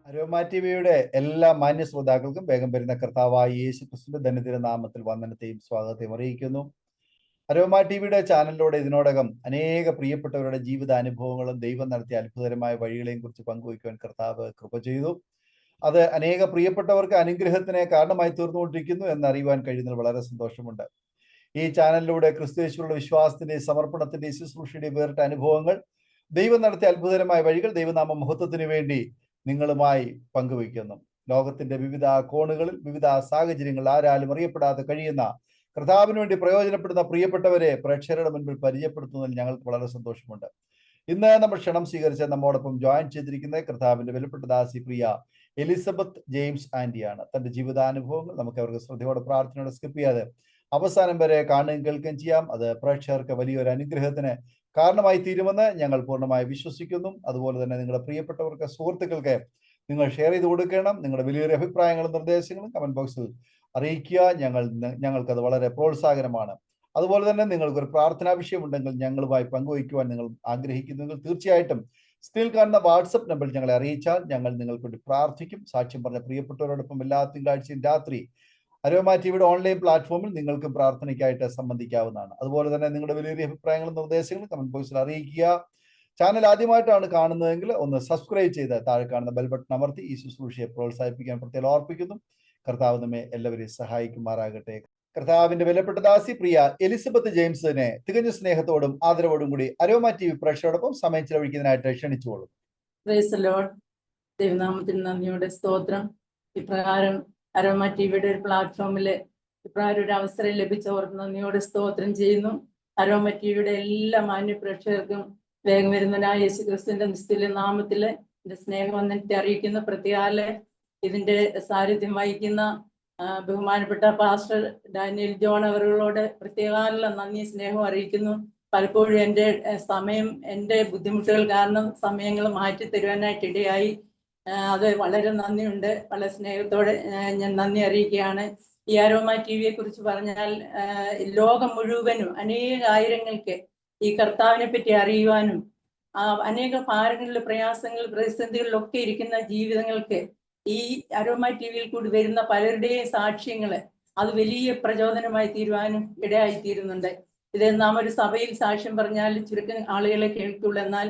Aroma ടിവിയുടെ എല്ലാ മാന്യ ശ്രോതാക്കൾക്കും വേഗം വരുന്ന കർത്താവായ യേശു ക്രിസ്തുവിന്റെ ധന്യതിര നാമത്തിൽ വന്ദനത്തെയും സ്വാഗതത്തെയും അറിയിക്കുന്നു. അരോമ ടിവിയുടെ ചാനലിലൂടെ ഇതിനോടകം അനേക പ്രിയപ്പെട്ടവരുടെ ജീവിത അനുഭവങ്ങളും ദൈവം നടത്തിയ അത്ഭുതകരമായ വഴികളെയും കുറിച്ച് പങ്കുവയ്ക്കുവാൻ കർത്താവ് കൃപ ചെയ്തു. അത് അനേക പ്രിയപ്പെട്ടവർക്ക് അനുഗ്രഹത്തിന് കാരണമായി തീർന്നുകൊണ്ടിരിക്കുന്നു എന്നറിയുവാൻ കഴിയുന്നതിൽ വളരെ സന്തോഷമുണ്ട്. ഈ ചാനലിലൂടെ ക്രിസ്തുയേശുവിലുള്ള വിശ്വാസത്തിന്റെയും സമർപ്പണത്തിന്റെയും ശുശ്രൂഷയുടെയും വേറിട്ട അനുഭവങ്ങൾ, ദൈവം നടത്തിയ അത്ഭുതകരമായ വഴികൾ ദൈവനാമ മഹത്വത്തിന് വേണ്ടി നിങ്ങളുമായി പങ്കുവയ്ക്കുന്നു. ലോകത്തിന്റെ വിവിധ കോണുകളിൽ വിവിധ സാഹചര്യങ്ങളിൽ ആരാലും അറിയപ്പെടാതെ കഴിയുന്ന കർത്താവിന് വേണ്ടി പ്രയോജനപ്പെടുന്ന പ്രിയപ്പെട്ടവരെ പ്രേക്ഷകരുടെ മുൻപിൽ പരിചയപ്പെടുത്തുന്നതിൽ ഞങ്ങൾക്ക് വളരെ സന്തോഷമുണ്ട്. ഇന്ന് നമ്മൾ ക്ഷണം സ്വീകരിച്ച നമ്മോടൊപ്പം ജോയിൻ ചെയ്തിരിക്കുന്ന കർത്താവിന്റെ വിലപ്പെട്ട ദാസി പ്രിയ എലിസബത്ത് ജെയിംസ് ആന്റിയാണ്. തന്റെ ജീവിതാനുഭവങ്ങൾ നമുക്ക് അവർക്ക് ശ്രദ്ധയോടെ പ്രാർത്ഥനയോടെ സ്കിപ്പ് ചെയ്യാതെ അവസാനം വരെ കാണുകയും കേൾക്കുകയും ചെയ്യാം. അത് പ്രേക്ഷകർക്ക് വലിയൊരു അനുഗ്രഹത്തിന് കാരണമായി തീരുമെന്ന് ഞങ്ങൾ പൂർണ്ണമായി വിശ്വസിക്കുന്നു. അതുപോലെ തന്നെ നിങ്ങളുടെ പ്രിയപ്പെട്ടവർക്ക്, സുഹൃത്തുക്കൾക്ക് നിങ്ങൾ ഷെയർ ചെയ്ത് കൊടുക്കണം. നിങ്ങളുടെ വലിയൊരു അഭിപ്രായങ്ങളും നിർദ്ദേശങ്ങളും കമന്റ് ബോക്സിൽ അറിയിക്കുക. ഞങ്ങൾക്കത് വളരെ പ്രോത്സാഹനമാണ്. അതുപോലെ തന്നെ നിങ്ങൾക്കൊരു പ്രാർത്ഥനാ വിഷയമുണ്ടെങ്കിൽ ഞങ്ങളുമായി പങ്കുവയ്ക്കുവാൻ നിങ്ങൾ ആഗ്രഹിക്കുന്നെങ്കിൽ തീർച്ചയായിട്ടും സ്ക്രീനിൽ കാണുന്ന വാട്സപ്പ് നമ്പറിൽ ഞങ്ങളെ അറിയിച്ചാൽ ഞങ്ങൾ നിങ്ങൾക്ക് വേണ്ടി പ്രാർത്ഥിക്കും. സാക്ഷ്യം പറഞ്ഞ പ്രിയപ്പെട്ടവരോടൊപ്പം എല്ലാ തിങ്കളാഴ്ചയും രാത്രി അരോമ ടിവിയുടെ ഓൺലൈൻ പ്ലാറ്റ്ഫോമിൽ നിങ്ങൾക്കും പ്രാർത്ഥനയ്ക്കായിട്ട് സംബന്ധിക്കാവുന്നതാണ്. അതുപോലെ തന്നെ നിങ്ങളുടെ വലിയ അഭിപ്രായങ്ങളും നിർദ്ദേശങ്ങളും കമന്റ് ബോക്സിൽ അറിയിക്കുക. ചാനൽ ആദ്യമായിട്ടാണ് കാണുന്നതെങ്കിൽ ഒന്ന് സബ്സ്ക്രൈബ് ചെയ്ത് താഴെ കാണുന്ന ബെൽ ബട്ടൺ അമർത്തി ഈ ശുശ്രൂഷയെ പ്രോത്സാഹിപ്പിക്കാൻ പ്രത്യേകം ഓർപ്പിക്കുന്നു. കർത്താവ് നമ്മെ എല്ലാവരെയും സഹായിക്കുമാറാകട്ടെ. കർത്താവിന്റെ വിലപ്പെട്ട ദാസി പ്രിയ എലിസബത്ത് ജെയിംസിനെ തികഞ്ഞ സ്നേഹത്തോടും ആദരവോടും കൂടി അരോമ ടിവി പ്രേക്ഷകരോടൊപ്പം സമയം ചെലവഴിക്കുന്നതിനായിട്ട് ക്ഷണിച്ചുകൊള്ളും. ദൈവനാമത്തിന് നന്ദിയോടെ സ്തോത്രം. ഇപ്രകാരം അരോമ ടിവിയുടെ ഒരു പ്ലാറ്റ്ഫോമിൽ ഇപ്രകാരം ഒരു അവസരം ലഭിച്ചവർക്ക് നന്ദിയോടെ സ്തോത്രം ചെയ്യുന്നു. അരോമ ടിവിയുടെ എല്ലാ മാന്യ പ്രേക്ഷകർക്കും വേഗം വരുന്നതിനായ യേശു ക്രിസ്തുവിന്റെ നിസ്തുല്യ നാമത്തില് എന്റെ സ്നേഹവന്ദനത്തെ അറിയിക്കുന്നു. പ്രത്യേക ഇതിന്റെ സാന്നിധ്യം വഹിക്കുന്ന ബഹുമാനപ്പെട്ട പാസ്റ്റർ ഡാനിയൽ ജോൺ അവരുകളോട് പ്രത്യേക നന്ദി സ്നേഹം അറിയിക്കുന്നു. പലപ്പോഴും എൻ്റെ ബുദ്ധിമുട്ടുകൾ കാരണം സമയങ്ങൾ മാറ്റി തരുവാനായിട്ട് ഇടയായി. അത് വളരെ നന്ദിയുണ്ട്. വളരെ സ്നേഹത്തോടെ ഞാൻ നന്ദി അറിയിക്കുകയാണ്. ഈ അരോമ ടിവിയെ കുറിച്ച് പറഞ്ഞാൽ ലോകം മുഴുവനും ആയിരങ്ങൾക്ക് ഈ കർത്താവിനെ പറ്റി അറിയുവാനും അനേക ഭാരങ്ങളിൽ, പ്രയാസങ്ങളിൽ, പ്രതിസന്ധികളിലൊക്കെ ഇരിക്കുന്ന ജീവിതങ്ങൾക്ക് ഈ അരോമ ടിവിയിൽ കൂടി വരുന്ന പലരുടെയും സാക്ഷ്യങ്ങള് അത് വലിയ പ്രചോദനമായി തീരുവാനും ഇടയായിത്തീരുന്നുണ്ട്. ഇത് നാം ഒരു സഭയിൽ സാക്ഷ്യം പറഞ്ഞാൽ ചുരുക്കം ആളുകളെ കേൾക്കുള്ളൂ. എന്നാൽ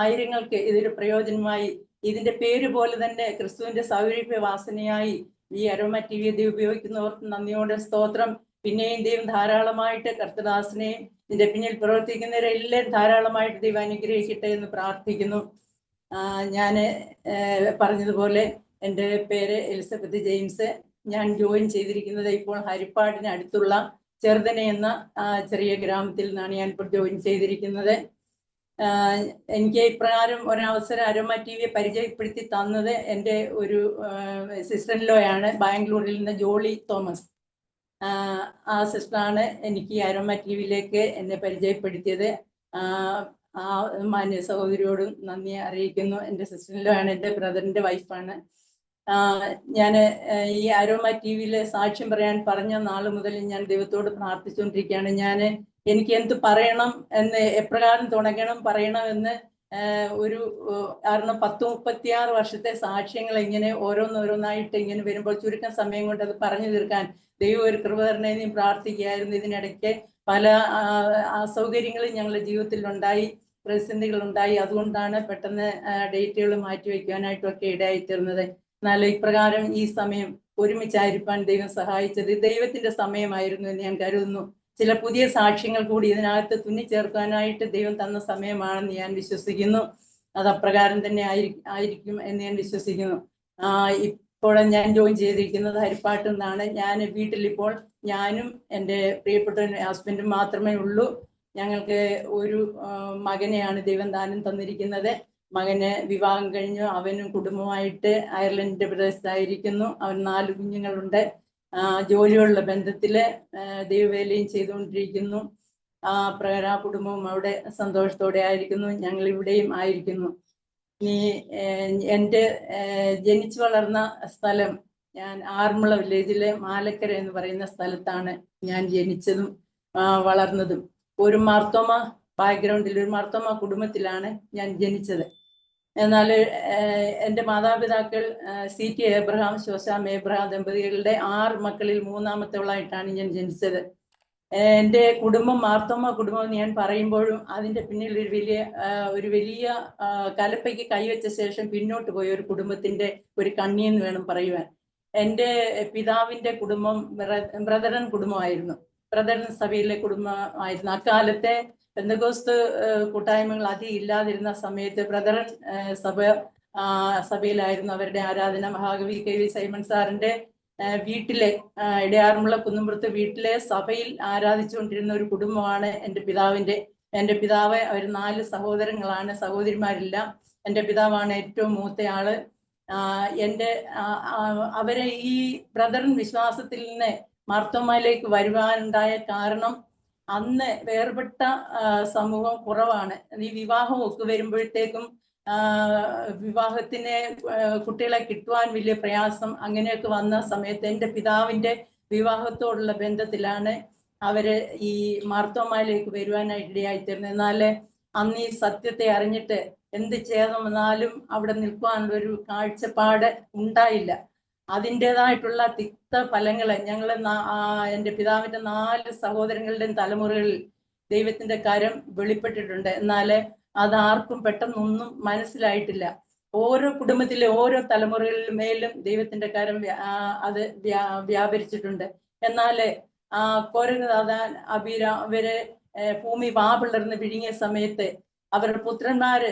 ആയിരങ്ങൾക്ക് ഇതൊരു പ്രയോജനമായി, ഇതിന്റെ പേര് പോലെ തന്നെ ക്രിസ്തുവിന്റെ സൗരഭ്യവാസനയായി ഈ അരോമ ടിവി ഉപയോഗിക്കുന്നവർക്ക് നന്ദിയോടെ സ്തോത്രം. പിന്നെയും ദൈവം ധാരാളമായിട്ട് കർത്തദാസനെയും ഇതിന്റെ പിന്നിൽ പ്രവർത്തിക്കുന്നവരെല്ലാം ധാരാളമായിട്ട് ദൈവം അനുഗ്രഹിക്കട്ടെ എന്ന് പ്രാർത്ഥിക്കുന്നു. ഞാൻ പറഞ്ഞതുപോലെ എൻ്റെ പേര് എലിസബത്ത് ജെയിംസ്. ഞാൻ ജോയിൻ ചെയ്തിരിക്കുന്നത് ഇപ്പോൾ ഹരിപ്പാടിന് അടുത്തുള്ള ചെറുതന എന്ന ചെറിയ ഗ്രാമത്തിൽ നിന്നാണ് ഞാൻ ഇപ്പോൾ ജോയിൻ ചെയ്തിരിക്കുന്നത്. എനിക്ക് ഇപ്രകാരം ഒരവസരം അരോമ ടിവിയെ പരിചയപ്പെടുത്തി തന്നത് എൻ്റെ ഒരു സിസ്റ്റർ ഇൻ ലോ ആണ്, ബാംഗ്ലൂരിൽ നിന്ന് ജോളി തോമസ്. ആ സിസ്റ്ററാണ് എനിക്ക് ഈ അരോമ ടിവിയിലേക്ക് എന്നെ പരിചയപ്പെടുത്തിയത്. ആ മാന്യ സഹോദരിയോടും നന്ദി അറിയിക്കുന്നു. എൻ്റെ സിസ്റ്റർ ഇൻ ലോ ആണ്, എൻ്റെ ബ്രദറിൻ്റെ വൈഫാണ്. ഞാൻ ഈ അരോമ ടിവിയിൽ സാക്ഷ്യം പറയാൻ പറഞ്ഞ നാൾ മുതൽ ഞാൻ ദൈവത്തോട് പ്രാർത്ഥിച്ചുകൊണ്ടിരിക്കുകയാണ്. എനിക്ക് എന്ത് പറയണം എന്ന്, എപ്രകാരം തുടങ്ങണം പറയണമെന്ന് കാരണം 36 വർഷത്തെ സാക്ഷ്യങ്ങൾ ഇങ്ങനെ ഓരോന്നോരോന്നായിട്ട് ഇങ്ങനെ വരുമ്പോൾ ചുരുക്കം സമയം കൊണ്ട് അത് പറഞ്ഞു തീർക്കാൻ ദൈവം ഒരു കൃപ തരണേന്ന് പ്രാർത്ഥിക്കുകയായിരുന്നു. ഇതിനിടയ്ക്ക് പല അസൗകര്യങ്ങളും ഞങ്ങളുടെ ജീവിതത്തിൽ ഉണ്ടായി, പ്രതിസന്ധികൾ ഉണ്ടായി. അതുകൊണ്ടാണ് പെട്ടെന്ന് ഡേറ്റുകൾ മാറ്റിവെക്കാനായിട്ടൊക്കെ ഇടയായിത്തീർന്നത്. എന്നാൽ ഇപ്രകാരം ഈ സമയം ഒരുമിച്ചായിരിക്കാൻ ദൈവം സഹായിച്ചത് ദൈവത്തിന്റെ സമയമായിരുന്നു എന്ന് ഞാൻ കരുതുന്നു. ചില പുതിയ സാക്ഷ്യങ്ങൾ കൂടി ഇതിനകത്ത് തുന്നിച്ചേർക്കാനായിട്ട് ദൈവം തന്ന സമയമാണെന്ന് ഞാൻ വിശ്വസിക്കുന്നു. അത് അപ്രകാരം തന്നെ ആയിരിക്കും എന്ന് ഞാൻ വിശ്വസിക്കുന്നു. ഇപ്പോൾ ഞാൻ ജോയിൻ ചെയ്തിരിക്കുന്നത് ഹരിപ്പാട്ടിൽ നിന്നാണ്. ഞാൻ വീട്ടിലിപ്പോൾ ഞാനും എൻ്റെ പ്രിയപ്പെട്ട ഹസ്ബൻഡും മാത്രമേ ഉള്ളൂ. ഞങ്ങൾക്ക് ഒരു മകനെയാണ് ദൈവം ദാനം തന്നിരിക്കുന്നത്. മകന് വിവാഹം കഴിഞ്ഞു. അവനും കുടുംബമായിട്ട് അയർലൻഡിന്റെ പ്രദേശത്തായിരിക്കുന്നു. അവൻ 4 കുഞ്ഞുങ്ങളുണ്ട്. ജോലിയുള്ള ബന്ധത്തില് ദൈവവേലയും ചെയ്തുകൊണ്ടിരിക്കുന്നു. പ്രകാരം ആ കുടുംബവും അവിടെ സന്തോഷത്തോടെ ആയിരിക്കുന്നു. ഞങ്ങൾ ഇവിടെയും ആയിരിക്കുന്നു. എൻ്റെ ജനിച്ചു വളർന്ന സ്ഥലം, ഞാൻ ആറന്മുള വില്ലേജിലെ മാലക്കര എന്ന് പറയുന്ന സ്ഥലത്താണ് ഞാൻ ജനിച്ചതും വളർന്നതും. ഒരു മാർത്തോമ ബാക്ക്ഗ്രൗണ്ടിൽ, ഒരു മാർത്തോമ കുടുംബത്തിലാണ് ഞാൻ ജനിച്ചത്. എന്നാൽ എൻ്റെ മാതാപിതാക്കൾ CT എബ്രഹാം, ശോശാം എബ്രഹാം ദമ്പതികളുടെ 6 മക്കളിൽ 3ാമത്തവളായിട്ടാണ് ഞാൻ ജനിച്ചത്. എൻ്റെ കുടുംബം മാർത്തോമ കുടുംബം എന്ന് ഞാൻ പറയുമ്പോഴും അതിൻ്റെ പിന്നിൽ ഒരു വലിയ കലപ്പയ്ക്ക് കൈവച്ച ശേഷം പിന്നോട്ട് പോയ ഒരു കുടുംബത്തിൻ്റെ ഒരു കണ്ണിയെന്ന് വേണം പറയുവാൻ. എൻ്റെ പിതാവിൻ്റെ കുടുംബം ബ്രദറൻ കുടുംബമായിരുന്നു. ബ്രദറൻ സഭയിലെ കുടുംബമായിരുന്നു. അക്കാലത്തെ പെന്തക്കോസ്ത് കൂട്ടായ്മകൾ അധികം ഇല്ലാതിരുന്ന സമയത്ത് ബ്രദറൻ സഭയിലായിരുന്നു അവരുടെ ആരാധന. മഹാകവി KV സൈമൺ സാറിന്റെ വീട്ടിലെ ഇടയാറുമുള്ള കുന്നുംപുറത്ത് വീട്ടിലെ സഭയിൽ ആരാധിച്ചുകൊണ്ടിരുന്ന ഒരു കുടുംബമാണ് എൻ്റെ പിതാവിൻ്റെ. എൻ്റെ പിതാവ് അവർ 4 സഹോദരങ്ങളാണ്, സഹോദരിമാരില്ല. എൻ്റെ പിതാവാണ് ഏറ്റവും മൂത്തയാള്. അവരെ ഈ ബ്രദറൻ വിശ്വാസത്തിൽ നിന്ന് മാർത്തോമയിലേക്ക് വരുവാനുണ്ടായ കാരണം അന്ന് വേർപെട്ട സമൂഹം കുറവാണ്. ഈ വിവാഹം ഒക്കെ വരുമ്പോഴത്തേക്കും വിവാഹത്തിന് കുട്ടികളെ കിട്ടുവാൻ വലിയ പ്രയാസം, അങ്ങനെയൊക്കെ വന്ന സമയത്ത് എൻ്റെ പിതാവിൻ്റെ വിവാഹത്തോടുള്ള ബന്ധത്തിലാണ് അവര് ഈ മാർത്തോമയിലേക്ക് വരുവാനായിട്ട് ഇടയായിത്തീർന്നത്. എന്നാൽ അന്ന് ഈ സത്യത്തെ അറിഞ്ഞിട്ട് എന്ത് ചെയ്യണമെന്നാലും അവിടെ നിൽക്കുവാനുള്ള ഒരു കാഴ്ചപ്പാട് ഉണ്ടായില്ല. അതിൻ്റെതായിട്ടുള്ള തിക്ത ഫലങ്ങളെ ഞങ്ങൾ എൻ്റെ പിതാവിൻ്റെ 4 സഹോദരങ്ങളുടെയും തലമുറകളിൽ ദൈവത്തിന്റെ കരം വെളിപ്പെട്ടിട്ടുണ്ട്. എന്നാൽ അതാർക്കും പെട്ടെന്നൊന്നും മനസ്സിലായിട്ടില്ല. ഓരോ കുടുംബത്തിലെ ഓരോ തലമുറകളിലും മേലും ദൈവത്തിന്റെ കരം അത് വ്യാപരിച്ചിട്ടുണ്ട്. എന്നാൽ കോരഹദാൻ, അബീരാം അവര് ഭൂമി പിളർന്ന് വിഴുങ്ങിയ സമയത്ത് അവരുടെ പുത്രന്മാര്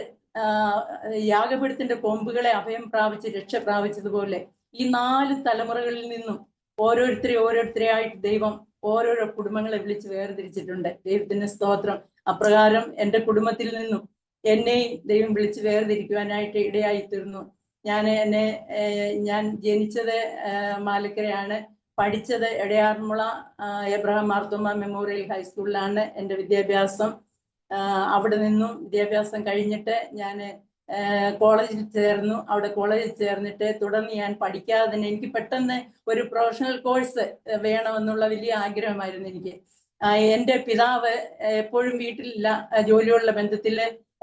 യാഗപീഠത്തിന്റെ കൊമ്പുകളെ അഭയം പ്രാപിച്ച് രക്ഷ പ്രാപിച്ചതുപോലെ ഈ 4 തലമുറകളിൽ നിന്നും ഓരോരുത്തരെയായിട്ട് ദൈവം ഓരോരോ കുടുംബങ്ങളെ വിളിച്ച് വേർതിരിച്ചിട്ടുണ്ട്. ദൈവത്തിന് സ്തോത്രം. അപ്രകാരം എൻ്റെ കുടുംബത്തിൽ നിന്നും എന്നെയും ദൈവം വിളിച്ച് വേർതിരിക്കുവാനായിട്ട് ഇടയായി തീർന്നു. ഞാൻ ജനിച്ചത് മാലക്കരയാണ്, പഠിച്ചത് എടയാർമുള എബ്രഹാം മാർത്തോമ മെമ്മോറിയൽ ഹൈസ്കൂളിലാണ് എൻ്റെ വിദ്യാഭ്യാസം. അവിടെ നിന്നും വിദ്യാഭ്യാസം കഴിഞ്ഞിട്ട് ഞാൻ കോളേജിൽ ചേർന്നു. അവിടെ കോളേജിൽ ചേർന്നിട്ട് തുടർന്ന് ഞാൻ പഠിക്കാതെ തന്നെ എനിക്ക് പെട്ടെന്ന് ഒരു പ്രൊഫഷണൽ കോഴ്സ് വേണമെന്നുള്ള വലിയ ആഗ്രഹമായിരുന്നു എനിക്ക്. എൻ്റെ പിതാവ് എപ്പോഴും വീട്ടിലില്ല, ജോലിയുള്ള ബന്ധത്തിൽ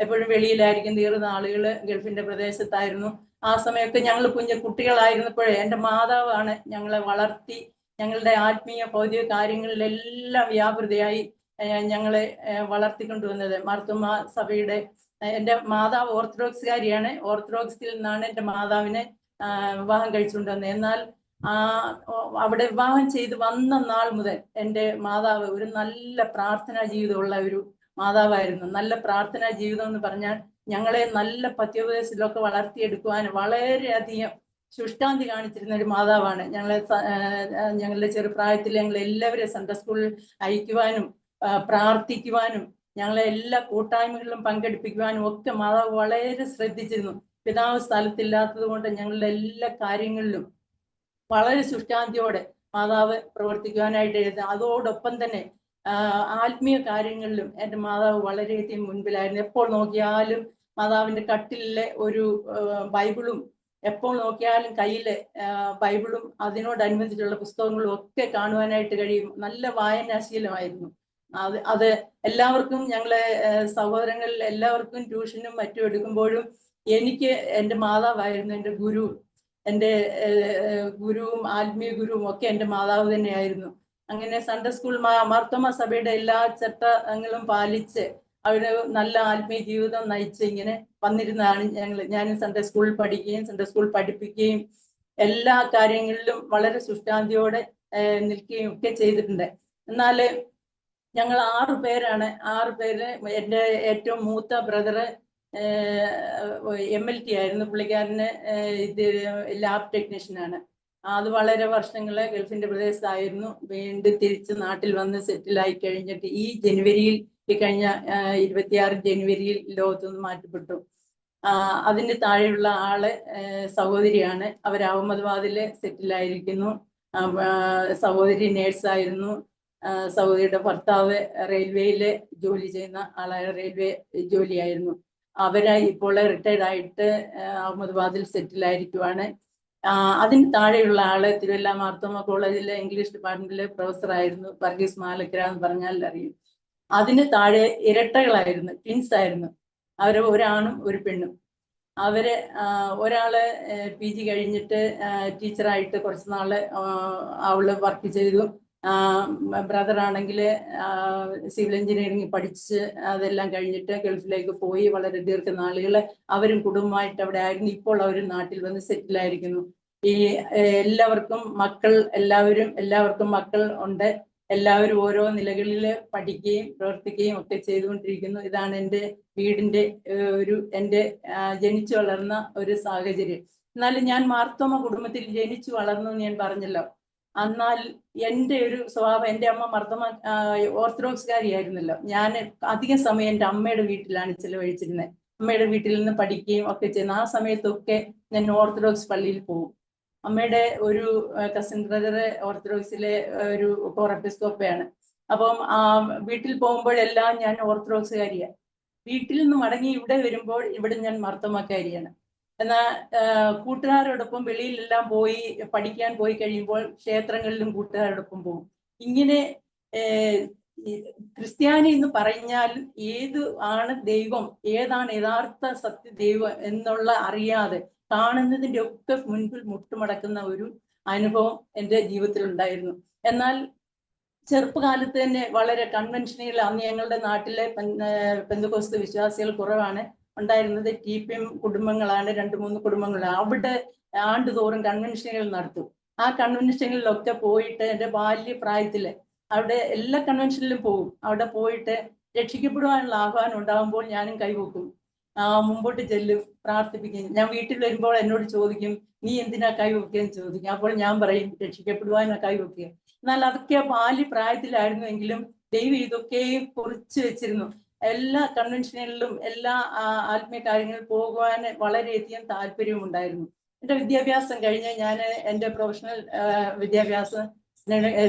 എപ്പോഴും വെളിയിലായിരിക്കും. തീർന്ന ആളുകൾ ഗൾഫിന്റെ പ്രദേശത്തായിരുന്നു. ആ സമയമൊക്കെ ഞങ്ങൾ കുട്ടികളായിരുന്നപ്പോഴേ എൻ്റെ മാതാവാണ് ഞങ്ങളെ വളർത്തി ഞങ്ങളുടെ ആത്മീയ ഭൗതിക കാര്യങ്ങളിലെല്ലാം വ്യാപൃതയായി ഞങ്ങളെ വളർത്തിക്കൊണ്ടുവന്നത്. മാർത്തോമ സഭയുടെ എൻ്റെ മാതാവ് ഓർത്തഡോക്സുകാരിയാണ്. ഓർത്തഡോക്സിൽ നിന്നാണ് എൻ്റെ മാതാവിനെ വിവാഹം കഴിച്ചുകൊണ്ടുവന്നത്. എന്നാൽ അവിടെ വിവാഹം ചെയ്ത് വന്ന നാൾ മുതൽ എൻ്റെ മാതാവ് ഒരു നല്ല പ്രാർത്ഥനാ ജീവിതമുള്ള ഒരു മാതാവായിരുന്നു. നല്ല പ്രാർത്ഥനാ ജീവിതം എന്ന് പറഞ്ഞാൽ ഞങ്ങളെ നല്ല പത്യോപദേശത്തിലൊക്കെ വളർത്തിയെടുക്കുവാൻ വളരെയധികം ശുഷ്കാന്തി കാണിച്ചിരുന്ന ഒരു മാതാവാണ്. ഞങ്ങളുടെ ചെറുപ്രായത്തിൽ ഞങ്ങൾ എല്ലാവരെയും സൺഡേ സ്കൂളിൽ അയക്കുവാനും പ്രാർത്ഥിക്കുവാനും ഞങ്ങളെ എല്ലാ കൂട്ടായ്മകളിലും പങ്കെടുപ്പിക്കുവാനും ഒക്കെ മാതാവ് വളരെ ശ്രദ്ധിച്ചിരുന്നു. പിതാവ് സ്ഥലത്തില്ലാത്തത് കൊണ്ട് ഞങ്ങളുടെ എല്ലാ കാര്യങ്ങളിലും വളരെ ശുഷ്കാന്തിയോടെ മാതാവ് പ്രവർത്തിക്കുവാനായിട്ട് എഴുതുക. അതോടൊപ്പം തന്നെ ആത്മീയ കാര്യങ്ങളിലും എൻ്റെ മാതാവ് വളരെയധികം മുൻപിലായിരുന്നു. എപ്പോൾ നോക്കിയാലും മാതാവിൻ്റെ കട്ടിലെ ഒരു ബൈബിളും, എപ്പോൾ നോക്കിയാലും കയ്യിലെ ബൈബിളും അതിനോടനുബന്ധിച്ചുള്ള പുസ്തകങ്ങളും ഒക്കെ കാണുവാനായിട്ട് കഴിയും. നല്ല വായനാശീലമായിരുന്നു. അത് എല്ലാവർക്കും, ഞങ്ങളെ സഹോദരങ്ങളിൽ എല്ലാവർക്കും ട്യൂഷനും മറ്റും എടുക്കുമ്പോഴും എനിക്ക് എൻ്റെ മാതാവായിരുന്നു എൻ്റെ ഗുരു. എൻ്റെ ഗുരുവും ആത്മീയ ഗുരുവും ഒക്കെ എൻ്റെ മാതാവ് തന്നെയായിരുന്നു. അങ്ങനെ സൺഡേ സ്കൂൾ മാർത്തോമ സഭയുടെ എല്ലാ ചട്ടങ്ങളും പാലിച്ച് അവര് നല്ല ആത്മീയ ജീവിതം നയിച്ച് ഇങ്ങനെ വന്നിരുന്നതാണ് ഞാൻ സൺഡേ സ്കൂളിൽ പഠിക്കുകയും സൺഡേ സ്കൂൾ പഠിപ്പിക്കുകയും എല്ലാ കാര്യങ്ങളിലും വളരെ ശുഷ്കാന്തിയോടെ നിൽക്കുകയും ഒക്കെ ചെയ്തിട്ടുണ്ട്. എന്നാൽ ഞങ്ങൾ 6 പേരാണ്. 6 പേര്. എൻ്റെ ഏറ്റവും മൂത്ത ബ്രദറ് MLT ആയിരുന്നു. പുള്ളിക്കാരന് ലാബ് ടെക്നീഷ്യനാണ്. അത് വളരെ വർഷങ്ങളെ ഗൾഫിന്റെ പ്രദേശത്തായിരുന്നു. വീണ്ടും തിരിച്ച് നാട്ടിൽ വന്ന് സെറ്റിലായി കഴിഞ്ഞിട്ട് ഈ കഴിഞ്ഞ 26 ജനുവരിയിൽ ലോകത്തുനിന്ന് മാറ്റപ്പെട്ടു. അതിന് താഴെയുള്ള ആള് സഹോദരിയാണ്. അവർ അഹമ്മദാബാദില് സെറ്റിലായിരിക്കുന്നു. സഹോദരി നേഴ്സായിരുന്നു. സഹോദരിയുടെ ഭർത്താവ് റെയിൽവേയില് ജോലി ചെയ്യുന്ന ആളായ റെയിൽവേ ജോലിയായിരുന്നു. അവര് ഇപ്പോൾ റിട്ടയർഡ് ആയിട്ട് അഹമ്മദാബാദിൽ സെറ്റിലായിരിക്കുവാണ്. അതിന് താഴെയുള്ള ആള് തിരുവല്ല മാർത്തോമ കോളേജിലെ ഇംഗ്ലീഷ് ഡിപ്പാർട്ട്മെന്റിലെ പ്രൊഫസറായിരുന്നു. വർഗീസ് മാലക്കര എന്ന് പറഞ്ഞാൽ അറിയും. അതിന് താഴെ ഇരട്ടകളായിരുന്നു, ട്വിൻസ് ആയിരുന്നു. അവര് ഒരാണും ഒരു പെണ്ണും. അവര് ഒരാള് PG കഴിഞ്ഞിട്ട് ടീച്ചറായിട്ട് കുറച്ച് നാള് അവള് വർക്ക് ചെയ്തു. ബ്രദർ ആണെങ്കിൽ സിവിൽ എഞ്ചിനീയറിംഗ് പഠിച്ച് അതെല്ലാം കഴിഞ്ഞിട്ട് ഗൾഫിലേക്ക് പോയി. വളരെ ദീർഘനാളുകൾ അവരും കുടുംബമായിട്ട് അവിടെ ആയിരുന്നു. ഇപ്പോൾ അവർ നാട്ടിൽ വന്ന് സെറ്റിൽ ആയിരിക്കുന്നു. ഈ എല്ലാവർക്കും മക്കൾ ഉണ്ട്. എല്ലാവരും ഓരോ നിലകളിൽ പഠിക്കുകയും പ്രവർത്തിക്കുകയും ഒക്കെ ചെയ്തുകൊണ്ടിരിക്കുന്നു. ഇതാണ് എൻ്റെ വീടിന്റെ എൻ്റെ ജനിച്ചു വളർന്ന ഒരു സാഹചര്യം. എന്നാലും ഞാൻ മാർത്തോമ കുടുംബത്തിൽ ജനിച്ചു വളർന്നു എന്ന് ഞാൻ പറഞ്ഞല്ലോ. എന്നാൽ എൻ്റെ ഒരു സ്വഭാവം, എൻ്റെ അമ്മ മാർത്തോമ ഓർത്തഡോക്സുകാരിയായിരുന്നല്ലോ. ഞാൻ അധിക സമയം എൻ്റെ അമ്മയുടെ വീട്ടിലാണ് ചിലവഴിച്ചിരുന്നത്. അമ്മയുടെ വീട്ടിൽ നിന്ന് പഠിക്കുകയും ഒക്കെ ചെയ്യുന്ന ആ സമയത്തൊക്കെ ഞാൻ ഓർത്തഡോക്സ് പള്ളിയിൽ പോകും. അമ്മയുടെ ഒരു കസിൻ ബ്രദർ ഓർത്തഡോക്സിലെ ഒരു കോറപ്പിസ്കോപ്പയാണ്. അപ്പം വീട്ടിൽ പോകുമ്പോഴെല്ലാം ഞാൻ ഓർത്തഡോക്സുകാരിയാണ്. വീട്ടിൽ നിന്ന് മടങ്ങി ഇവിടെ വരുമ്പോൾ ഇവിടെ ഞാൻ മാർത്തോമാക്കാരിയാണ്. എന്നാൽ കൂട്ടുകാരോടൊപ്പം വെളിയിലെല്ലാം പോയി പഠിക്കാൻ പോയി കഴിയുമ്പോൾ ക്ഷേത്രങ്ങളിലും കൂട്ടുകാരോടൊപ്പം പോകും. ഇങ്ങനെ ക്രിസ്ത്യാനി എന്ന് പറഞ്ഞാൽ ഏത് ആണ് ദൈവം, ഏതാണ് യഥാർത്ഥ സത്യ ദൈവം എന്നുള്ള അറിയാതെ കാണുന്നതിൻ്റെ ഒക്കെ മുൻപിൽ മുട്ടുമടക്കുന്ന ഒരു അനുഭവം എൻ്റെ ജീവിതത്തിൽ ഉണ്ടായിരുന്നു. എന്നാൽ ചെറുപ്പകാലത്ത് തന്നെ വളരെ കൺവെൻഷനുകൾ, അന്ന് ഞങ്ങളുടെ നാട്ടിലെ പെന്തക്കോസ്ത് വിശ്വാസികൾ കുറവാണ് ഉണ്ടായിരുന്നത്. TPM കുടുംബങ്ങളാണ്, 2-3 കുടുംബങ്ങളാണ്. അവിടെ ആണ്ടുതോറും കൺവെൻഷനുകൾ നടത്തും. ആ കൺവെൻഷനുകളിലൊക്കെ പോയിട്ട് എൻ്റെ ബാല്യപ്രായത്തില് അവിടെ എല്ലാ കൺവെൻഷനിലും പോകും. അവിടെ പോയിട്ട് രക്ഷിക്കപ്പെടുവാനുള്ള ആഹ്വാനം ഉണ്ടാകുമ്പോൾ ഞാനും കൈവക്കും, മുമ്പോട്ട് ചെല്ലും, പ്രാർത്ഥിപ്പിക്കും. ഞാൻ വീട്ടിൽ വരുമ്പോൾ എന്നോട് ചോദിക്കും, നീ എന്തിനാ കൈവക്കുകയെന്ന് ചോദിക്കും. അപ്പോൾ ഞാൻ പറയും, രക്ഷിക്കപ്പെടുവാനാ കൈവക്കുക. എന്നാൽ അതൊക്കെ ബാല്യപ്രായത്തിലായിരുന്നുവെങ്കിലും ദൈവം ഇതൊക്കെയും കുറിച്ച് വെച്ചിരുന്നു. എല്ലാ കൺവെൻഷനുകളിലും എല്ലാ ആത്മീയ കാര്യങ്ങളിൽ പോകുവാൻ വളരെയധികം താല്പര്യമുണ്ടായിരുന്നു. എൻ്റെ വിദ്യാഭ്യാസം കഴിഞ്ഞ് ഞാൻ എൻ്റെ പ്രൊഫഷണൽ വിദ്യാഭ്യാസം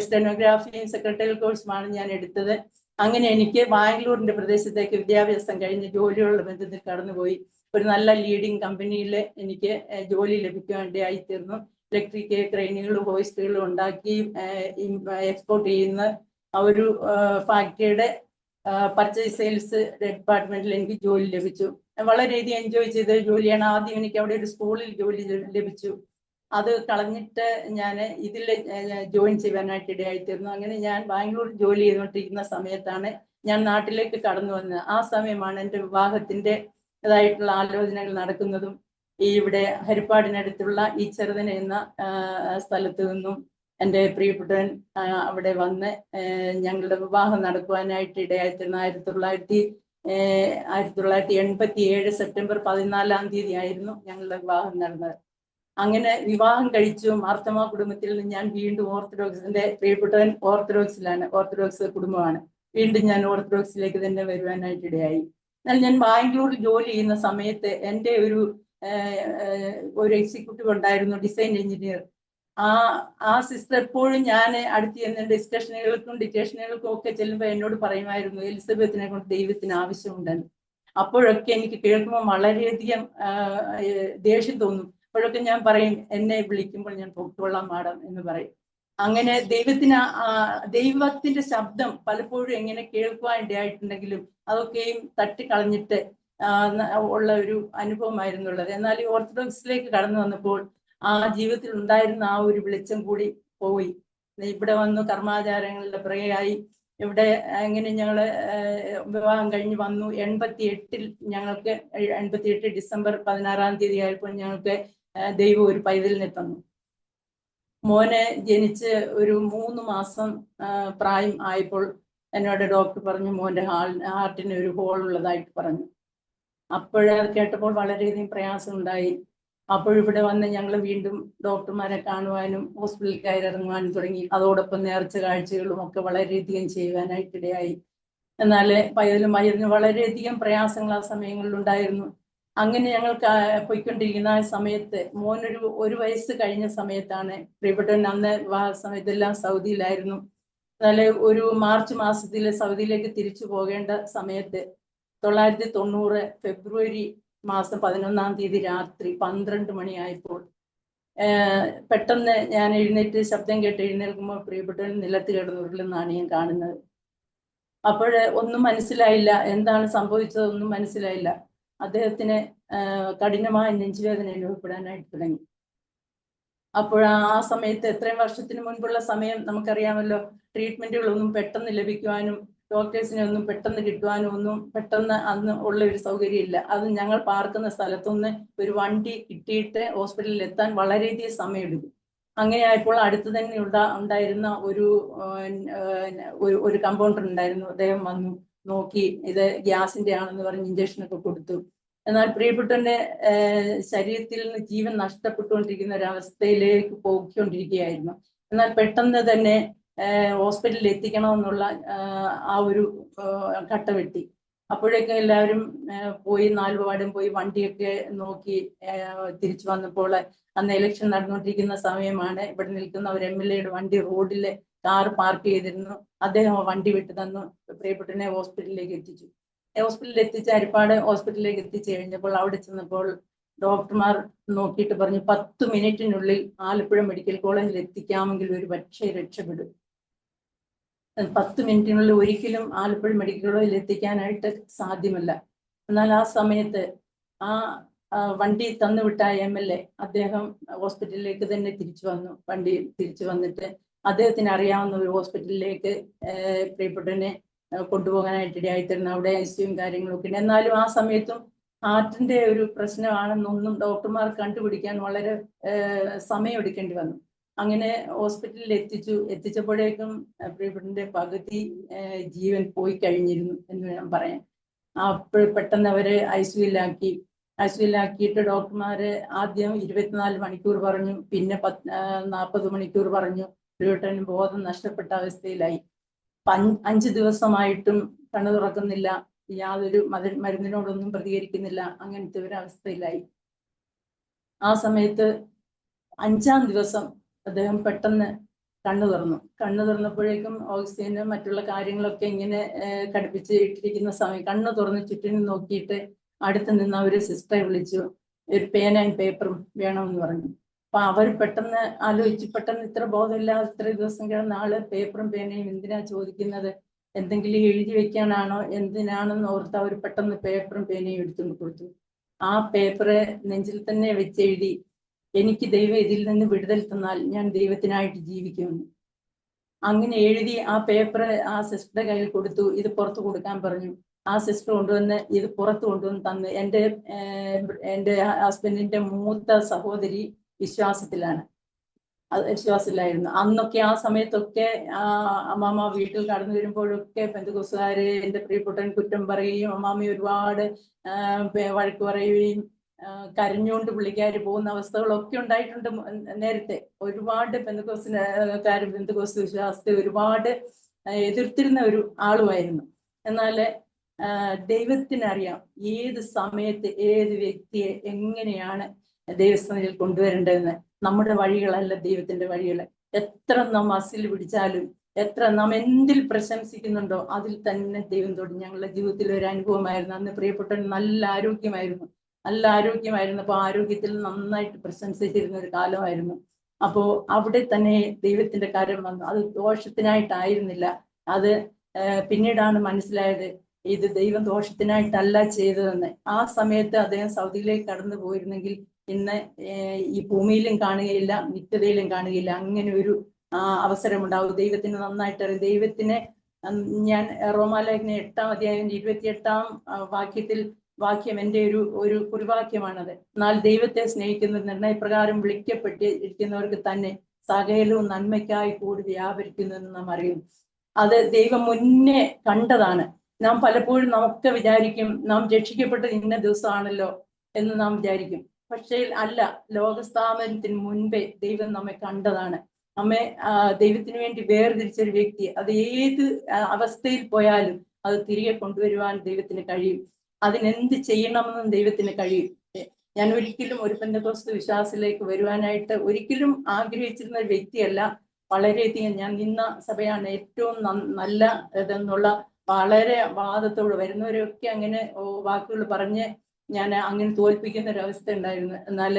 സ്റ്റെനോഗ്രാഫിയും സെക്രട്ടറിയൽ കോഴ്സുമാണ് ഞാൻ എടുത്തത്. അങ്ങനെ എനിക്ക് ബാംഗ്ലൂരിന്റെ പ്രദേശത്തേക്ക് വിദ്യാഭ്യാസം കഴിഞ്ഞ് ജോലിയുള്ള ബന്ധത്തിൽ കടന്നുപോയി. ഒരു നല്ല ലീഡിംഗ് കമ്പനിയിൽ എനിക്ക് ജോലി ലഭിക്കുവാനിടയായി തീർന്നു. ഇലക്ട്രിക് ക്രെയിനുകളും ഹോയിസ്റ്റുകളും ഉണ്ടാക്കി എക്സ്പോർട്ട് ചെയ്യുന്ന ഒരു ഫാക്ടറിയുടെ പർച്ചേസ് സെയിൽസ് ഡിപ്പാർട്ട്മെന്റിൽ എനിക്ക് ജോലി ലഭിച്ചു. വളരെയധികം എൻജോയ് ചെയ്ത ജോലിയാണ്. ആദ്യം എനിക്ക് അവിടെ ഒരു സ്കൂളിൽ ജോലി ലഭിച്ചു. അത് കളഞ്ഞിട്ട് ഞാൻ ഇതിൽ ജോയിൻ ചെയ്യാനായിട്ട് ഇടയായിത്തീർന്നു. അങ്ങനെ ഞാൻ ബാംഗ്ലൂർ ജോലി ചെയ്തുകൊണ്ടിരിക്കുന്ന സമയത്താണ് ഞാൻ നാട്ടിലേക്ക് കടന്നു വന്നത്. ആ സമയമാണ് എൻ്റെ വിവാഹത്തിൻ്റെതായിട്ടുള്ള ആലോചനകൾ നടക്കുന്നതും. ഇവിടെ ഹരിപ്പാടിനടുത്തുള്ള ഈ ചെറുതന എന്ന സ്ഥലത്ത് നിന്നും എൻ്റെ പ്രിയപ്പെട്ടവൻ അവിടെ വന്ന് ഞങ്ങളുടെ വിവാഹം നടക്കുവാനായിട്ട് ഇടയായിത്തീർന്നു. 1987 സെപ്റ്റംബർ 14 ആയിരുന്നു ഞങ്ങളുടെ വിവാഹം നടന്നത്. അങ്ങനെ വിവാഹം കഴിച്ചു. മാർത്തോമാ കുടുംബത്തിൽ നിന്ന് ഞാൻ വീണ്ടും ഓർത്തഡോക്സിന്റെ, പ്രിയപ്പെട്ടവൻ ഓർത്തഡോക്സ് കുടുംബമാണ്. വീണ്ടും ഞാൻ ഓർത്തഡോക്സിലേക്ക് തന്നെ വരുവാനായിട്ട് ഇടയായി. എന്നാൽ ഞാൻ ബാംഗ്ലൂരിൽ ജോലി ചെയ്യുന്ന സമയത്ത് എൻ്റെ ഒരു എക്സിക്യൂട്ടീവ് ഉണ്ടായിരുന്നു, ഡിസൈൻ എഞ്ചിനീയർ. ആ സിസ്റ്റർ എപ്പോഴും ഞാൻ അടുത്ത് ചെന്ന് ഡിറ്റേഷനുകൾക്കും ഒക്കെ ചെല്ലുമ്പോൾ എന്നോട് പറയുമായിരുന്നു, എലിസബത്തിനെ കൊണ്ട് ദൈവത്തിന് ആവശ്യമുണ്ടെന്ന്. അപ്പോഴൊക്കെ എനിക്ക് കേൾക്കുമ്പോൾ വളരെയധികം ദേഷ്യം തോന്നും. അപ്പോഴൊക്കെ ഞാൻ പറയും, എന്നെ വിളിക്കുമ്പോൾ ഞാൻ പൊക്കോളാം മാഡം എന്ന് പറയും. അങ്ങനെ ദൈവത്തിന്റെ ശബ്ദം പലപ്പോഴും എങ്ങനെ കേൾക്കുവാൻ ഇടയായിട്ടുണ്ടെങ്കിലും അതൊക്കെയും തട്ടിക്കളഞ്ഞിട്ട് ഉള്ള ഒരു അനുഭവമായിരുന്നുള്ളത്. എന്നാൽ ഈ ഓർത്തഡോക്സിലേക്ക് കടന്നു വന്നപ്പോൾ ആ ജീവിതത്തിൽ ഉണ്ടായിരുന്ന ആ ഒരു വെളിച്ചം കൂടി പോയി. ഇവിടെ വന്നു കർമാചാരങ്ങളുടെ പുറകെയായി. ഇവിടെ അങ്ങനെ ഞങ്ങള് വിവാഹം കഴിഞ്ഞ് വന്നു. 88 ഡിസംബർ 16 ആയപ്പോൾ ഞങ്ങൾക്ക് ദൈവം ഒരു പൈതലിനെ തന്നു. മോനെ ജനിച്ച് ഒരു 3 മാസം പ്രായം ആയപ്പോൾ എന്നോട് ഡോക്ടർ പറഞ്ഞു, മോന്റെ ഹാർട്ടിന് ഒരു ഹോൾ ഉള്ളതായിട്ട് പറഞ്ഞു. അപ്പോഴത് കേട്ടപ്പോൾ വളരെയധികം പ്രയാസം ഉണ്ടായി. അപ്പോഴിവിടെ വന്ന് ഞങ്ങൾ വീണ്ടും ഡോക്ടർമാരെ കാണുവാനും ഹോസ്പിറ്റലിൽ കയറിറങ്ങുവാനും തുടങ്ങി. അതോടൊപ്പം നേർച്ച കാഴ്ചകളും ഒക്കെ വളരെയധികം ചെയ്യുവാനായിട്ടിടയായി. എന്നാൽ പൈതലുമായിരുന്നു വളരെയധികം പ്രയാസങ്ങൾ ആ സമയങ്ങളിൽ ഉണ്ടായിരുന്നു. അങ്ങനെ ഞങ്ങൾ പോയിക്കൊണ്ടിരിക്കുന്ന ആ സമയത്ത് മോനൊരു 1 വയസ്സ് കഴിഞ്ഞ സമയത്താണ് പ്രിയപ്പെട്ടവൻ, അന്ന് വിവാഹ സമയത്തെല്ലാം സൗദിയിലായിരുന്നു. എന്നാൽ ഒരു മാർച്ച് മാസത്തിൽ സൗദിയിലേക്ക് തിരിച്ചു പോകേണ്ട സമയത്ത് 1990 ഫെബ്രുവരി മാസം 11 രാത്രി 12 മണിയായപ്പോൾ പെട്ടെന്ന് ഞാൻ എഴുന്നേറ്റ് ശബ്ദം കേട്ട് എഴുന്നേൽക്കുമ്പോൾ പ്രിയപ്പെട്ടവൻ നിലത്ത് കിടന്ന് ഉരുളുന്നതാണ് ഞാൻ കാണുന്നത്. അപ്പോൾ ഒന്നും മനസ്സിലായില്ല, എന്താണ് സംഭവിച്ചതൊന്നും മനസ്സിലായില്ല. അദ്ദേഹത്തിന് കഠിനമായ നെഞ്ചുവേദന അനുഭവപ്പെടാനായിട്ട് തുടങ്ങി. അപ്പോൾ ആ സമയത്ത് എത്രയും വർഷത്തിന് മുൻപുള്ള സമയം നമുക്കറിയാമല്ലോ, ട്രീറ്റ്മെന്റുകളൊന്നും പെട്ടെന്ന് ലഭിക്കുവാനും ഡോക്ടേഴ്സിനെ ഒന്നും പെട്ടെന്ന് കിട്ടുവാനും ഒന്നും പെട്ടെന്ന് അന്ന് ഉള്ള ഒരു സൗകര്യം ഇല്ല. അത് ഞങ്ങൾ പാർക്കുന്ന സ്ഥലത്തുനിന്ന് ഒരു വണ്ടി കിട്ടിയിട്ട് ഹോസ്പിറ്റലിൽ എത്താൻ വളരെയധികം സമയമെടുക്കും. അങ്ങനെ ആയപ്പോൾ അടുത്ത് തന്നെ ഉണ്ടായിരുന്ന ഒരു കമ്പൗണ്ടർ ഉണ്ടായിരുന്നു. അദ്ദേഹം വന്നു നോക്കി, ഇത് ഗ്യാസിന്റെ ആണെന്ന് പറഞ്ഞ് ഇഞ്ചക്ഷനൊക്കെ കൊടുത്തു. എന്നാൽ പ്രിയപ്പെട്ടവന്റെ ശരീരത്തിൽ നിന്ന് ജീവൻ നഷ്ടപ്പെട്ടുകൊണ്ടിരിക്കുന്ന ഒരവസ്ഥയിലേക്ക് പോയിക്കൊണ്ടിരിക്കുകയായിരുന്നു. എന്നാൽ പെട്ടെന്ന് തന്നെ ഹോസ്പിറ്റലിൽ എത്തിക്കണമെന്നുള്ള ആ ഒരു ഘട്ടമെത്തി. അപ്പോഴേക്കും എല്ലാവരും പോയി, നാലുപാടും പോയി വണ്ടിയൊക്കെ നോക്കി തിരിച്ചു വന്നപ്പോൾ അന്ന് ഇലക്ഷൻ നടന്നുകൊണ്ടിരിക്കുന്ന സമയമാണ്. ഇവിടെ നിൽക്കുന്ന ഒരു MLA യുടെ വണ്ടി റോഡിൽ കാർ പാർക്ക് ചെയ്തിരുന്നു. അദ്ദേഹം വണ്ടി വിട്ടു തന്നു, പ്രിയപ്പെട്ടനെ ഹോസ്പിറ്റലിലേക്ക് എത്തിച്ചു. ഹോസ്പിറ്റലിൽ എത്തിച്ച് ഹരിപ്പാട് ഹോസ്പിറ്റലിലേക്ക് എത്തിച്ചു കഴിഞ്ഞപ്പോൾ അവിടെ ചെന്നപ്പോൾ ഡോക്ടർമാർ നോക്കിയിട്ട് പറഞ്ഞു, 10 മിനിറ്റിനുള്ളിൽ ആലപ്പുഴ മെഡിക്കൽ കോളേജിൽ എത്തിക്കാമെങ്കിൽ ഒരു പക്ഷേ രക്ഷപ്പെടും. 10 മിനിറ്റിനുള്ളിൽ ഒരിക്കലും ആലപ്പുഴ മെഡിക്കൽ കോളേജിൽ എത്തിക്കാനായിട്ട് സാധ്യമല്ല. എന്നാൽ ആ സമയത്ത് ആ വണ്ടി തന്നുവിട്ട MLA അദ്ദേഹം ഹോസ്പിറ്റലിലേക്ക് തന്നെ തിരിച്ചു വന്നു. വണ്ടി തിരിച്ചു വന്നിട്ട് അദ്ദേഹത്തിന് അറിയാവുന്ന ഒരു ഹോസ്പിറ്റലിലേക്ക് പ്രിയപ്പെട്ടനെ കൊണ്ടുപോകാനായിട്ട് ഇടയായിത്തീർന്നു. അവിടെ ICU കാര്യങ്ങളൊക്കെ ഉണ്ട്. എന്നാലും ആ സമയത്തും ഹാർട്ടിന്റെ ഒരു പ്രശ്നമാണെന്നൊന്നും ഡോക്ടർമാർ കണ്ടുപിടിക്കാൻ വളരെ സമയം എടുക്കേണ്ടി വന്നു. അങ്ങനെ ഹോസ്പിറ്റലിൽ എത്തിച്ചപ്പോഴേക്കും പ്രിയപ്പെട്ടന്റെ പകുതി ജീവൻ പോയി കഴിഞ്ഞിരുന്നു എന്ന് വേണം പറയാൻ. അപ്പോൾ പെട്ടെന്ന് അവരെ ICUലാക്കിയിട്ട് ഡോക്ടർമാര് ആദ്യം 24 മണിക്കൂർ പറഞ്ഞു, പിന്നെ 40 മണിക്കൂർ പറഞ്ഞു. പ്രിയപ്പെട്ടന് ബോധം നഷ്ടപ്പെട്ട അവസ്ഥയിലായി. 5 ദിവസമായിട്ടും കണ്ണു തുറക്കുന്നില്ല, യാതൊരു മരുന്നിനോടൊന്നും പ്രതികരിക്കുന്നില്ല. അങ്ങനത്തെ ഒരു അവസ്ഥയിലായി. ആ സമയത്ത് 5-ാം ദിവസം അദ്ദേഹം പെട്ടെന്ന് കണ്ണു തുറന്നപ്പോഴേക്കും ഓക്സിജനും മറ്റുള്ള കാര്യങ്ങളൊക്കെ ഇങ്ങനെ ഘടിപ്പിച്ച് ഇട്ടിരിക്കുന്ന സമയം കണ്ണു തുറന്ന് ചുറ്റിനും നോക്കിയിട്ട് അടുത്ത് നിന്ന് ഒരു സിസ്റ്ററെ വിളിച്ചു, ഒരു പേന ആൻഡ് പേപ്പറും വേണമെന്ന് പറഞ്ഞു. അപ്പൊ അവർ പെട്ടെന്ന് ആലോചിച്ച്, പെട്ടെന്ന് ഇത്ര ബോധമില്ലാതെ ഇത്ര ദിവസം കിടന്ന ആള് പേപ്പറും പേനയും എന്തിനാ ചോദിക്കുന്നത്, എന്തെങ്കിലും എഴുതി വെക്കാനാണോ എന്തിനാണെന്ന് ഓർത്ത് അവർ പെട്ടെന്ന് പേപ്പറും പേനയും എടുത്തുകൊണ്ട് കൊടുത്തു. ആ പേപ്പറ് നെഞ്ചിൽ തന്നെ വെച്ചെഴുതി, എനിക്ക് ദൈവം ഇതിൽ നിന്ന് വിടുതൽ തന്നാൽ ഞാൻ ദൈവത്തിനായിട്ട് ജീവിക്കുമെന്ന്. അങ്ങനെ എഴുതി ആ പേപ്പർ ആ സിസ്റ്ററുടെ കയ്യിൽ കൊടുത്തു. ഇത് പുറത്ത് കൊടുക്കാൻ പറഞ്ഞു. ആ സിസ്റ്റർ കൊണ്ടുവന്ന് ഇത് പുറത്ത് കൊണ്ടുവന്ന് തന്ന്. എൻ്റെ ഹസ്ബൻഡിന്റെ മൂത്ത സഹോദരി വിശ്വാസത്തിലായിരുന്നു. അന്നൊക്കെ ആ സമയത്തൊക്കെ അമ്മാമ്മ വീട്ടിൽ കടന്നു വരുമ്പോഴൊക്കെ പെന്തക്കോസ്തുകാര് എൻ്റെ പ്രിയപ്പെട്ടവൻ കുറ്റം പറയുകയും അമ്മാമ്മ ഒരുപാട് വഴക്ക് പറയുകയും കരഞ്ഞുകൊണ്ട് പുള്ളിക്കാര് പോകുന്ന അവസ്ഥകളൊക്കെ ഉണ്ടായിട്ടുണ്ട് നേരത്തെ. ഒരുപാട് പെന്തക്കോസ്തു വിശ്വാസത്തെ ഒരുപാട് എതിർത്തിരുന്ന ഒരു ആളുമായിരുന്നു. എന്നാൽ ദൈവത്തിനറിയാം ഏത് സമയത്ത് ഏത് വ്യക്തിയെ എങ്ങനെയാണ് ദൈവസ്ഥാനത്തിൽ കൊണ്ടുവരേണ്ടതെന്ന്. നമ്മുടെ വഴികളല്ല ദൈവത്തിന്റെ വഴികൾ. എത്ര നാം അസിൽ പിടിച്ചാലും, എത്ര നാം എന്തിൽ പ്രശംസിക്കുന്നുണ്ടോ അതിൽ തന്നെ ദൈവം തൊട്ട്. ഞങ്ങളുടെ ജീവിതത്തിൽ ഒരു അനുഭവമായിരുന്നു. അന്ന് പ്രിയപ്പെട്ട നല്ല ആരോഗ്യമായിരുന്നു. അപ്പൊ ആരോഗ്യത്തിൽ നന്നായിട്ട് പ്രശംസിച്ചിരുന്ന ഒരു കാലമായിരുന്നു. അപ്പോ അവിടെ തന്നെ ദൈവത്തിന്റെ കാര്യം വന്നു. അത് ദോഷത്തിനായിട്ടായിരുന്നില്ല. അത് പിന്നീടാണ് മനസ്സിലായത്, ഇത് ദൈവം ദോഷത്തിനായിട്ടല്ല ചെയ്തതെന്ന്. ആ സമയത്ത് അദ്ദേഹം സൗദിയിലേക്ക് കടന്നു പോയിരുന്നെങ്കിൽ ഇന്ന് ഈ ഭൂമിയിലും കാണുകയില്ല, നിത്യതയിലും കാണുകയില്ല. അങ്ങനെ ഒരു അവസരം ഉണ്ടാവും. ദൈവത്തിന് നന്നായിട്ട് അറിയാം. ദൈവത്തിന് ഞാൻ റോമാലേഖനം 8-ാം അധ്യായം 28-ാം വാക്യം എൻ്റെ ഒരു കുറിവാക്യമാണത്. എന്നാൽ ദൈവത്തെ സ്നേഹിക്കുന്ന നിർണയപ്രകാരം വിളിക്കപ്പെട്ടിരിക്കുന്നവർക്ക് തന്നെ സകലവും നന്മയ്ക്കായി കൂടി വ്യാപരിക്കുന്നെന്ന് നാം അറിയും. അത് ദൈവം മുന്നേ കണ്ടതാണ്. നാം പലപ്പോഴും നമുക്ക് വിചാരിക്കും നാം രക്ഷിക്കപ്പെട്ടത് ഇന്ന ദിവസമാണല്ലോ എന്ന് നാം വിചാരിക്കും. പക്ഷേ അല്ല, ലോകസ്ഥാപനത്തിന് മുൻപേ ദൈവം നമ്മെ കണ്ടതാണ്. നമ്മെ ദൈവത്തിന് വേണ്ടി വേർതിരിച്ചൊരു വ്യക്തി. അത് ഏത് അവസ്ഥയിൽ പോയാലും അത് തിരികെ കൊണ്ടുവരുവാൻ ദൈവത്തിന് കഴിയും. അതിനെന്ത് ചെയ്യണമെന്നും ദൈവത്തിന് കഴിയും. ഞാൻ ഒരിക്കലും ഒരു പെന്തക്കോസ്തു വിശ്വാസത്തിലേക്ക് വരുവാനായിട്ട് ഒരിക്കലും ആഗ്രഹിച്ചിരുന്ന ഒരു വ്യക്തിയല്ല. വളരെയധികം ഞാൻ നിന്ന സഭയാണ് ഏറ്റവും നല്ല ഇതെന്നുള്ള വളരെ വാദത്തോട് വരുന്നവരൊക്കെ അങ്ങനെ വാക്കുകൾ പറഞ്ഞ് ഞാൻ അങ്ങനെ തോൽപ്പിക്കുന്ന ഒരവസ്ഥ ഉണ്ടായിരുന്നു. എന്നാൽ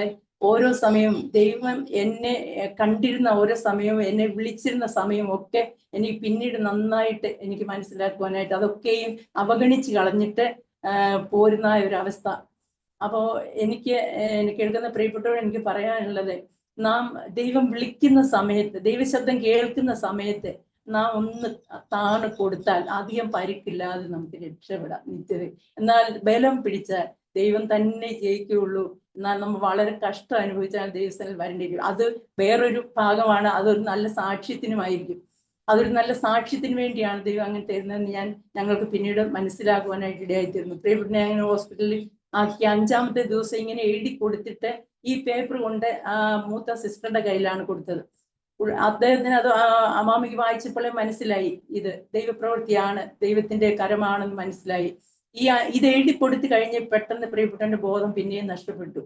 ഓരോ സമയവും ദൈവം എന്നെ കണ്ടിരുന്ന ഓരോ സമയവും എന്നെ വിളിച്ചിരുന്ന സമയവും ഒക്കെ എനിക്ക് പിന്നീട് നന്നായിട്ട് എനിക്ക് മനസ്സിലാക്കുവാനായിട്ട് അതൊക്കെയും അവഗണിച്ച് കളഞ്ഞിട്ട് പോരുന്ന ഒരു അവസ്ഥ. അപ്പോ എനിക്ക് കേൾക്കുന്ന പ്രിയപ്പെട്ടവർ എനിക്ക് പറയാനുള്ളത്, നാം ദൈവം വിളിക്കുന്ന സമയത്ത്, ദൈവശബ്ദം കേൾക്കുന്ന സമയത്ത് നാം ഒന്ന് താണ് കൊടുത്താൽ അധികം പരിക്കില്ലാതെ നമുക്ക് രക്ഷപ്പെടാം നിത്യത. എന്നാൽ ബലം പിടിച്ചാൽ ദൈവം തന്നെ ജയിക്കുകയുള്ളൂ. എന്നാൽ നമ്മൾ വളരെ കഷ്ടം അനുഭവിച്ചാൽ ദൈവസ്ഥനിൽ വരേണ്ടിയിരിക്കും. അത് വേറൊരു ഭാഗമാണ്. അതൊരു നല്ല സാക്ഷ്യത്തിനുമായിരിക്കും. അതൊരു നല്ല സാക്ഷ്യത്തിന് വേണ്ടിയാണ് ദൈവം അങ്ങനെ തരുന്നതെന്ന് ഞങ്ങൾക്ക് പിന്നീട് മനസ്സിലാക്കുവാനായിട്ട് ഇടയായിത്തീർന്നു. പ്രിയപ്പെട്ട അങ്ങനെ ഹോസ്പിറ്റലിൽ ആക്കി 5-ാമത്തെ ദിവസം ഇങ്ങനെ എഴുതി കൊടുത്തിട്ട് ഈ പേപ്പർ കൊണ്ട് മൂത്ത സിസ്റ്ററുടെ കയ്യിലാണ് കൊടുത്തത്. അദ്ദേഹത്തിന് അത് അമ്മാമിക്ക് വായിച്ചപ്പോഴേ മനസ്സിലായി ഇത് ദൈവപ്രവൃത്തിയാണ്, ദൈവത്തിന്റെ കരമാണെന്ന് മനസ്സിലായി. ഇത് എഴുതി കൊടുത്തു കഴിഞ്ഞ് പെട്ടെന്ന് പ്രിയപ്പെട്ടവന്റെ ബോധം പിന്നെയും നഷ്ടപ്പെട്ടു.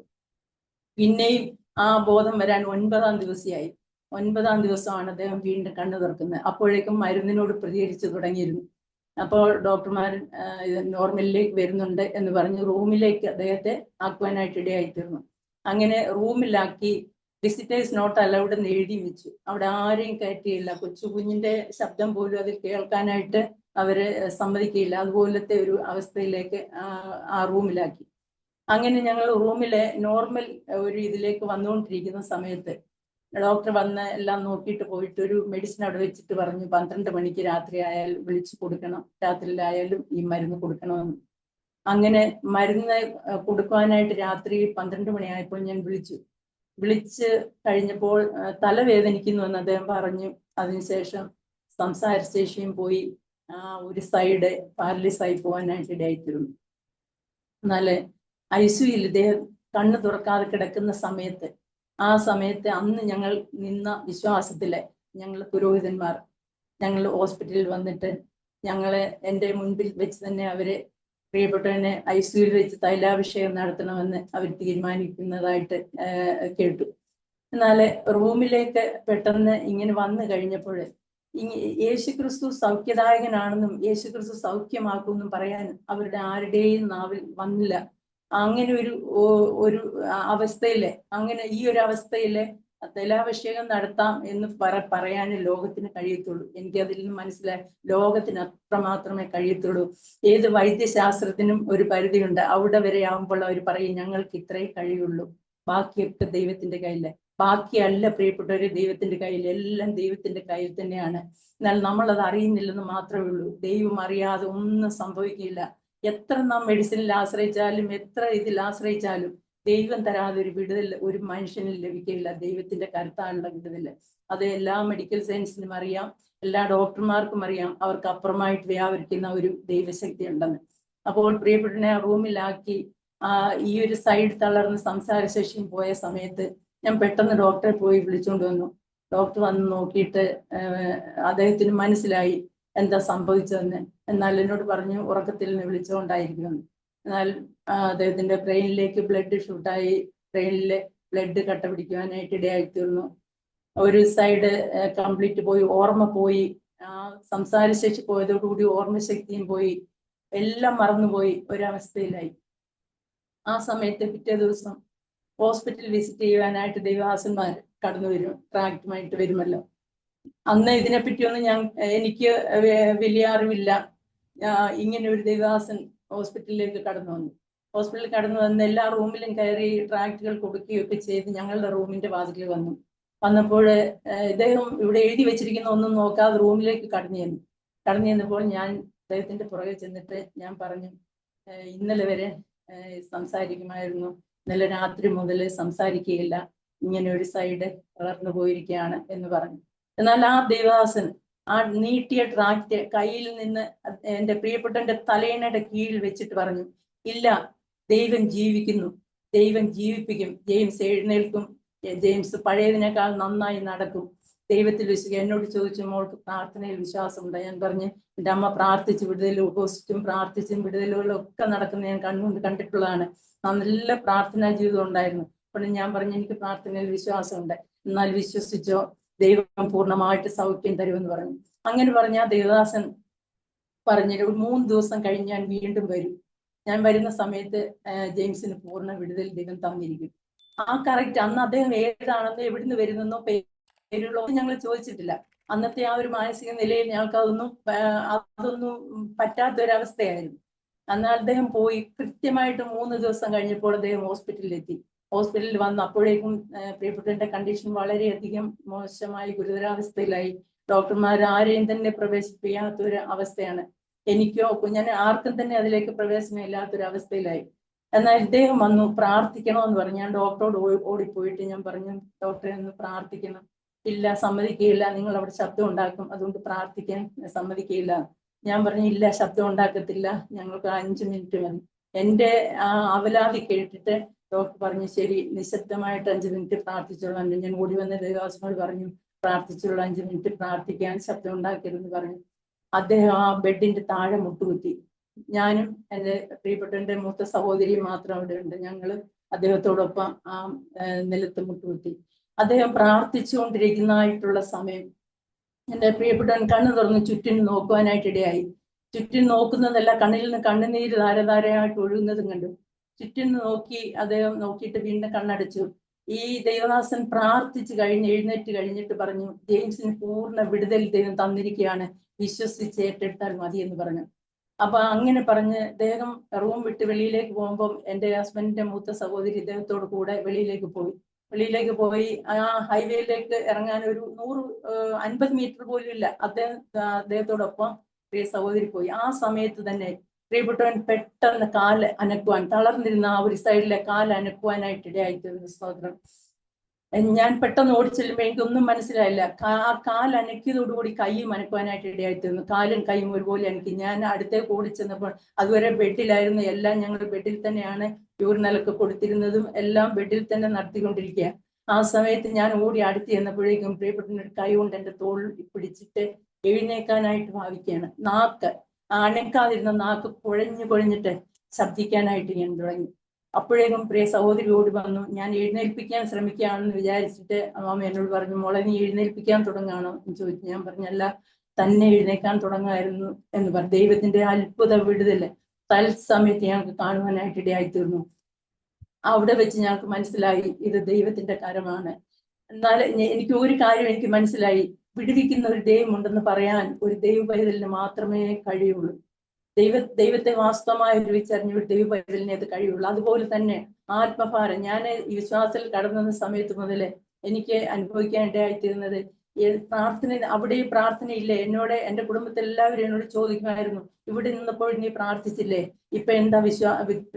പിന്നെയും ആ ബോധം വരാൻ 9-ാം ദിവസമായി. 9-ാം ദിവസമാണ് അദ്ദേഹം വീണ്ടും കണ്ണു തുറക്കുന്നത്. അപ്പോഴേക്കും മരുന്നിനോട് പ്രതികരിച്ചു തുടങ്ങിയിരുന്നു. അപ്പോൾ ഡോക്ടർമാർ നോർമലിലേക്ക് വരുന്നുണ്ട് എന്ന് പറഞ്ഞ് റൂമിലേക്ക് അദ്ദേഹത്തെ ആക്കുവാനായിട്ട് ഇടയായിത്തീർന്നു. അങ്ങനെ റൂമിലാക്കി വിസിറ്റേഴ്സ് നോട്ട് അലൗഡ് എന്ന് എഴുതി വെച്ചു. അവിടെ ആരെയും കയറ്റിയില്ല. കുഞ്ഞിന്റെ ശബ്ദം പോലും അതിൽ കേൾക്കാനായിട്ട് അവര് സമ്മതിക്കില്ല. അതുപോലത്തെ ഒരു അവസ്ഥയിലേക്ക് ആ റൂമിലാക്കി. അങ്ങനെ ഞങ്ങൾ റൂമിലെ നോർമൽ ഒരു ഇതിലേക്ക് വന്നുകൊണ്ടിരിക്കുന്ന സമയത്ത് ഡോക്ടർ വന്ന് എല്ലാം നോക്കിയിട്ട് പോയിട്ട് ഒരു മെഡിസിൻ അവിടെ വെച്ചിട്ട് പറഞ്ഞു, 12 മണിക്ക് രാത്രി ആയാലും വിളിച്ചു കൊടുക്കണം, രാത്രിയിലായാലും ഈ മരുന്ന് കൊടുക്കണമെന്ന്. അങ്ങനെ മരുന്ന് കൊടുക്കുവാനായിട്ട് രാത്രി 12 മണിയായപ്പോൾ ഞാൻ വിളിച്ച് കഴിഞ്ഞപ്പോൾ തലവേദനിക്കുന്നു എന്ന് അദ്ദേഹം പറഞ്ഞു. അതിനുശേഷം സംസാരശേഷിയും പോയി, ഒരു സൈഡ് പാരലിസ് ആയി പോകാനായിട്ട് ഇടയായിത്തീർന്നു. എന്നാല് ഐസിയുയിൽ ഇദ്ദേഹം കണ്ണ് തുറക്കാതെ കിടക്കുന്ന സമയത്ത്, ആ സമയത്ത് അന്ന് ഞങ്ങൾ നിന്ന വിശ്വാസത്തിലെ ഞങ്ങൾ പുരോഹിതന്മാർ ഞങ്ങൾ ഹോസ്പിറ്റലിൽ വന്നിട്ട് എൻ്റെ മുൻപിൽ വെച്ച് തന്നെ അവര് പ്രിയപ്പെട്ടവനെ ഐസിയുയിൽ വെച്ച് തൈലാഭിഷേകം നടത്തണമെന്ന് അവർ തീരുമാനിക്കുന്നതായിട്ട് കേട്ടു. എന്നാല് റൂമിലേക്ക് പെട്ടെന്ന് ഇങ്ങനെ വന്നു കഴിഞ്ഞപ്പോൾ യേശുക്രിസ്തു സൗഖ്യദായകനാണെന്നും യേശുക്രിസ്തു സൗഖ്യമാക്കുമെന്നും പറയാൻ അവരുടെ ആരുടെയും നാവിൽ വന്നില്ല. അങ്ങനെ ഒരു അവസ്ഥയില്, അങ്ങനെ ഈ ഒരു അവസ്ഥയില് തൈലാഭിഷേകം നടത്താം എന്ന് പറയാൻ ലോകത്തിന് കഴിയത്തുള്ളൂ. എനിക്കതിൽ നിന്ന് മനസ്സിലായി, ലോകത്തിന് അത്രമാത്രമേ കഴിയത്തുള്ളൂ. ഏത് വൈദ്യശാസ്ത്രത്തിനും ഒരു പരിധിയുണ്ട്. അവിടെ വരെ ആകുമ്പോൾ അവർ പറയും ഞങ്ങൾക്ക് ഇത്രേ കഴിയുള്ളൂ, ബാക്കിയൊക്കെ ദൈവത്തിന്റെ കയ്യില്. ബാക്കിയല്ല പ്രിയപ്പെട്ടവര് ദൈവത്തിന്റെ കയ്യിൽ, എല്ലാം ദൈവത്തിന്റെ കയ്യിൽ തന്നെയാണ്. എന്നാൽ നമ്മൾ അത് അറിയുന്നില്ലെന്ന് മാത്രമേ ഉള്ളൂ. ദൈവം അറിയാതെ ഒന്നും സംഭവിക്കില്ല. എത്ര നാം മെഡിസിനിൽ ആശ്രയിച്ചാലും, എത്ര ഇതിൽ ആശ്രയിച്ചാലും ദൈവം തരാതെ ഒരു വിടുതൽ ഒരു മനുഷ്യനിൽ ലഭിക്കില്ല. ദൈവത്തിന്റെ കരുത്താനുള്ള വിടുതൽ അത് എല്ലാ മെഡിക്കൽ സയൻസിനും അറിയാം, എല്ലാ ഡോക്ടർമാർക്കും അറിയാം. അവർക്ക് അപ്പുറമായിട്ട് വ്യാപരിക്കുന്ന ഒരു ദൈവശക്തി ഉണ്ടെന്ന്. അപ്പോൾ പ്രിയപ്പെട്ടനെ റൂമിലാക്കി ഈ ഒരു സൈഡ് തളർന്ന് സംസാരശേഷിയും പോയ സമയത്ത് ഞാൻ പെട്ടെന്ന് ഡോക്ടറെ പോയി വിളിച്ചുകൊണ്ട് വന്നു. ഡോക്ടർ വന്ന് നോക്കിയിട്ട് അദ്ദേഹത്തിന് മനസ്സിലായി എന്താ സംഭവിച്ചതെന്ന്. എന്നാൽ എന്നോട് പറഞ്ഞു ഉറക്കത്തിൽ നിന്ന് വിളിച്ചുകൊണ്ടായിരിക്കുമെന്ന്. എന്നാൽ അദ്ദേഹത്തിന്റെ ബ്രെയിനിലേക്ക് ബ്ലഡ് ഷൂട്ടായി, ബ്രെയിനിലെ ബ്ലഡ് കട്ട പിടിക്കുവാനായിട്ട് ഇടയായിത്തീർന്നു. ഒരു സൈഡ് കംപ്ലീറ്റ് പോയി, ഓർമ്മ പോയി. സംസാരശേഷി പോയതോടുകൂടി ഓർമ്മശക്തിയും പോയി, എല്ലാം മറന്നുപോയി ഒരവസ്ഥയിലായി. ആ സമയത്ത് പിറ്റേ ദിവസം ഹോസ്പിറ്റൽ വിസിറ്റ് ചെയ്യുവാനായിട്ട് ദൈവദാസന്മാർ കടന്നു വരും, ട്രാക്റ്റുമായിട്ട് വരുമല്ലോ. അന്ന് ഇതിനെപ്പറ്റിയൊന്നും എനിക്ക് വലിയ അറിവില്ല. ഇങ്ങനെ ഒരു ദൈവദാസൻ ഹോസ്പിറ്റലിലേക്ക് കടന്നു വന്നു. ഹോസ്പിറ്റലിൽ കടന്നു വന്ന് എല്ലാ റൂമിലും കയറി ട്രാക്റ്റുകൾ കൊടുക്കുകയൊക്കെ ചെയ്ത് ഞങ്ങളുടെ റൂമിന്റെ വാതിലിൽ വന്നപ്പോൾ ഇദ്ദേഹം ഇവിടെ എഴുതി വെച്ചിരിക്കുന്ന ഒന്നും നോക്കാതെ റൂമിലേക്ക് കടന്നു ചെന്നപ്പോൾ ഞാൻ അദ്ദേഹത്തിന്റെ പുറകെ ചെന്നിട്ട് ഞാൻ പറഞ്ഞു, ഇന്നലെ വരെ സംസാരിക്കുമായിരുന്നു, ഇന്നലെ രാത്രി മുതൽ സംസാരിക്കുകയില്ല, ഇങ്ങനെ ഒരു സൈഡ് വളർന്നു പോയിരിക്കുകയാണ് എന്ന് പറഞ്ഞു. എന്നാൽ ആ ദേവദാസൻ ആ നീട്ടിയ ട്രാക്റ്റ് കയ്യിൽ നിന്ന് എൻ്റെ പ്രിയപ്പെട്ടവന്റെ തലയിണയുടെ കീഴിൽ വെച്ചിട്ട് പറഞ്ഞു, ഇല്ല, ദൈവം ജീവിക്കുന്നു, ദൈവം ജീവിപ്പിക്കും, ജെയിംസ് എഴുന്നേൽക്കും, ജെയിംസ് പഴയതിനേക്കാൾ നന്നായി നടക്കും, ദൈവത്തിൽ വിശ്വസിക്കുക. എന്നോട് ചോദിച്ചു, മോൾക്ക് പ്രാർത്ഥനയിൽ വിശ്വാസമുണ്ട്? ഞാൻ പറഞ്ഞു, എൻ്റെ അമ്മ പ്രാർത്ഥിച്ച് വിടുതലും ഉപവസിച്ചും പ്രാർത്ഥിച്ചും വിടുതലുകളും ഒക്കെ നടക്കുന്ന ഞാൻ കണ്ണുകൊണ്ട് കണ്ടിട്ടുള്ളതാണ്. നല്ല പ്രാർത്ഥനാ ജീവിതം ഉണ്ടായിരുന്നു. അപ്പോൾ ഞാൻ പറഞ്ഞു, എനിക്ക് പ്രാർത്ഥനയിൽ വിശ്വാസമുണ്ട്, എന്നാൽ വിശ്വസിച്ചോ, ദൈവം പൂർണ്ണമായിട്ട് സൗഖ്യം തരുമെന്ന് പറഞ്ഞു. അങ്ങനെ പറഞ്ഞ ദേവദാസൻ പറഞ്ഞൊരു 3 ദിവസം കഴിഞ്ഞ് ഞാൻ വീണ്ടും വരും. ഞാൻ വരുന്ന സമയത്ത് ജെയിംസിന് പൂർണ്ണ വിടുതൽ ദൈവം തന്നിരിക്കും. ആ കറക്റ്റ് അന്ന് അദ്ദേഹം ഏതാണെന്നോ എവിടുന്ന് വരുന്നെന്നോ പേരുള്ളോ ഞങ്ങൾ ചോദിച്ചിട്ടില്ല. അന്നത്തെ ആ ഒരു മാനസിക നിലയിൽ ഞങ്ങൾക്ക് അതൊന്നും പറ്റാത്തൊരവസ്ഥയായിരുന്നു. എന്നാൽ അദ്ദേഹം പോയി കൃത്യമായിട്ട് 3 ദിവസം കഴിഞ്ഞപ്പോൾ അദ്ദേഹം ഹോസ്പിറ്റലിലെത്തി. ഹോസ്പിറ്റലിൽ വന്നു. അപ്പോഴേക്കും പ്രിയപ്പെട്ടവന്റെ കണ്ടീഷൻ വളരെയധികം മോശമായി, ഗുരുതരാവസ്ഥയിലായി. ഡോക്ടർമാർ ആരെയും തന്നെ പ്രവേശിപ്പിക്കാത്ത ഒരു അവസ്ഥയാണ്. എനിക്കോ കുഞ്ഞിനെ ആർക്കും തന്നെ അതിലേക്ക് പ്രവേശനം ഇല്ലാത്തൊരു അവസ്ഥയിലായി. എന്നാൽ ഇദ്ദേഹം വന്നു, പ്രാർത്ഥിക്കണമെന്ന് പറഞ്ഞു. ഞാൻ ഡോക്ടറോട് ഓടിപ്പോയിട്ട് ഞാൻ പറഞ്ഞു, ഡോക്ടറെ ഒന്ന് പ്രാർത്ഥിക്കണം. ഇല്ല, സമ്മതിക്കുകയില്ല, നിങ്ങൾ അവിടെ ശബ്ദം ഉണ്ടാക്കും, അതുകൊണ്ട് പ്രാർത്ഥിക്കാൻ സമ്മതിക്കുകയില്ല. ഞാൻ പറഞ്ഞു, ഇല്ല, ശബ്ദം ഉണ്ടാക്കത്തില്ല, ഞങ്ങൾക്ക് 5 മിനിറ്റ് മതി. എന്റെ അവലാതി കേട്ടിട്ട് ഡോക്ടർ പറഞ്ഞു, ശരി, നിശബ്ദമായിട്ട് 5 മിനിറ്റ് പ്രാർത്ഥിച്ചോളാം. ഞാൻ ഓടി വന്ന ദേവദാസനോട് പറഞ്ഞു, പ്രാർത്ഥിച്ചോളാം, 5 മിനിറ്റ് പ്രാർത്ഥിക്കാൻ, ശബ്ദം ഉണ്ടാക്കരുതെന്ന് പറഞ്ഞു. അദ്ദേഹം ആ ബെഡിന്റെ താഴെ മുട്ടുകുത്തി. ഞാനും എൻ്റെ പ്രിയപ്പെട്ടവന്റെ മൂത്ത സഹോദരിയും മാത്രം അവിടെ ഉണ്ട്. ഞങ്ങള് അദ്ദേഹത്തോടൊപ്പം ആ നിലത്ത് മുട്ടുകുത്തി. അദ്ദേഹം പ്രാർത്ഥിച്ചുകൊണ്ടിരിക്കുന്നതായിട്ടുള്ള സമയം എൻ്റെ പ്രിയപ്പെട്ടവൻ കണ്ണു തുറന്ന് ചുറ്റിനും നോക്കുവാനായിട്ടിടയായി. ചുറ്റിനും നോക്കുന്നതല്ല, കണ്ണിൽ നിന്ന് കണ്ണുനീര് ധാരധാരയായിട്ട് ഒഴുകുന്നതും കണ്ടു. ചുറ്റിനും നോക്കി അദ്ദേഹം നോക്കിയിട്ട് വീണ്ടും കണ്ണടച്ചു. ഈ ദൈവദാസൻ പ്രാർത്ഥിച്ചു കഴിഞ്ഞ് എഴുന്നേറ്റ് കഴിഞ്ഞിട്ട് പറഞ്ഞു, ജെയിംസിന് പൂർണ്ണ വിടുതൽ ദൈവം തന്നിരിക്കുകയാണ്, വിശ്വസിച്ച് ഏറ്റെടുത്താൽ മതി എന്ന് പറഞ്ഞു. അപ്പൊ അങ്ങനെ പറഞ്ഞ് അദ്ദേഹം റൂം വിട്ട് വെളിയിലേക്ക് പോകുമ്പോൾ എൻ്റെ ഹസ്ബൻഡിന്റെ മൂത്ത സഹോദരി ഇദ്ദേഹത്തോട് കൂടെ വെളിയിലേക്ക് പോയി ആ ഹൈവേയിലേക്ക് ഇറങ്ങാൻ ഒരു 150 മീറ്റർ പോലും ഇല്ല. അദ്ദേഹത്തോടൊപ്പം പ്രിയ സഹോദരി പോയി. ആ സമയത്ത് തന്നെ പ്രിയപ്പെട്ടവൻ പെട്ടെന്ന് കാല് അനക്കുവാൻ, തളർന്നിരുന്ന ആ ഒരു സൈഡിലെ കാല് അനക്കുവാനായിട്ട് ഇടയായിത്തീർന്നു. സ്തോത്രം. ഞാൻ പെട്ടെന്ന് ഓടിച്ചെല്ലുമ്പോൾ എനിക്കൊന്നും മനസ്സിലായില്ല. ആ കാൽ അനക്കിയതോടുകൂടി കൈയും അനക്കുവാനായിട്ട് ഇടയായിത്തീർന്നു. കാലും കൈയും ഒരുപോലെ അനക്കി. ഞാൻ അടുത്തേക്ക് ഓടിച്ചെന്നപ്പോൾ അതുവരെ ബെഡിലായിരുന്നു. എല്ലാം ഞങ്ങൾ ബെഡിൽ തന്നെയാണ് യൂറിനലൊക്കെ കൊടുത്തിരുന്നതും എല്ലാം ബെഡിൽ തന്നെ നടത്തിക്കൊണ്ടിരിക്കുക. ആ സമയത്ത് ഞാൻ ഓടി അടുത്ത് ചെന്നപ്പോഴേക്കും പ്രിയപ്പെട്ട കൈ കൊണ്ട് എൻ്റെ തോൾ പിടിച്ചിട്ട് എഴുന്നേക്കാനായിട്ട് ഭാവിക്കുകയാണ്. നാക്ക് അനക്കാതിരുന്ന നാക്ക് കുഴഞ്ഞിട്ട് ശബ്ദിക്കാനായിട്ട് ഞാൻ തുടങ്ങി. അപ്പോഴേക്കും പ്രിയ സഹോദരി ഓടി വന്നു. ഞാൻ എഴുന്നേൽപ്പിക്കാൻ ശ്രമിക്കുകയാണെന്ന് വിചാരിച്ചിട്ട് അമ്മാമ എന്നോട് പറഞ്ഞു, മോളെ നീ എഴുന്നേൽപ്പിക്കാൻ തുടങ്ങുകയാണോ എന്ന് ചോദിച്ചു. ഞാൻ പറഞ്ഞല്ല, തന്നെ എഴുന്നേക്കാൻ തുടങ്ങുമായിരുന്നു എന്ന് പറഞ്ഞു. ദൈവത്തിന്റെ അത്ഭുത വിടുതല് തത്സമയത്ത് ഞങ്ങൾക്ക് കാണുവാനായിട്ട് ഇടയായിത്തീർന്നു. അവിടെ വെച്ച് ഞങ്ങൾക്ക് മനസ്സിലായി ഇത് ദൈവത്തിന്റെ കരമാണ്. എന്നാൽ എനിക്ക് ഒരു കാര്യം എനിക്ക് മനസ്സിലായി, വിടുവിക്കുന്ന ഒരു ദൈവം ഉണ്ടെന്ന് പറയാൻ ഒരു ദൈവ പൈതലിന് മാത്രമേ കഴിയുള്ളൂ. ദൈവത്തെ വാസ്തവമായി രുചിച്ചറിഞ്ഞ ഒരു ദൈവ പൈതലിനെ അത് കഴിയുള്ളൂ. അതുപോലെ തന്നെ ആത്മഭാരം, ഞാൻ ഈ വിശ്വാസത്തിൽ കടന്ന സമയത്ത് മുതൽ എനിക്ക് അനുഭവിക്കാൻ ഇടയായിത്തീരുന്നത്, പ്രാർത്ഥന, അവിടെയും പ്രാർത്ഥനയില്ലേ. എന്നോട് എൻ്റെ കുടുംബത്തിൽ എല്ലാവരും എന്നോട് ചോദിക്കുമായിരുന്നു, ഇവിടെ നിന്നപ്പോൾ നീ പ്രാർത്ഥിച്ചില്ലേ, ഇപ്പൊ എന്താ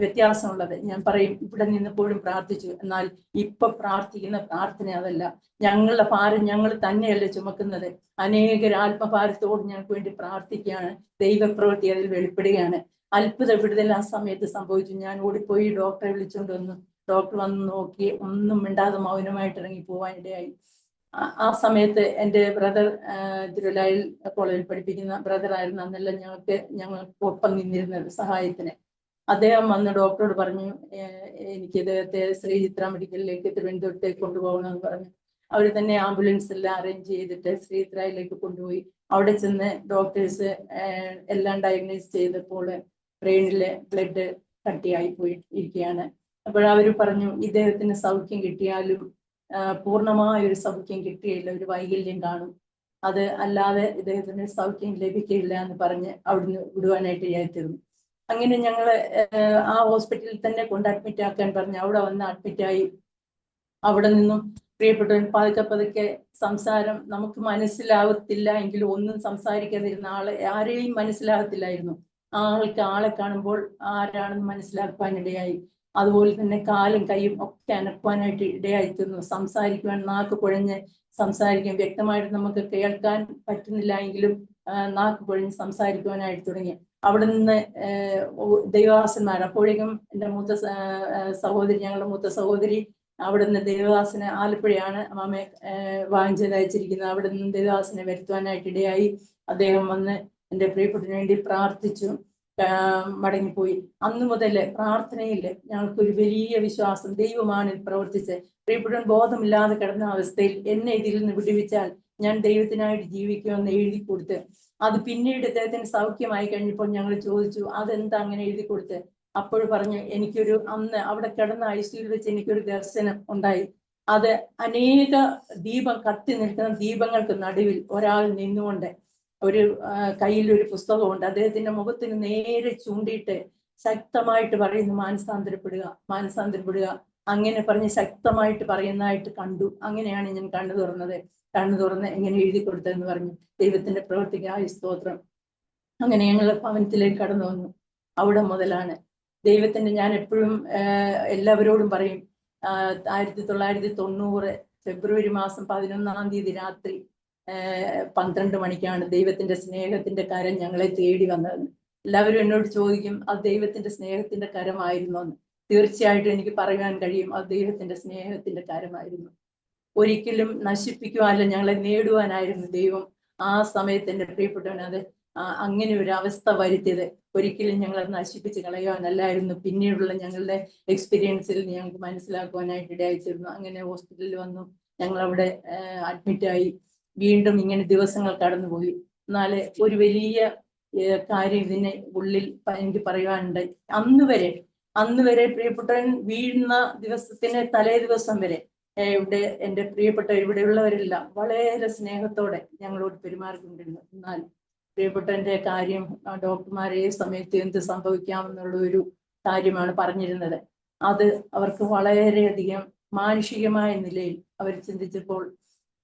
വ്യത്യാസമുള്ളത്? ഞാൻ പറയും, ഇവിടെ നിന്നപ്പോഴും പ്രാർത്ഥിച്ചു, എന്നാൽ ഇപ്പൊ പ്രാർത്ഥിക്കുന്ന പ്രാർത്ഥന അതല്ല. ഞങ്ങളുടെ ഭാരം ഞങ്ങൾ തന്നെയല്ലേ ചുമക്കുന്നത്. അനേകർ ആത്മഭാരത്തോട് ഞങ്ങൾക്ക് വേണ്ടി പ്രാർത്ഥിക്കുകയാണ്. ദൈവപ്രവൃത്തി അതിൽ വെളിപ്പെടുകയാണ്. അത്ഭുത വിടുതൽ ആ സമയത്ത് സംഭവിച്ചു. ഞാൻ ഓടിപ്പോയി ഡോക്ടറെ വിളിച്ചുകൊണ്ട് വന്നു. ഡോക്ടർ വന്ന് നോക്കി, ഒന്നും മിണ്ടാതെ മൗനമായിട്ട് ഇറങ്ങി പോവാനിടയായി. ആ സമയത്ത് എൻ്റെ ബ്രദർ തിരുവല്ലായിൽ കോളേജിൽ പഠിപ്പിക്കുന്ന ബ്രദറായിരുന്നു അന്നെല്ലാം ഞങ്ങൾക്ക് ഒപ്പം നിന്നിരുന്നത് സഹായത്തിന്. അദ്ദേഹം വന്ന് ഡോക്ടറോട് പറഞ്ഞു, എനിക്ക് ഇദ്ദേഹത്തെ ശ്രീചിത്ര മെഡിക്കലിലേക്ക് തിരുവനന്തപുരത്തേക്ക് കൊണ്ടുപോകണമെന്ന് പറഞ്ഞു. അവർ തന്നെ ആംബുലൻസ് എല്ലാം അറേഞ്ച് ചെയ്തിട്ട് ശ്രീചിത്രയിലേക്ക് കൊണ്ടുപോയി. അവിടെ ചെന്ന് ഡോക്ടേഴ്സ് എല്ലാം ഡയഗ്നോസ് ചെയ്തപ്പോൾ ബ്രെയിനിലെ ബ്ലഡ് കട്ടിയായി പോയിരിക്കുകയാണ്. അപ്പോഴവർ പറഞ്ഞു, ഇദ്ദേഹത്തിന് സൗഖ്യം കിട്ടിയാലും പൂർണ്ണമായ ഒരു സൗഖ്യം കിട്ടുകയില്ല, ഒരു വൈകല്യം കാണും, അത് അല്ലാതെ ഇദ്ദേഹത്തിന് സൗഖ്യം ലഭിക്കില്ല എന്ന് പറഞ്ഞ് അവിടുന്ന് വിടുവാനായിട്ട് ഇടയായിത്തീർന്നു. അങ്ങനെ ഞങ്ങൾ ആ ഹോസ്പിറ്റലിൽ തന്നെ കൊണ്ട് അഡ്മിറ്റ് ആക്കാൻ പറഞ്ഞു. അവിടെ വന്ന് അഡ്മിറ്റായി. അവിടെ നിന്നും പ്രിയപ്പെട്ടവൻ പതുക്കെ സംസാരം നമുക്ക് മനസ്സിലാകത്തില്ല എങ്കിലും ഒന്നും സംസാരിക്കാതിരുന്ന ആരെയും മനസ്സിലാകത്തില്ലായിരുന്നു. ആളെ കാണുമ്പോൾ ആരാണെന്ന് മനസ്സിലാക്കാനിടയായി. അതുപോലെ തന്നെ കാലും കൈയും ഒക്കെ അനക്കുവാനായിട്ട് ഇടയായിത്തീർന്നു. സംസാരിക്കുവാൻ നാക്ക് കുഴഞ്ഞ് സംസാരിക്കാൻ, വ്യക്തമായിട്ട് നമുക്ക് കേൾക്കാൻ പറ്റുന്നില്ല എങ്കിലും നാക്ക് കുഴഞ്ഞ് സംസാരിക്കുവാനായിട്ട് തുടങ്ങി. അവിടെ നിന്ന് ദൈവദാസന്മാർ, അപ്പോഴേക്കും എൻ്റെ ഞങ്ങളുടെ മൂത്ത സഹോദരി അവിടെ നിന്ന് ദേവദാസനെ, ആലപ്പുഴയാണ് അമ്മാമെ വാങ്ങിച്ചത് അയച്ചിരിക്കുന്നത്, അവിടെ നിന്ന് ദേവദാസനെ വരുത്തുവാനായിട്ട് ഇടയായി. അദ്ദേഹം വന്ന് എൻ്റെ പ്രിയപ്പെട്ടതിന് വേണ്ടി പ്രാർത്ഥിച്ചു, മടങ്ങിപ്പോയി. അന്നു മുതൽ പ്രാർത്ഥനയിൽ ഞങ്ങൾക്കൊരു വലിയ വിശ്വാസം, ദൈവമാണ് പ്രവർത്തിച്ച്. പ്രിയപ്പെട്ടവൻ ബോധമില്ലാതെ കിടന്ന അവസ്ഥയിൽ എന്നെ ഇതിൽ നിന്ന് വിടുവിച്ചാൽ ഞാൻ ദൈവത്തിനായിട്ട് ജീവിക്കുമെന്ന് എഴുതി കൊടുത്ത്, അത് പിന്നീട് അദ്ദേഹത്തിന് സൗഖ്യമായി കഴിഞ്ഞപ്പോൾ ഞങ്ങൾ ചോദിച്ചു, അതെന്താ അങ്ങനെ എഴുതി കൊടുത്ത്? അപ്പോൾ പറഞ്ഞു, എനിക്കൊരു അന്ന് അവിടെ കിടന്ന ഐസിയുയിൽ വെച്ച് എനിക്കൊരു ദർശനം ഉണ്ടായി. അത് അനേക ദീപം കത്തി നിൽക്കുന്ന ദീപങ്ങൾക്ക് നടുവിൽ ഒരാൾ നിന്നുകൊണ്ട് ഒരു കയ്യിൽ ഒരു പുസ്തകമുണ്ട്. അദ്ദേഹത്തിന്റെ മുഖത്തിന് നേരെ ചൂണ്ടിയിട്ട് ശക്തമായിട്ട് പറയുന്നു, മാനസാന്തരപ്പെടുക, മാനസാന്തരപ്പെടുക. അങ്ങനെ പറഞ്ഞ് ശക്തമായിട്ട് പറയുന്നതായിട്ട് കണ്ടു. അങ്ങനെയാണ് ഞാൻ കണ്ണു തുറന്നത്. കണ്ണു തുറന്ന് എങ്ങനെ എഴുതി കൊടുത്തതെന്ന് പറഞ്ഞു. ദൈവത്തിന്റെ പ്രവൃത്തിക്കായി സ്തോത്രം. അങ്ങനെ ഞങ്ങൾ ഭവനത്തിലേക്ക് കടന്നു വന്നു. അവിടെ മുതലാണ് ദൈവത്തിന്റെ, ഞാൻ എപ്പോഴും എല്ലാവരോടും പറയും, 1990 ഫെബ്രുവരി മാസം 11-ാം തീയതി രാത്രി 12 മണിക്കാണ് ദൈവത്തിന്റെ സ്നേഹത്തിന്റെ കരം ഞങ്ങളെ തേടി വന്നതെന്ന്. എല്ലാവരും എന്നോട് ചോദിക്കും, അത് ദൈവത്തിന്റെ സ്നേഹത്തിന്റെ കരമായിരുന്നോ എന്ന്. തീർച്ചയായിട്ടും എനിക്ക് പറയാൻ കഴിയും, അത് ദൈവത്തിന്റെ സ്നേഹത്തിന്റെ കരമായിരുന്നു. ഒരിക്കലും നശിപ്പിക്കുവാനല്ല, ഞങ്ങളെ നേടുവാനായിരുന്നു ദൈവം ആ സമയത്ത് എൻ്റെ പ്രിയപ്പെട്ടവൻ അത് അങ്ങനെ ഒരു അവസ്ഥ വരുത്തിയത്. ഒരിക്കലും ഞങ്ങളെ നശിപ്പിച്ച് കളയുവാനല്ലായിരുന്നു. പിന്നീടുള്ള ഞങ്ങളുടെ എക്സ്പീരിയൻസിൽ ഞങ്ങൾക്ക് മനസ്സിലാക്കുവാനായിട്ട് ഇടയായിത്തീർന്നു. അങ്ങനെ ഹോസ്പിറ്റലിൽ വന്നു, ഞങ്ങളവിടെ അഡ്മിറ്റായി. വീണ്ടും ഇങ്ങനെ ദിവസങ്ങൾ കടന്നുപോയി. എന്നാൽ ഒരു വലിയ കാര്യം ഇതിനെ ഉള്ളിൽ എനിക്ക് പറയുവാനുണ്ട്. അന്ന് വരെ പ്രിയപ്പെട്ടവൻ വീഴുന്ന ദിവസത്തിന് തലേ ദിവസം വരെ ഇവിടെ എൻ്റെ പ്രിയപ്പെട്ട ഇവിടെയുള്ളവരെല്ലാം വളരെ സ്നേഹത്തോടെ ഞങ്ങളോട് പെരുമാറിക്കൊണ്ടിരുന്നു. എന്നാൽ പ്രിയപ്പെട്ടവന്റെ കാര്യം ഡോക്ടർമാരെ സമയത്ത് എന്ത് സംഭവിക്കാമെന്നുള്ള ഒരു കാര്യമാണ് പറഞ്ഞിരുന്നത്. അത് അവർക്ക് വളരെയധികം മാനുഷികമായ നിലയിൽ അവർ ചിന്തിച്ചപ്പോൾ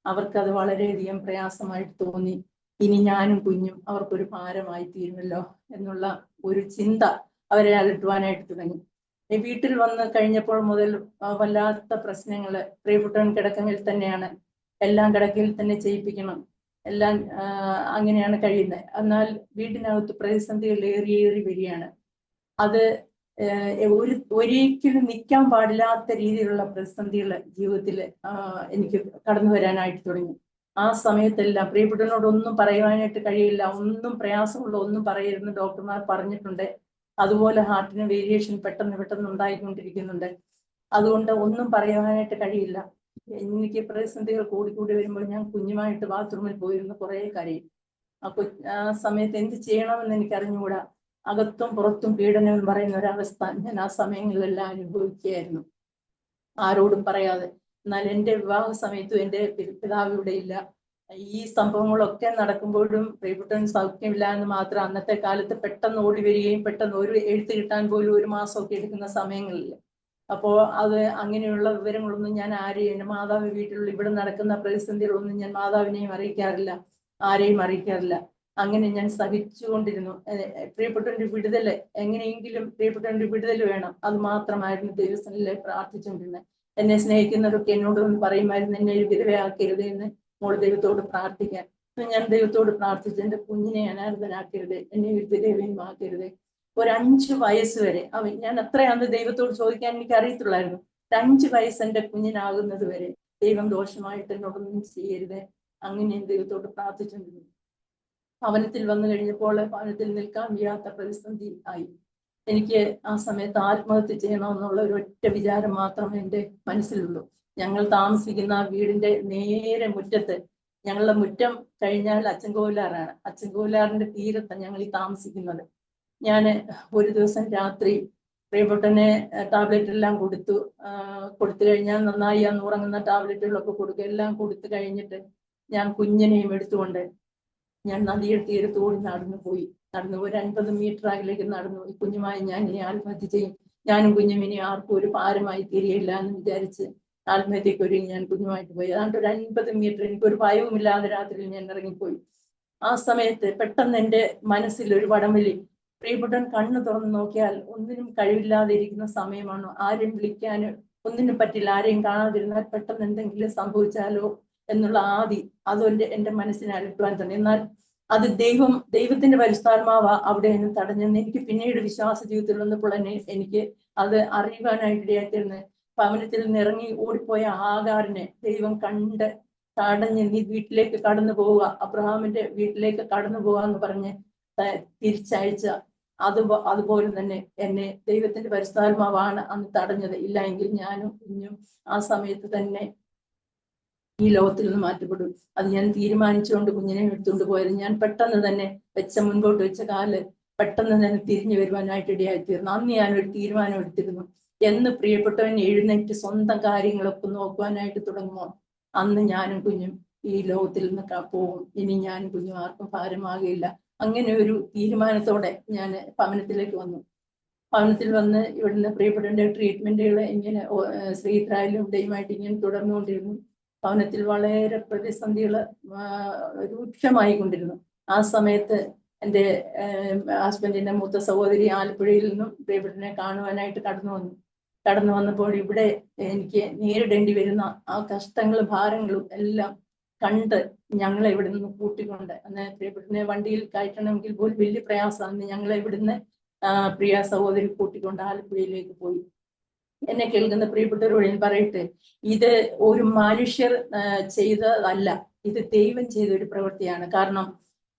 അവർക്കത് വളരെയധികം പ്രയാസമായിട്ട് തോന്നി. ഇനി ഞാനും കുഞ്ഞും അവർക്കൊരു ഭാരമായി തീരുമല്ലോ എന്നുള്ള ഒരു ചിന്ത അവരെ അലട്ടുവാനായിട്ട് തുടങ്ങി. വീട്ടിൽ വന്ന് കഴിഞ്ഞപ്പോൾ മുതൽ വല്ലാത്ത പ്രശ്നങ്ങള്. പ്രിയപ്പെട്ടവൻ കിടക്കയിൽ തന്നെയാണ്, എല്ലാം കിടക്കയിൽ തന്നെ ചെയ്യിപ്പിക്കണം, എല്ലാം അങ്ങനെയാണ് കഴിയുന്നത്. എന്നാൽ വീട്ടിനകത്ത് പ്രതിസന്ധികൾ ഏറി വരികയാണ്. അത് ഒരിക്കലും നിൽക്കാൻ പാടില്ലാത്ത രീതിയിലുള്ള പ്രതിസന്ധികൾ ജീവിതത്തിൽ എനിക്ക് കടന്നു വരാനായിട്ട് തുടങ്ങി. ആ സമയത്തെല്ലാം പ്രിയപ്പെട്ടവനോട് ഒന്നും പറയുവാനായിട്ട് കഴിയില്ല. ഒന്നും പ്രയാസമുള്ള ഒന്നും പറയരുതെന്ന് ഡോക്ടർമാർ പറഞ്ഞിട്ടുണ്ട്. അതുപോലെ ഹാർട്ടിന് വേരിയേഷൻ പെട്ടെന്ന് ഉണ്ടായിക്കൊണ്ടിരിക്കുന്നുണ്ട്. അതുകൊണ്ട് ഒന്നും പറയുവാനായിട്ട് കഴിയില്ല. എനിക്ക് പ്രതിസന്ധികൾ കൂടി വരുമ്പോൾ ഞാൻ കുഞ്ഞുമായിട്ട് ബാത്റൂമിൽ പോയിരുന്ന് കുറേ കരയും. ആ സമയത്ത് എന്ത് ചെയ്യണമെന്ന് എനിക്ക് അറിഞ്ഞുകൂടാ. അകത്തും പുറത്തും പീഡനം എന്ന് പറയുന്ന ഒരവസ്ഥ ഞാൻ ആ സമയങ്ങളിലെല്ലാം അനുഭവിക്കുകയായിരുന്നു, ആരോടും പറയാതെ. എന്നാൽ എൻ്റെ വിവാഹ സമയത്തും എൻ്റെ പിതാവ് ഇവിടെ ഇല്ല. ഈ സംഭവങ്ങളൊക്കെ നടക്കുമ്പോഴും പ്രിയപ്പെട്ടവൻ സൗഖ്യമില്ല എന്ന് മാത്രം. അന്നത്തെ കാലത്ത് പെട്ടെന്ന് ഓടി വരികയും പെട്ടെന്ന് ഒരു എഴുത്ത് കിട്ടാൻ പോലും 1 മാസമൊക്കെ എടുക്കുന്ന സമയങ്ങളിൽ. അപ്പോൾ അത് അങ്ങനെയുള്ള വിവരങ്ങളൊന്നും ഞാൻ ആരെയും, എൻ്റെ മാതാവ് വീട്ടിലുള്ള ഇവിടെ നടക്കുന്ന പ്രതിസന്ധികളൊന്നും ഞാൻ മാതാവിനെയും അറിയിക്കാറില്ല, ആരെയും അറിയിക്കാറില്ല. അങ്ങനെ ഞാൻ സഹിച്ചുകൊണ്ടിരുന്നു. പ്രിയപ്പെട്ടവന്റെ വിടുതല്, എങ്ങനെയെങ്കിലും പ്രിയപ്പെട്ടവന്റെ വിടുതൽ വേണം, അത് മാത്രമായിരുന്നു ദൈവസന്നിധിയിൽ പ്രാർത്ഥിച്ചുകൊണ്ടിരുന്നത്. എന്നെ സ്നേഹിക്കുന്നവരൊക്കെ എന്നോട് പറയുമായിരുന്നു, എന്നെ വിധവയാക്കരുത് എന്ന് മോള് ദൈവത്തോട് പ്രാർത്ഥിക്കാൻ. ഞാൻ ദൈവത്തോട് പ്രാർത്ഥിച്ചു, എൻ്റെ കുഞ്ഞിനെ അനാഥനാക്കരുത്, എന്നെ വിധവയുമാക്കരുത്. ഒരു 5 വയസ്സ് വരെ ഞാൻ അത്രയാന്ന് ദൈവത്തോട് ചോദിക്കാൻ എനിക്ക് അറിയത്തുള്ളായിരുന്നു. 5 വയസ്സ് എൻ്റെ കുഞ്ഞിനാകുന്നത് വരെ ദൈവം ദോഷമായിട്ട് എന്നോടൊന്നും ചെയ്യരുത്. അങ്ങനെ ഞാൻ ദൈവത്തോട് പ്രാർത്ഥിച്ചുകൊണ്ടിരുന്നു. ഭവനത്തിൽ വന്നു കഴിഞ്ഞപ്പോൾ ഭവനത്തിൽ നിൽക്കാൻ വയ്യാത്ത പ്രതിസന്ധി ആയി. എനിക്ക് ആ സമയത്ത് ആത്മഹത്യ ചെയ്യണമെന്നുള്ള ഒരു ഒറ്റ വിചാരം മാത്രമേ എൻ്റെ മനസ്സിലുള്ളൂ. ഞങ്ങൾ താമസിക്കുന്ന വീടിന്റെ നേരെ മുറ്റത്ത്, ഞങ്ങളുടെ മുറ്റം കഴിഞ്ഞാൽ അച്ചൻകോവിലാറാണ്, അച്ചൻകോവിലാറിന്റെ തീരത്താണ് ഞങ്ങൾ ഈ താമസിക്കുന്നത്. ഞാൻ ഒരു ദിവസം രാത്രി പ്രിയപ്പെട്ടനെ ടാബ്ലറ്റ് എല്ലാം കൊടുത്തു കഴിഞ്ഞാൽ നന്നായി അന്ന് ഉറങ്ങുന്ന ടാബ്ലറ്റുകളൊക്കെ കൊടുക്കുക. എല്ലാം കൊടുത്തു കഴിഞ്ഞിട്ട് ഞാൻ കുഞ്ഞിനെയും എടുത്തുകൊണ്ട് ഞാൻ നദിയുടെ തീരത്തോട് നടന്നു പോയി ഒരു 50 മീറ്റർ അകലേക്ക് നടന്നു. ഈ കുഞ്ഞുമായി ഞാൻ ഇനി ആത്മഹത്യ ചെയ്യും, ഞാനും കുഞ്ഞും ഇനി ആർക്കും ഒരു ഭാരമായി തീരുകയില്ല എന്ന് വിചാരിച്ച് ആത്മഹത്യക്ക് ഒരുങ്ങി ഞാൻ കുഞ്ഞുമായിട്ട് പോയി. അതുകൊണ്ട് ഒരു 50 മീറ്റർ, എനിക്കൊരു ഭയവുമില്ലാതെ രാത്രിയിൽ ഞാൻ ഇറങ്ങിപ്പോയി. ആ സമയത്ത് പെട്ടെന്ന് എൻ്റെ മനസ്സിൽ ഒരു വടംവലി. പ്രിയപ്പെട്ടവൻ കണ്ണ് തുറന്ന് നോക്കിയാൽ ഒന്നിനും കഴിവില്ലാതെ ഇരിക്കുന്ന സമയമാണ്. ആരെയും വിളിക്കാൻ ഒന്നിനും പറ്റില്ല, ആരെയും കാണാതിരുന്നാൽ പെട്ടെന്ന് എന്തെങ്കിലും സംഭവിച്ചാലോ എന്നുള്ള അതുകൊണ്ട് എൻ്റെ മനസ്സിനെ അലട്ടുവാൻ തന്നെ. എന്നാൽ അത് ദൈവത്തിന്റെ പരിശുദ്ധാത്മാവ അവിടെ നിന്ന് തടഞ്ഞെന്ന് എനിക്ക് പിന്നീട് വിശ്വാസ ജീവിതത്തിൽ വന്നപ്പോൾ തന്നെ എനിക്ക് അത് അറിയുവാനായിട്ട് ഇടയായിത്തീർന്ന്. ഭവനത്തിൽ നിന്ന് ഇറങ്ങി ഓടിപ്പോയ ആഗാറിനെ ദൈവം കണ്ട് തടഞ്ഞ്, നീ വീട്ടിലേക്ക് കടന്നു പോവുക, അബ്രഹാമിന്റെ വീട്ടിലേക്ക് കടന്നു പോവുക എന്ന് പറഞ്ഞ് തിരിച്ചയച്ച അതുപോലെ തന്നെ എന്നെ ദൈവത്തിന്റെ പരിശുദ്ധാത്മാവാണ് അന്ന് തടഞ്ഞത്. ഇല്ല എങ്കിൽ ഞാനും കുഞ്ഞും ആ സമയത്ത് തന്നെ ഈ ലോകത്തിൽ നിന്ന് മാറ്റപ്പെടും. അത് ഞാൻ തീരുമാനിച്ചുകൊണ്ട് കുഞ്ഞിനെ എടുത്തുകൊണ്ട് പോയത്. ഞാൻ പെട്ടെന്ന് തന്നെ മുൻപോട്ട് വെച്ച കാല് പെട്ടെന്ന് തന്നെ തിരിഞ്ഞു വരുവാനായിട്ട് ഇടയായിത്തീർന്നു. അന്ന് ഞാനൊരു തീരുമാനം എടുത്തിരുന്നു, എന്ന് പ്രിയപ്പെട്ടവൻ എഴുന്നേറ്റ് സ്വന്തം കാര്യങ്ങളൊക്കെ നോക്കുവാനായിട്ട് തുടങ്ങുമോ അന്ന് ഞാനും കുഞ്ഞും ഈ ലോകത്തിൽ നിന്ന് പോകും. ഇനി ഞാനും കുഞ്ഞും ആർക്കും ഭാരമാകില്ല. അങ്ങനെ ഒരു തീരുമാനത്തോടെ ഞാൻ ഭവനത്തിലേക്ക് വന്നു. ഭവനത്തിൽ വന്ന് ഇവിടുന്ന് പ്രിയപ്പെട്ടവന്റെ ട്രീറ്റ്മെന്റുകൾ ഇങ്ങനെ ശ്രീത്രായാലും ഇവിടെയുമായിട്ട് ഇങ്ങനെ തുടർന്നുകൊണ്ടിരുന്നു. ഭവനത്തിൽ വളരെ പ്രതിസന്ധികൾ രൂക്ഷമായി കൊണ്ടിരുന്നു. ആ സമയത്ത് എൻ്റെ ഹസ്ബൻഡിന്റെ മൂത്ത സഹോദരി ആലപ്പുഴയിൽ നിന്നും പ്രിയപ്പെട്ടനെ കാണുവാനായിട്ട് കടന്നു വന്നപ്പോൾ ഇവിടെ എനിക്ക് നേരിടേണ്ടി വരുന്ന ആ കഷ്ടങ്ങളും ഭാരങ്ങളും എല്ലാം കണ്ട് ഞങ്ങളെ ഇവിടെ നിന്ന് കൂട്ടിക്കൊണ്ട്, അന്ന് പ്രിയപ്പെട്ടനെ വണ്ടിയിൽ കയറ്റണമെങ്കിൽ പോലും വലിയ പ്രയാസമാണ്. ഞങ്ങളെ ഇവിടുന്ന് പ്രിയ സഹോദരി കൂട്ടിക്കൊണ്ട് ആലപ്പുഴയിലേക്ക് പോയി. എന്നെ കേൾക്കുന്ന പ്രിയപ്പെട്ടവരോട് ഞാൻ പറയട്ടെ, ഇത് ഒരു മനുഷ്യർ ചെയ്തതല്ല, ഇത് ദൈവം ചെയ്ത ഒരു പ്രവൃത്തിയാണ്. കാരണം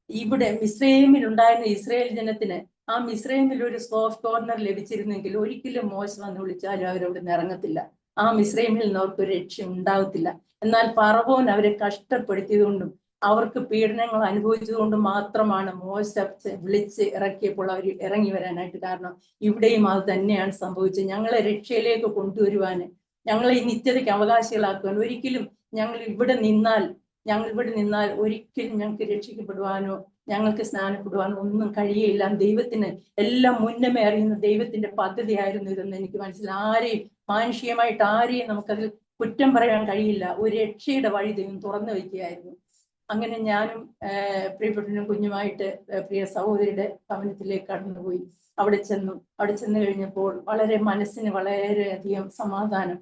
ഇവിടെ മിസ്രൈമിൽ ഉണ്ടായിരുന്ന ഇസ്രായേൽ ജനത്തിന് ആ മിസ്രൈമിൽ ഒരു സോഫ്റ്റ് കോർണർ ലഭിച്ചിരുന്നെങ്കിൽ ഒരിക്കലും മോശ വന്ന് വിളിച്ചാലും അവരവിടെ നിന്ന് ഇറങ്ങത്തില്ല. ആ മിസ്രൈമിൽ നിന്ന് അവർക്ക് ഒരു രക്ഷ ഉണ്ടാകത്തില്ല. എന്നാൽ ഫറവോൻ അവരെ കഷ്ടപ്പെടുത്തിയതുകൊണ്ടും അവർക്ക് പീഡനങ്ങൾ അനുഭവിച്ചതുകൊണ്ടും മാത്രമാണ് മോശ വിളിച്ച് ഇറക്കിയപ്പോൾ അവർ ഇറങ്ങി വരാനായിട്ട് കാരണം. ഇവിടെയും അത് തന്നെയാണ് സംഭവിച്ചത്. ഞങ്ങളെ രക്ഷയിലേക്ക് കൊണ്ടുവരുവാന്, ഞങ്ങളെ ഈ നിത്യതയ്ക്ക് അവകാശികളാക്കുവാൻ, ഒരിക്കലും ഞങ്ങൾ ഇവിടെ നിന്നാൽ ഒരിക്കലും ഞങ്ങൾക്ക് രക്ഷിക്കപ്പെടുവാനോ ഞങ്ങൾക്ക് സ്നാനപ്പെടുവാനോ ഒന്നും കഴിയില്ല. ദൈവത്തിന് എല്ലാം മുന്നമേ അറിയുന്ന ദൈവത്തിന്റെ പദ്ധതിയായിരുന്നു ഇതെന്ന് എനിക്ക് മനസ്സിലായി. ആരെയും മാനുഷികമായിട്ട് ആരെയും നമുക്കതിൽ കുറ്റം പറയാൻ കഴിയില്ല. ഒരു രക്ഷയുടെ വഴി ദൈവം തുറന്നു വയ്ക്കുകയായിരുന്നു. അങ്ങനെ ഞാനും പ്രിയപ്പെട്ടനും കുഞ്ഞുമായിട്ട് പ്രിയ സഹോദരിയുടെ ഭവനത്തിലേക്ക് കടന്നുപോയി. അവിടെ ചെന്ന് കഴിഞ്ഞപ്പോൾ വളരെ മനസ്സിന് വളരെയധികം സമാധാനം,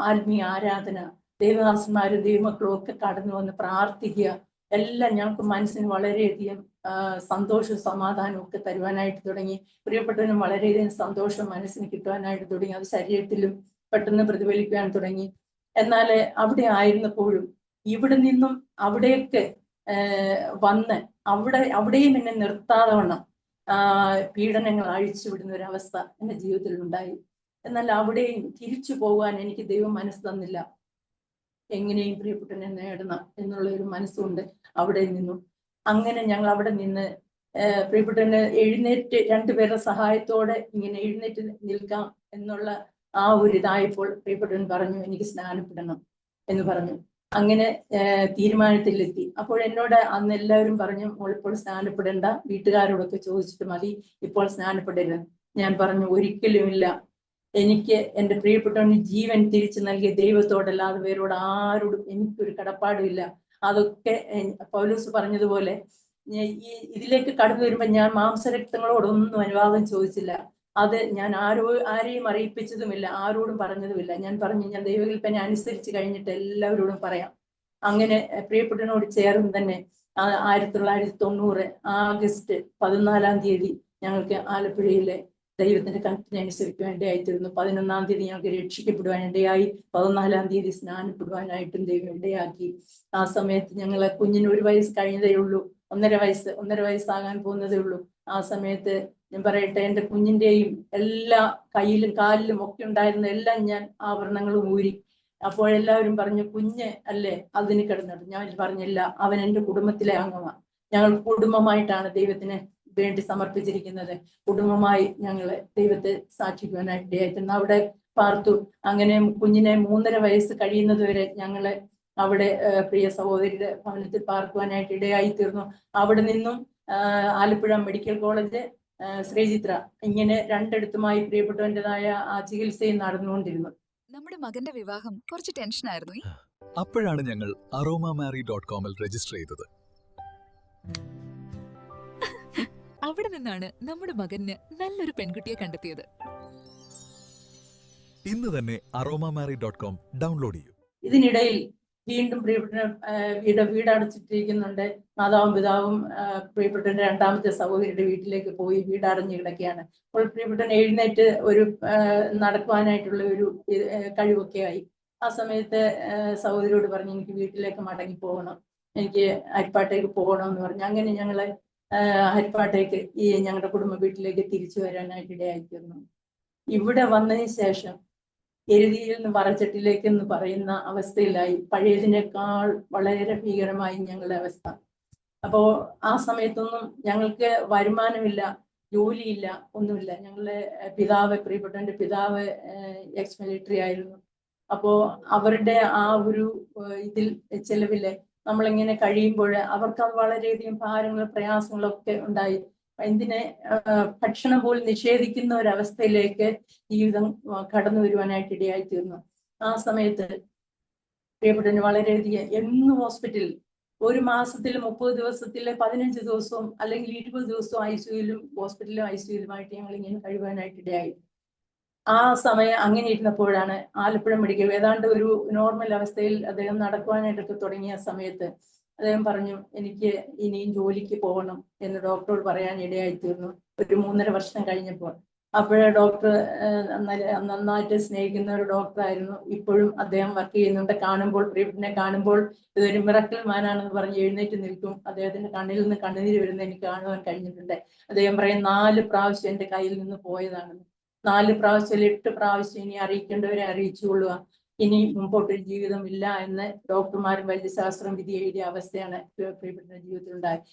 ആത്മീയ ആരാധന, ദൈവദാസന്മാരും ദൈവമക്കളും ഒക്കെ കടന്നു വന്ന് പ്രാർത്ഥിക്കുക, എല്ലാം ഞങ്ങൾക്ക് മനസ്സിന് വളരെയധികം സന്തോഷവും സമാധാനവും ഒക്കെ തരുവാനായിട്ട് തുടങ്ങി. പ്രിയപ്പെട്ടവനും വളരെയധികം സന്തോഷം മനസ്സിന് കിട്ടുവാനായിട്ട് തുടങ്ങി. അത് ശരീരത്തിലും പെട്ടെന്ന് പ്രതിഫലിക്കുവാൻ തുടങ്ങി. എന്നാൽ അവിടെ ആയിരുന്നപ്പോഴും ഇവിടെ നിന്നും അവിടേക്ക് വന്ന് അവിടെയും എന്നെ നിർത്താതെ വണ്ണം പീഡനങ്ങൾ അഴിച്ചുവിടുന്ന ഒരു അവസ്ഥ എൻ്റെ ജീവിതത്തിൽ ഉണ്ടായി. എന്നാൽ അവിടെയും തിരിച്ചു പോകാൻ എനിക്ക് ദൈവം മനസ്സ് തന്നില്ല. എങ്ങനെയും പ്രിയപ്പെട്ടനെ നേടണം എന്നുള്ള ഒരു മനസ്സുകൊണ്ട് അവിടെ നിന്നു. അങ്ങനെ ഞങ്ങൾ അവിടെ നിന്ന് പ്രിയപ്പെട്ടനെ എഴുന്നേറ്റ് രണ്ടുപേരുടെ സഹായത്തോടെ ഇങ്ങനെ എഴുന്നേറ്റ് നിൽക്കാം എന്നുള്ള ആ ഒരു ഇതായപ്പോൾ പ്രിയപ്പെട്ടവൻ പറഞ്ഞു, എനിക്ക് സ്നാനപ്പെടണം എന്ന് പറഞ്ഞു. അങ്ങനെ തീരുമാനത്തിലെത്തി. അപ്പോൾ എന്നോട് അന്ന് എല്ലാവരും പറഞ്ഞു, മോളിപ്പോൾ സ്നാനപ്പെടേണ്ട, വീട്ടുകാരോടൊക്കെ ചോദിച്ചിട്ട് മതി, ഇപ്പോൾ സ്നാനപ്പെടരുത്. ഞാൻ പറഞ്ഞു, ഒരിക്കലുമില്ല. എനിക്ക് എൻ്റെ പ്രിയപ്പെട്ടവന് ജീവൻ തിരിച്ചു നൽകിയ ദൈവത്തോടല്ലാതെ വേരോട് ആരോടും എനിക്കൊരു കടപ്പാടുമില്ല. അതൊക്കെ പൗലോസ് പറഞ്ഞതുപോലെ ഇതിലേക്ക് കടന്നു വരുമ്പോൾ ഞാൻ മാംസരക്തങ്ങളോടൊന്നും അനുവാദം ചോദിച്ചില്ല. അത് ഞാൻ ആരെയും അറിയിപ്പിച്ചതുമില്ല, ആരോടും പറഞ്ഞതുമില്ല. ഞാൻ പറഞ്ഞു, ഞാൻ ദൈവകൽപ്പന അനുസരിച്ച് കഴിഞ്ഞിട്ട് എല്ലാവരോടും പറയാം. അങ്ങനെ പ്രിയപ്പെട്ടവനോട് ചേർന്ന് തന്നെ 1990 ആഗസ്റ്റ് 14 ഞങ്ങൾക്ക് ആലപ്പുഴയിലെ ദൈവത്തിന്റെ കൽപ്പനയനുസരിക്കുവാൻ ഇടയായിത്തീർന്നു. 11 ഞങ്ങൾക്ക് രക്ഷിക്കപ്പെടുവാൻ ഇടയായി. 14 സ്നാനപ്പെടുവാനായിട്ടും ദൈവം ഇടയാക്കി. ആ സമയത്ത് ഞങ്ങളെ കുഞ്ഞിന് 1 വയസ്സ് കഴിഞ്ഞതേ ഉള്ളൂ, 1.5 വയസ്സാകാൻ പോകുന്നതേ ഉള്ളൂ. ആ സമയത്ത് ഞാൻ പറയട്ടെ, എൻ്റെ കുഞ്ഞിൻ്റെയും എല്ലാ കയ്യിലും കാലിലും ഒക്കെ ഉണ്ടായിരുന്ന എല്ലാം ഞാൻ ആഭരണങ്ങളും ഊരി. അപ്പോഴെല്ലാവരും പറഞ്ഞു, കുഞ്ഞ് അല്ലേ അതിന് കിടന്നത്. ഞാൻ പറഞ്ഞില്ല, അവൻ എൻ്റെ കുടുംബത്തിലെ അംഗമാണ്. ഞങ്ങൾ കുടുംബമായിട്ടാണ് ദൈവത്തിന് വേണ്ടി സമർപ്പിച്ചിരിക്കുന്നത്. കുടുംബമായി ഞങ്ങള് ദൈവത്തെ സാക്ഷിക്കുവാനായിട്ട് ഇടയായിട്ടുണ്ട്. അവിടെ പാർത്തു. അങ്ങനെ കുഞ്ഞിനെ 3.5 വയസ്സ് കഴിയുന്നത് വരെ ഞങ്ങള് അവിടെ പ്രിയ സഹോദരിയുടെ ഭവനത്തിൽ പാർക്കുവാനായിട്ട് ഇടയായി തീർന്നു. അവിടെ നിന്നും ആലപ്പുഴ മെഡിക്കൽ കോളേജ്, ശ്രീചിത്ര, ഇങ്ങനെ രണ്ടിടത്തുമായി പ്രിയപ്പെട്ടവൻ്റെതായ ആ ചികിത്സയും നടന്നുകൊണ്ടിരുന്നു. നമ്മുടെ മകന്റെ വിവാഹം കുറച്ച് ടെൻഷനായിരുന്നു. അപ്പോഴാണ് ഞങ്ങൾ aromamary.com രജിസ്റ്റർ ചെയ്തത്. അവിടെ നിന്നാണ് നമ്മുടെ മകന് നല്ലൊരു പെൺകുട്ടിയെ കണ്ടെത്തിയത്. ഇന്ന് തന്നെ aromamary.com ഡൗൺലോഡ് ചെയ്യൂ. ഇതിനിടയിൽ വീണ്ടും പ്രിയപ്പെട്ട വീട് അടച്ചിട്ടിരിക്കുന്നുണ്ട്. മാതാവും പിതാവും പ്രിയപ്പെട്ടവന്റെ 2ാമത്തെ സഹോദരിയുടെ വീട്ടിലേക്ക് പോയി വീട് അടഞ്ഞു കിടക്കുകയാണ്. അപ്പോൾ പ്രിയപ്പെട്ടവൻ എഴുന്നേറ്റ് ഒരു നടക്കുവാനായിട്ടുള്ള ഒരു കഴിവൊക്കെ ആയി. ആ സമയത്ത് സഹോദരിയോട് പറഞ്ഞു, എനിക്ക് വീട്ടിലേക്ക് മടങ്ങി പോകണം, എനിക്ക് ഹരിപ്പാട്ടേക്ക് പോകണം എന്ന് പറഞ്ഞു. അങ്ങനെ ഞങ്ങള് ഹരിപ്പാട്ടേക്ക് ഞങ്ങളുടെ കുടുംബ വീട്ടിലേക്ക് തിരിച്ചു വരാനായിട്ട് ഇടയായിത്തീർന്നു. ഇവിടെ വന്നതിന് ശേഷം എരുതിയിൽ നിന്ന് വറച്ചട്ടിലേക്ക് എന്ന് പറയുന്ന അവസ്ഥയിലായി. പഴയതിനേക്കാൾ വളരെ ഭീകരമായി ഞങ്ങളുടെ അവസ്ഥ. അപ്പോ ആ സമയത്തൊന്നും ഞങ്ങൾക്ക് വരുമാനമില്ല, ജോലിയില്ല, ഒന്നുമില്ല. ഞങ്ങളുടെ പിതാവ്, പ്രിയപ്പെട്ടവന്റെ പിതാവ് എക്സ് മിലിറ്ററി ആയിരുന്നു. അപ്പോ അവരുടെ ആ ഒരു ഇതിൽ ചെലവില് നമ്മളിങ്ങനെ കഴിയുമ്പോൾ അവർക്ക് അത് വളരെയധികം ഭാരങ്ങളും പ്രയാസങ്ങളും ഒക്കെ ഉണ്ടായി. എന്തിനെ ഭക്ഷണം പോലും നിഷേധിക്കുന്ന ഒരവസ്ഥയിലേക്ക് ജീവിതം കടന്നു വരുവാനായിട്ട് ഇടയായി തീർന്നു. ആ സമയത്ത് പ്രിയപ്പെട്ടവന് വളരെയധികം എന്നും ഹോസ്പിറ്റലിൽ ഒരു മാസത്തിൽ 30 ദിവസത്തിൽ 15 ദിവസവും അല്ലെങ്കിൽ 20 ദിവസവും ICUയിലും ഹോസ്പിറ്റലിലും ICUയിലുമായിട്ട് ഞങ്ങൾ ഇങ്ങനെ കഴിയുവാനായിട്ട് ഇടയായി. ആ സമയം അങ്ങനെ ഇരുന്നപ്പോഴാണ് ആലപ്പുഴ മെഡിക്കൽ ഏതാണ്ട് ഒരു നോർമൽ അവസ്ഥയിൽ അദ്ദേഹം നടക്കുവാനായിട്ടൊക്കെ തുടങ്ങിയ സമയത്ത് അദ്ദേഹം പറഞ്ഞു, എനിക്ക് ഇനിയും ജോലിക്ക് പോകണം എന്ന് ഡോക്ടറോട് പറയാൻ ഇടയായി തീർന്നു. ഒരു 3.5 വർഷം കഴിഞ്ഞപ്പോൾ. അപ്പോഴേ ഡോക്ടർ നന്നായിട്ട് സ്നേഹിക്കുന്ന ഒരു ഡോക്ടറായിരുന്നു. ഇപ്പോഴും അദ്ദേഹം വർക്ക് ചെയ്യുന്നുണ്ട്. കാണുമ്പോൾ പ്രിയപ്പെട്ടനെ കാണുമ്പോൾ ഇതൊരു മിറക്കിൾ മാനാണെന്ന് പറഞ്ഞ് എഴുന്നേറ്റ് നിൽക്കും. അദ്ദേഹത്തിന്റെ കണ്ണിൽ നിന്ന് കണ്ണുനീര് വരുന്ന എനിക്ക് കാണുവാൻ കഴിഞ്ഞിട്ടുണ്ട്. അദ്ദേഹം പറയും 4 പ്രാവശ്യം എൻ്റെ കയ്യിൽ നിന്ന് പോയതാണെന്ന്. 4 പ്രാവശ്യം 8 പ്രാവശ്യം ഇനി അറിയിക്കേണ്ടവരെ അറിയിച്ചുകൊള്ളുക. ഇനി മുമ്പോട്ടൊരു ജീവിതമില്ല എന്ന് ഡോക്ടർമാരും വൈദ്യശാസ്ത്രം വിധി എഴുതിയ അവസ്ഥയാണ് പ്രിയപ്പെട്ട ജീവിതത്തിൽ ഉണ്ടായത്.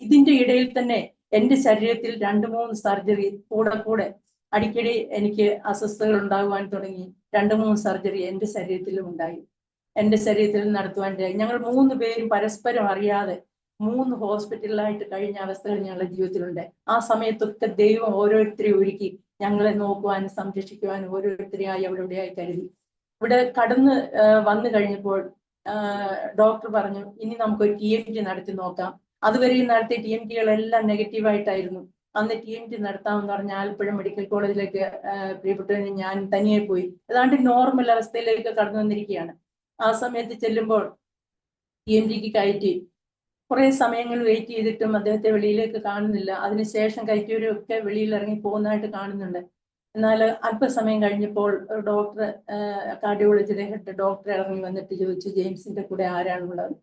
ഇതിന്റെ ഇടയിൽ തന്നെ എന്റെ ശരീരത്തിൽ 2-3 സർജറി കൂടെ അടിക്കടി എനിക്ക് അസ്വസ്ഥതകൾ ഉണ്ടാകുവാൻ തുടങ്ങി. 2-3 സർജറി എന്റെ ശരീരത്തിലും ഉണ്ടായി. എന്റെ ശരീരത്തിൽ നടത്തുവാൻ ഞങ്ങൾ 3 പേരും പരസ്പരം അറിയാതെ 3 ഹോസ്പിറ്റലിലായിട്ട് കഴിഞ്ഞ അവസ്ഥകൾ ഞങ്ങളുടെ ജീവിതത്തിലുണ്ട്. ആ സമയത്തൊക്കെ ദൈവം ഓരോരുത്തരെയും ഒരുക്കി ഞങ്ങളെ നോക്കുവാനും സംരക്ഷിക്കുവാനും ഓരോരുത്തരെയായി അവിടെയായി കരുതി. ഇവിടെ കടന്ന് വന്നു കഴിഞ്ഞപ്പോൾ ഡോക്ടർ പറഞ്ഞു, ഇനി നമുക്കൊരു TMT നടത്തി നോക്കാം. അതുവരെയും നടത്തിയ TMTകളെല്ലാം നെഗറ്റീവായിട്ടായിരുന്നു. അന്ന് TMT നടത്താമെന്ന് പറഞ്ഞ ആലപ്പുഴ മെഡിക്കൽ കോളേജിലേക്ക് പ്രിയപ്പെട്ടവന് ഞാൻ തനിയെ പോയി. ഏതാണ്ട് നോർമൽ അവസ്ഥയിലേക്ക് കടന്നു വന്നിരിക്കുകയാണ്. ആ സമയത്ത് ചെല്ലുമ്പോൾ TMTക്ക് കയറ്റി കുറെ സമയങ്ങൾ വെയിറ്റ് ചെയ്തിട്ടും അദ്ദേഹത്തെ വെളിയിലേക്ക് കാണുന്നില്ല. അതിനുശേഷം കയറ്റിയവരൊക്കെ വെളിയിൽ ഇറങ്ങി പോകുന്നതായിട്ട് കാണുന്നുണ്ട്. എന്നാൽ അല്പസമയം കഴിഞ്ഞപ്പോൾ ഡോക്ടർ, കാർഡിയോളജിയുടെ ഹെഡ് ഡോക്ടർ ഇറങ്ങി വന്നിട്ട് ചോദിച്ചു, ജെയിംസിന്റെ കൂടെ ആരാണുള്ളത്?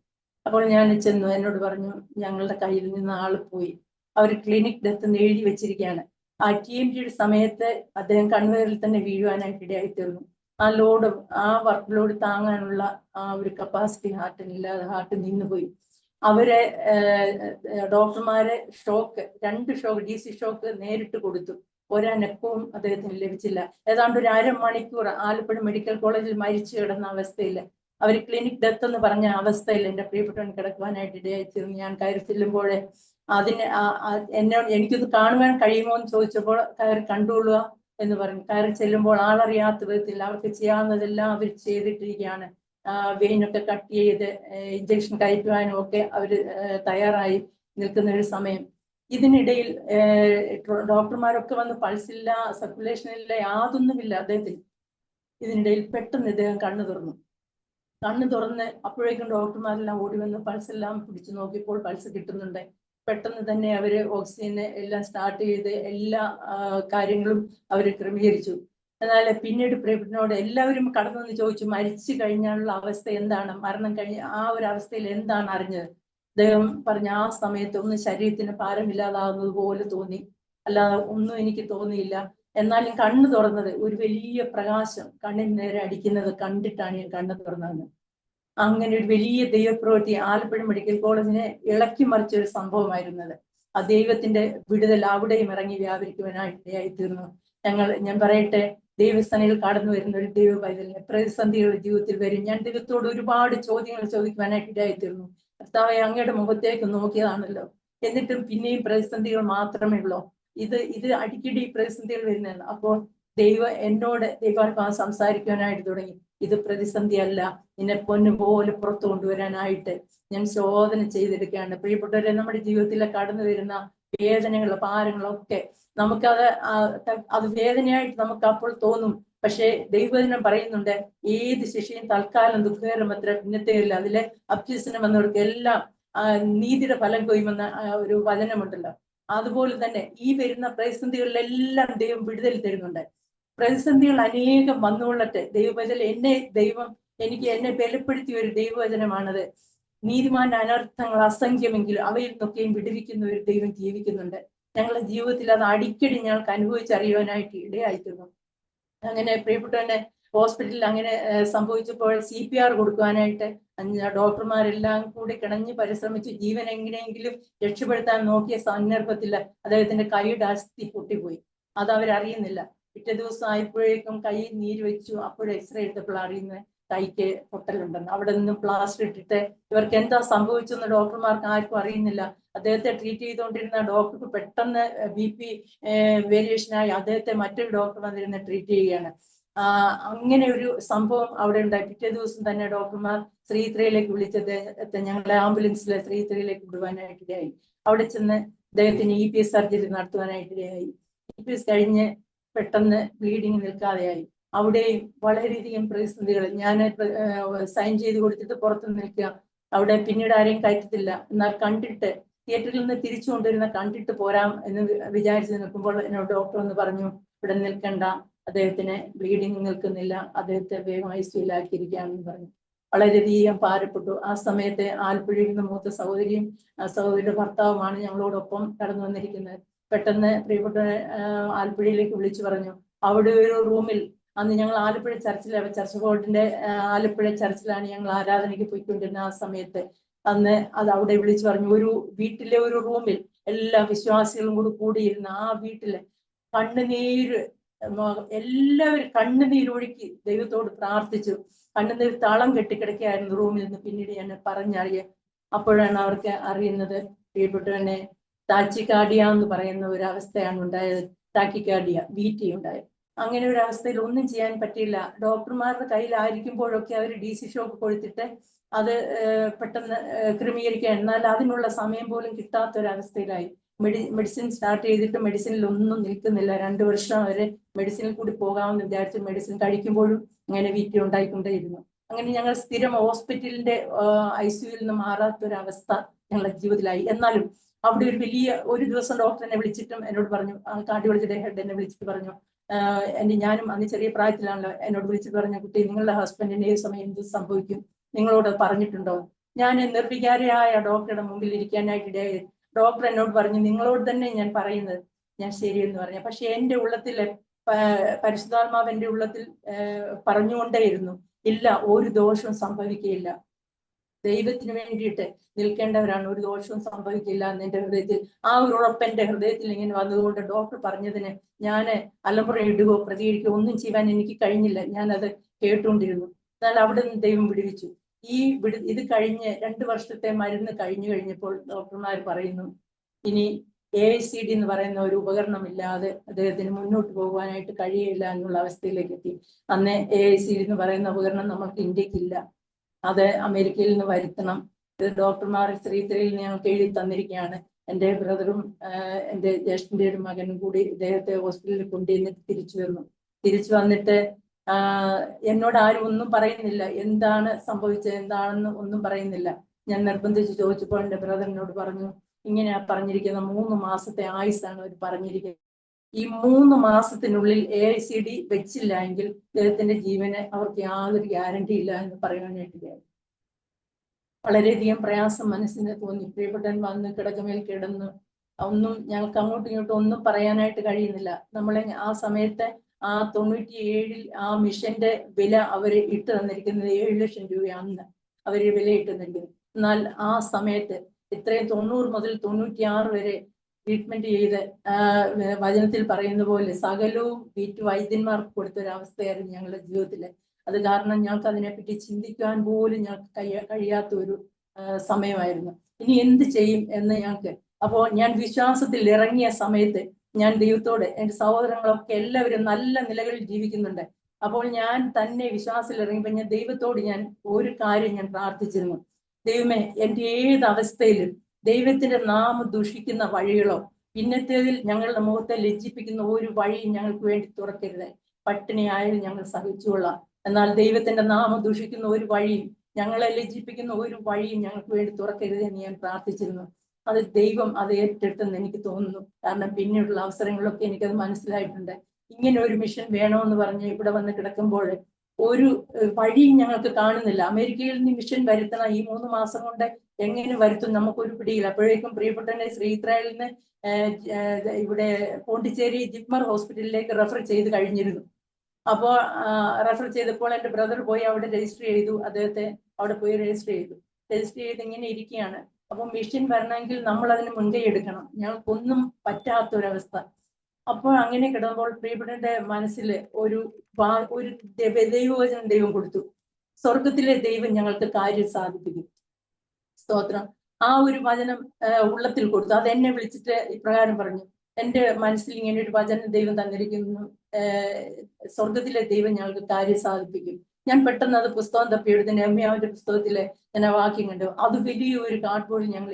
അപ്പോൾ ഞാൻ ചെന്നു. എന്നോട് പറഞ്ഞു, ഞങ്ങളുടെ കയ്യിൽ നിന്ന് ആള് പോയി, അവർ ക്ലിനിക് ഡെത്ത് എന്ന് എഴുതി വെച്ചിരിക്കുകയാണ്. ആ TMTയുടെ സമയത്ത് അദ്ദേഹം കണ്ണുനീരിൽ തന്നെ വീഴുവാനായിട്ട് ഇടയായി തീർന്നു. ആ ലോഡ്, ആ വർക്ക് ലോഡ് താങ്ങാനുള്ള ആ ഒരു കപ്പാസിറ്റി ഹാർട്ടിനില്ലാതെ ഹാർട്ട് നിന്നുപോയി. അവരെ ഡോക്ടർമാരെ ഷോക്ക്, 2 ഷോക്ക് DC ഷോക്ക് നേരിട്ട് കൊടുത്തു. ഒരനക്കവും അദ്ദേഹത്തിന് ലഭിച്ചില്ല. ഏതാണ്ട് ഒരു 1/2 മണിക്കൂർ ആലപ്പുഴ മെഡിക്കൽ കോളേജിൽ മരിച്ചു കിടന്ന അവസ്ഥയിൽ, അവർ ക്ലിനിക് ഡെത്ത് എന്ന് പറഞ്ഞ അവസ്ഥയിൽ എൻ്റെ പ്രിയപ്പെട്ടവൻ കിടക്കുവാനായിട്ട് ഇടയായി തീർന്നു. ഞാൻ കയറി ചെല്ലുമ്പോൾ എനിക്കൊന്ന് കാണുവാൻ കഴിയുമോ എന്ന് ചോദിച്ചപ്പോൾ കയറി കണ്ടുകൊള്ളുക എന്ന് പറഞ്ഞു. കയറി ചെല്ലുമ്പോൾ ആളറിയാത്ത വിധത്തിൽ അവർക്ക് ചെയ്യാവുന്നതെല്ലാം അവർ ചെയ്തിട്ടിരിക്കുകയാണ്. വെയിനൊക്കെ കട്ട് ചെയ്ത് ഇഞ്ചക്ഷൻ കയറ്റുവാനും ഒക്കെ അവർ തയ്യാറായി നിൽക്കുന്ന ഒരു സമയം. ഇതിനിടയിൽ ഡോക്ടർമാരൊക്കെ വന്ന് പൾസില്ല, സർക്കുലേഷൻ ഇല്ല, യാതൊന്നുമില്ല അദ്ദേഹത്തിന്. ഇതിനിടയിൽ പെട്ടെന്ന് ഇദ്ദേഹം കണ്ണു തുറന്ന് അപ്പോഴേക്കും ഡോക്ടർമാരെല്ലാം ഓടി വന്ന് പൾസെല്ലാം പിടിച്ചു നോക്കിയപ്പോൾ പൾസ് കിട്ടുന്നുണ്ട്. പെട്ടെന്ന് തന്നെ അവര് ഓക്സിജന് എല്ലാം സ്റ്റാർട്ട് ചെയ്ത് എല്ലാ കാര്യങ്ങളും അവർ ക്രമീകരിച്ചു. എന്നാൽ പിന്നീട് പ്രിയപ്പെട്ടനോട് എല്ലാവരും കടന്നു വന്ന് ചോദിച്ചു, മരിച്ചു കഴിഞ്ഞാലുള്ള അവസ്ഥ എന്താണ്, മരണം കഴിഞ്ഞ ആ ഒരു അവസ്ഥയിൽ എന്താണ് അറിഞ്ഞത്? അദ്ദേഹം പറഞ്ഞ, ആ സമയത്ത് ഒന്നും ശരീരത്തിന് ഭാരമില്ലാതാകുന്നത് പോലെ തോന്നി, അല്ലാതെ ഒന്നും എനിക്ക് തോന്നിയില്ല. എന്നാലും കണ്ണ് തുറന്നത് ഒരു വലിയ പ്രകാശം കണ്ണിന് നേരെ അടിക്കുന്നത് കണ്ടിട്ടാണ് ഞാൻ കണ്ണ് തുറന്നതെന്ന്. അങ്ങനെ ഒരു വലിയ ദൈവപ്രവൃത്തി ആലപ്പുഴ മെഡിക്കൽ കോളേജിനെ ഇളക്കി മറിച്ച ഒരു സംഭവമായിരുന്നത്. ആ ദൈവത്തിന്റെ വിടുതൽ അവിടെയും ഇറങ്ങി വ്യാപരിക്കുവാനായിട്ടായി തീർന്നു. ഞാൻ പറയട്ടെ, ദൈവസ്ഥാനിൽ കടന്നു വരുന്ന ഒരു ദൈവ പൈതലിന് പ്രതിസന്ധികൾ ജീവിതത്തിൽ വരും. ഞാൻ ദൈവത്തോട് ഒരുപാട് ചോദ്യങ്ങൾ ചോദിക്കുവാനായിട്ട് ഇടയായി തീർന്നു. കർത്താവേ, അങ്ങയുടെ മുഖത്തേക്ക് നോക്കിയതാണല്ലോ, എന്നിട്ടും പിന്നെയും പ്രതിസന്ധികൾ മാത്രമേ ഉള്ളൂ. ഇത് അടിക്കടി പ്രതിസന്ധികൾ വരുന്നതാണ്. അപ്പോൾ എന്നോട് ദൈവാത്മാവ് സംസാരിക്കുവാനായിട്ട് തുടങ്ങി. ഇത് പ്രതിസന്ധി അല്ല, നിന്നെ പൊന്നുപോലെ പുറത്തു കൊണ്ടുവരാനായിട്ട് ഞാൻ ശോധന ചെയ്തെടുക്കുകയാണ്. പ്രിയപ്പെട്ടവരെ, നമ്മുടെ ജീവിതത്തിലെ കടന്നു വരുന്ന വേദനകളും ഭാരങ്ങളൊക്കെ അത് വേദനയായിട്ട് നമുക്ക് അപ്പോൾ തോന്നും. പക്ഷേ ദൈവവചനം പറയുന്നുണ്ട്, ഏത് ശിക്ഷയും തൽക്കാലം ദുഃഖകരമത്ര, പിന്നത്തെയല്ല. അതിലെ അഭ്യസനം വന്നവർക്ക് എല്ലാം നീതിയുടെ ഫലം കൊയ്യുമെന്ന ഒരു വചനമുണ്ടല്ലോ. അതുപോലെ തന്നെ ഈ വരുന്ന പ്രതിസന്ധികളിലെല്ലാം ദൈവം വിടുതൽ തരുന്നുണ്ട്. പ്രതിസന്ധികൾ അനേകം വന്നുകൊള്ളട്ടെ. എന്നെ ബലപ്പെടുത്തിയ ഒരു ദൈവവചനമാണത്. നീതിമാന്റെ അനർത്ഥങ്ങൾ അസംഖ്യമെങ്കിലും അവയിൽ നിന്നൊക്കെയും വിടുവിക്കുന്ന ഒരു ദൈവം ജീവിക്കുന്നുണ്ട്. ഞങ്ങളുടെ ജീവിതത്തിൽ അത് അടിക്കടി ഞങ്ങൾക്ക് അനുഭവിച്ചറിയുവാനായിട്ട് ഇടയായിത്തീർന്നു. അങ്ങനെ പ്രിയപ്പെട്ടവന്റെ ഹോസ്പിറ്റലിൽ അങ്ങനെ സംഭവിച്ചപ്പോൾ CPR കൊടുക്കുവാനായിട്ട് ഡോക്ടർമാരെല്ലാം കൂടി കിണഞ്ഞ് പരിശ്രമിച്ച് ജീവൻ എങ്ങനെയെങ്കിലും രക്ഷപ്പെടുത്താൻ നോക്കിയ സന്ദർഭത്തിൽ അദ്ദേഹത്തിന്റെ കൈയുടെ അസ്ഥി പൊട്ടിപ്പോയി. അത് അവരറിയുന്നില്ല. പിറ്റേ ദിവസം ആയപ്പോഴേക്കും കൈ നീര് വെച്ചു. അപ്പോഴും എക്സ്റേ എടുത്തപ്പോൾ അറിയുന്നത് കൈക്ക് പൊട്ടലുണ്ടെന്ന്. അവിടെ നിന്നും പ്ലാസ്റ്റർ ഇട്ടിട്ട് ഇവർക്ക് എന്താ സംഭവിച്ചെന്ന് ഡോക്ടർമാർക്ക് ആർക്കും അറിയുന്നില്ല. അദ്ദേഹത്തെ ട്രീറ്റ് ചെയ്തുകൊണ്ടിരുന്ന ഡോക്ടർക്ക് പെട്ടെന്ന് BP വേരിയേഷനായി അദ്ദേഹത്തെ മറ്റൊരു ഡോക്ടർ വന്നിരുന്ന് ട്രീറ്റ് ചെയ്യുകയാണ്. അങ്ങനെ ഒരു സംഭവം അവിടെ ഉണ്ടായി. പിറ്റേ ദിവസം തന്നെ ഡോക്ടർമാർ ശ്രീത്രയിലേക്ക് വിളിച്ചത് ഞങ്ങളെ ആംബുലൻസിൽ ശ്രീത്രയിലേക്ക് വിടുവാനായിട്ടിടയായി. അവിടെ ചെന്ന് അദ്ദേഹത്തിന് EPS സർജറി നടത്തുവാനായിട്ടിടയായി. EPS കഴിഞ്ഞ് പെട്ടെന്ന് ബ്ലീഡിങ് നിൽക്കാതെയായി. അവിടെയും വളരെയധികം പ്രതിസന്ധികൾ. ഞാൻ സൈൻ ചെയ്ത് കൊടുത്തിട്ട് പുറത്ത് നിൽക്കുക. അവിടെ പിന്നീട് ആരെയും കയറ്റത്തില്ല. എന്നാൽ കണ്ടിട്ട് തിയേറ്ററിൽ നിന്ന് തിരിച്ചു കൊണ്ടുവരുന്ന കണ്ടിട്ട് പോരാം എന്ന് വിചാരിച്ച് നിൽക്കുമ്പോൾ എന്നോട് ഡോക്ടർ ഒന്ന് പറഞ്ഞു, ഇവിടെ നിൽക്കണ്ട, അദ്ദേഹത്തിന് ബ്ലീഡിങ് നിൽക്കുന്നില്ല, അദ്ദേഹത്തെ വേഗം ICUലാക്കിയിരിക്കുകയാണെന്ന് പറഞ്ഞു. വളരെയധികം ഭാരപ്പെട്ടു. ആ സമയത്ത് ആലപ്പുഴയിൽ നിന്ന് മൂത്ത സഹോദരിയും സഹോദരിയുടെ ഭർത്താവുമാണ് ഞങ്ങളോടൊപ്പം കടന്നു വന്നിരിക്കുന്നത്. പെട്ടെന്ന് പ്രിയപ്പെട്ട ആലപ്പുഴയിലേക്ക് വിളിച്ചു പറഞ്ഞു. അവിടെ ഒരു റൂമിൽ, അന്ന് ഞങ്ങൾ ആലപ്പുഴ ചർച്ചിലെ ചർച്ച് ബോർഡിന്റെ ആലപ്പുഴ ചർച്ചിലാണ് ഞങ്ങൾ ആരാധനയ്ക്ക് പോയിക്കൊണ്ടിരുന്ന ആ സമയത്ത്. അന്ന് അത് അവിടെ വിളിച്ചു പറഞ്ഞു, ഒരു വീട്ടിലെ ഒരു റൂമിൽ എല്ലാ വിശ്വാസികളും കൂടിയിരുന്ന ആ വീട്ടില് കണ്ണുനീര്, എല്ലാവരും കണ്ണുനീരൊഴുക്കി ദൈവത്തോട് പ്രാർത്ഥിച്ചു. കണ്ണുനീർ താളം കെട്ടിക്കിടക്കുകയായിരുന്നു റൂമിൽ നിന്ന്. പിന്നീട് ഞാൻ പറഞ്ഞറിയ അപ്പോഴാണ് അവർക്ക് അറിയുന്നത് പ്രിയപ്പെട്ടവനെ ടാച്ചിക്കാർഡിയ എന്ന് പറയുന്ന ഒരു അവസ്ഥയാണ് ഉണ്ടായത്. ടാക്കിക്കാർഡിയ, VT ഉണ്ടായത്. അങ്ങനെ ഒരു അവസ്ഥയിൽ ഒന്നും ചെയ്യാൻ പറ്റിയില്ല. ഡോക്ടർമാരുടെ കയ്യിലായിരിക്കുമ്പോഴൊക്കെ അവർ DC ഷോക്ക് കൊടുത്തിട്ട് അത് പെട്ടെന്ന് ക്രമീകരിക്കാൻ, എന്നാൽ അതിനുള്ള സമയം പോലും കിട്ടാത്തൊരവസ്ഥയിലായി. മെഡിസിൻ സ്റ്റാർട്ട് ചെയ്തിട്ട് മെഡിസിനിൽ ഒന്നും നിൽക്കുന്നില്ല. 2 വർഷം വരെ മെഡിസിനിൽ കൂടി പോകാമെന്ന് വിചാരിച്ച് മെഡിസിൻ കഴിക്കുമ്പോഴും അങ്ങനെ VT ഉണ്ടായിക്കൊണ്ടേയിരുന്നു. അങ്ങനെ ഞങ്ങൾ സ്ഥിരം ഹോസ്പിറ്റലിന്റെ ICUവിൽ നിന്ന് മാറാത്തൊരവസ്ഥ ഞങ്ങളുടെ ജീവിതത്തിലായി. എന്നാലും അവിടെ ഒരു ദിവസം ഡോക്ടർ എന്നെ വിളിച്ചിട്ടും എന്നോട് പറഞ്ഞു, കാർഡിയോളജിയുടെ ഹെഡ് എന്നെ വിളിച്ചിട്ട് പറഞ്ഞു, ഞാനും അന്ന് ചെറിയ പ്രായത്തിലാണല്ലോ, എന്നോട് വിളിച്ചിട്ട് പറഞ്ഞു, കുട്ടി നിങ്ങളുടെ ഹസ്ബൻഡിന് ഏത് സമയം എന്ത് സംഭവിക്കും, നിങ്ങളോട് പറഞ്ഞിട്ടുണ്ടോ? ഞാൻ നിർവികാരിയായ ഡോക്ടറുടെ മുമ്പിൽ ഇരിക്കാനായിട്ടിടയായി. ഡോക്ടർ എന്നോട് പറഞ്ഞു, നിങ്ങളോട് തന്നെ ഞാൻ പറയുന്നത്. ഞാൻ ശരിയെന്ന് പറഞ്ഞു. പക്ഷെ എൻ്റെ ഉള്ളത്തില് പരിശുദ്ധാത്മാവ് എൻ്റെ ഉള്ളത്തിൽ പറഞ്ഞുകൊണ്ടേയിരുന്നു, ഇല്ല, ഒരു ദോഷവും സംഭവിക്കുകയില്ല, ദൈവത്തിന് വേണ്ടിയിട്ട് നിൽക്കേണ്ടവരാണ്, ഒരു ദോഷവും സംഭവിക്കില്ല എന്ന് എൻ്റെ ഹൃദയത്തിൽ, ആ ഒരു ഉറപ്പ് എൻ്റെ ഹൃദയത്തിൽ ഇങ്ങനെ വന്നതുകൊണ്ട് ഡോക്ടർ പറഞ്ഞതിന് ഞാൻ അലമുറ ഇടുകയോ പ്രതികരിക്കുകയോ ഒന്നും ചെയ്യാൻ എനിക്ക് കഴിഞ്ഞില്ല. ഞാനത് കേട്ടുകൊണ്ടിരുന്നു. എന്നാൽ അവിടെ നിന്ന് ദൈവം വിടുവിച്ചു. ഇത് കഴിഞ്ഞ് 2 വർഷത്തെ മരുന്ന് കഴിഞ്ഞപ്പോൾ ഡോക്ടർമാർ പറയുന്നു, ഇനി AICD എന്ന് പറയുന്ന ഒരു ഉപകരണമില്ലാതെ അദ്ദേഹത്തിന് മുന്നോട്ട് പോകുവാനായിട്ട് കഴിയില്ല എന്നുള്ള അവസ്ഥയിലേക്ക് എത്തി. അന്ന് AICD എന്ന് പറയുന്ന ഉപകരണം നമുക്ക് ഇന്ത്യക്കില്ല, അത് അമേരിക്കയിൽ നിന്ന് വരുത്തണം. ഇത് ഡോക്ടർമാർ ശ്രീത്രയിൽ ഞങ്ങൾക്ക് എഴുതി തന്നിരിക്കുകയാണ്. എൻ്റെ ബ്രദറും എൻ്റെ ജ്യേഷ്ഠൻ്റെ ഒരു മകനും കൂടി ഇദ്ദേഹത്തെ ഹോസ്പിറ്റലിൽ കൊണ്ടുവന്നിട്ട് തിരിച്ചു വന്നിട്ട് എന്നോട് ആരും ഒന്നും പറയുന്നില്ല, എന്താണ് സംഭവിച്ചത് എന്താണെന്ന് ഒന്നും പറയുന്നില്ല. ഞാൻ നിർബന്ധിച്ച് ചോദിച്ചപ്പോൾ എൻ്റെ ബ്രദറിനോട് പറഞ്ഞു, ഇങ്ങനെയാ പറഞ്ഞിരിക്കുന്ന 3 മാസത്തെ ആയുസാണ് അവർ പറഞ്ഞിരിക്കുന്നത്. ഈ 3 മാസത്തിനുള്ളിൽ AICD വെച്ചില്ല എങ്കിൽ അദ്ദേഹത്തിന്റെ ജീവന് അവർക്ക് യാതൊരു ഗ്യാരണ്ടി ഇല്ല എന്ന് പറയാനായിട്ട് വളരെയധികം പ്രയാസം മനസ്സിന് തോന്നി. പ്രിയപ്പെട്ടവൻ വന്ന് കിടക്കമേൽ കിടന്നു, ഒന്നും ഞങ്ങൾക്ക് അങ്ങോട്ടും ഇങ്ങോട്ടും ഒന്നും പറയാനായിട്ട് കഴിയുന്നില്ല. നമ്മളെ ആ സമയത്ത് ആ 97-ൽ ആ മിഷന്റെ വില അവര് ഇട്ട് തന്നിരിക്കുന്നത് 7 ലക്ഷം രൂപയാണെന്ന് അവര് വില ഇട്ട് തന്നിരിക്കുന്നത്. എന്നാൽ ആ സമയത്ത് ഇത്രയും 90 മുതൽ 96 വരെ ട്രീറ്റ്മെന്റ് ചെയ്ത് വചനത്തിൽ പറയുന്ന പോലെ സകലവും വീട്ടു വൈദ്യന്മാർക്ക് കൊടുത്തൊരവസ്ഥയായിരുന്നു ഞങ്ങളുടെ ജീവിതത്തില്. അത് കാരണം ഞങ്ങൾക്ക് അതിനെപ്പറ്റി ചിന്തിക്കാൻ പോലും ഞങ്ങൾക്ക് കഴിയാത്ത ഒരു സമയമായിരുന്നു. ഇനി എന്ത് ചെയ്യും എന്ന് ഞങ്ങൾക്ക്. അപ്പോൾ ഞാൻ വിശ്വാസത്തിൽ ഇറങ്ങിയ സമയത്ത് ഞാൻ ദൈവത്തോട്, എൻ്റെ സഹോദരങ്ങളൊക്കെ എല്ലാവരും നല്ല നിലകളിൽ ജീവിക്കുന്നുണ്ട്. അപ്പോൾ ഞാൻ തന്നെ വിശ്വാസത്തിൽ ഇറങ്ങിയപ്പോൾ ഞാൻ ദൈവത്തോട് ഒരു കാര്യം ഞാൻ പ്രാർത്ഥിച്ചിരുന്നു, ദൈവമേ, എൻ്റെ ഏത് അവസ്ഥയിലും ദൈവത്തിന്റെ നാമം ദൂഷിക്കുന്ന വഴികളോ പിന്നത്തേതിൽ ഞങ്ങളുടെ മുഖത്തെ ലജ്ജിപ്പിക്കുന്ന ഒരു വഴിയും ഞങ്ങൾക്ക് വേണ്ടി തുറക്കരുത്. പട്ടിണിയായാലും ഞങ്ങൾ സഹിച്ചുകൊള്ളാം, എന്നാൽ ദൈവത്തിന്റെ നാമം ദൂഷിക്കുന്ന ഒരു വഴിയും ഞങ്ങളെ ലജ്ജിപ്പിക്കുന്ന ഒരു വഴിയും ഞങ്ങൾക്ക് വേണ്ടി തുറക്കരുത് എന്ന് ഞാൻ പ്രാർത്ഥിച്ചിരുന്നു. അത് ദൈവം അത് ഏറ്റെടുത്തെന്ന് എനിക്ക് തോന്നുന്നു. കാരണം പിന്നീടുള്ള അവസരങ്ങളിലൊക്കെ എനിക്കത് മനസ്സിലായിട്ടുണ്ട്. ഇങ്ങനെ ഒരു മിഷൻ വേണമെന്ന് പറഞ്ഞ് ഇവിടെ വന്ന് കിടക്കുമ്പോൾ ഒരു വഴിയും ഞങ്ങൾക്ക് കാണുന്നില്ല. അമേരിക്കയിൽ നിന്ന് മിഷൻ വരുത്തണം, ഈ 3 മാസം കൊണ്ട് എങ്ങനെ വരുത്തും നമുക്കൊരു പിടിയില്ല. അപ്പോഴേക്കും പ്രിയപ്പെട്ടവനെ ശ്രീത്രയിൽ നിന്ന് ഇവിടെ പോണ്ടിച്ചേരി ജിപ്മർ ഹോസ്പിറ്റലിലേക്ക് റെഫർ ചെയ്ത് കഴിഞ്ഞിരുന്നു. അപ്പോൾ റെഫർ ചെയ്തപ്പോൾ എൻ്റെ ബ്രദർ പോയി അവിടെ രജിസ്റ്റർ ചെയ്തു. അദ്ദേഹത്തെ അവിടെ പോയി രജിസ്റ്റർ ചെയ്ത് ഇങ്ങനെ ഇരിക്കുകയാണ്. അപ്പോൾ മിഷൻ വരണമെങ്കിൽ നമ്മൾ അതിന് മുൻകൈ എടുക്കണം. ഞങ്ങൾക്കൊന്നും പറ്റാത്തൊരവസ്ഥ. അപ്പോൾ അങ്ങനെ കിടന്നപ്പോൾ പ്രിയപ്പെട്ടവന്റെ മനസ്സിൽ ഒരു ദൈവവചനം ദൈവം കൊടുത്തു. സ്വർഗത്തിലെ ദൈവം ഞങ്ങൾക്ക് കാര്യം സാധിപ്പിക്കും. സ്തോത്രം. ആ ഒരു വചനം ഉള്ളത്തിൽ കൊടുത്തു. അത് എന്നെ വിളിച്ചിട്ട് ഇപ്രകാരം പറഞ്ഞു, എന്റെ മനസ്സിൽ ഇങ്ങനെ ഒരു വചനം ദൈവം തന്നിരിക്കുന്നു, സ്വർഗത്തിലെ ദൈവം ഞങ്ങൾക്ക് കാര്യം സാധിപ്പിക്കും. ഞാൻ പെട്ടെന്ന് അത് പുസ്തകം തപ്പിയെടുത്ത് നെഹമ്യാവിന്റെ പുസ്തകത്തിലെ ഞാൻ ആ വാക്യം കണ്ടു. അത് വലിയൊരു കാർഡ്ബോർഡിൽ ഞങ്ങൾ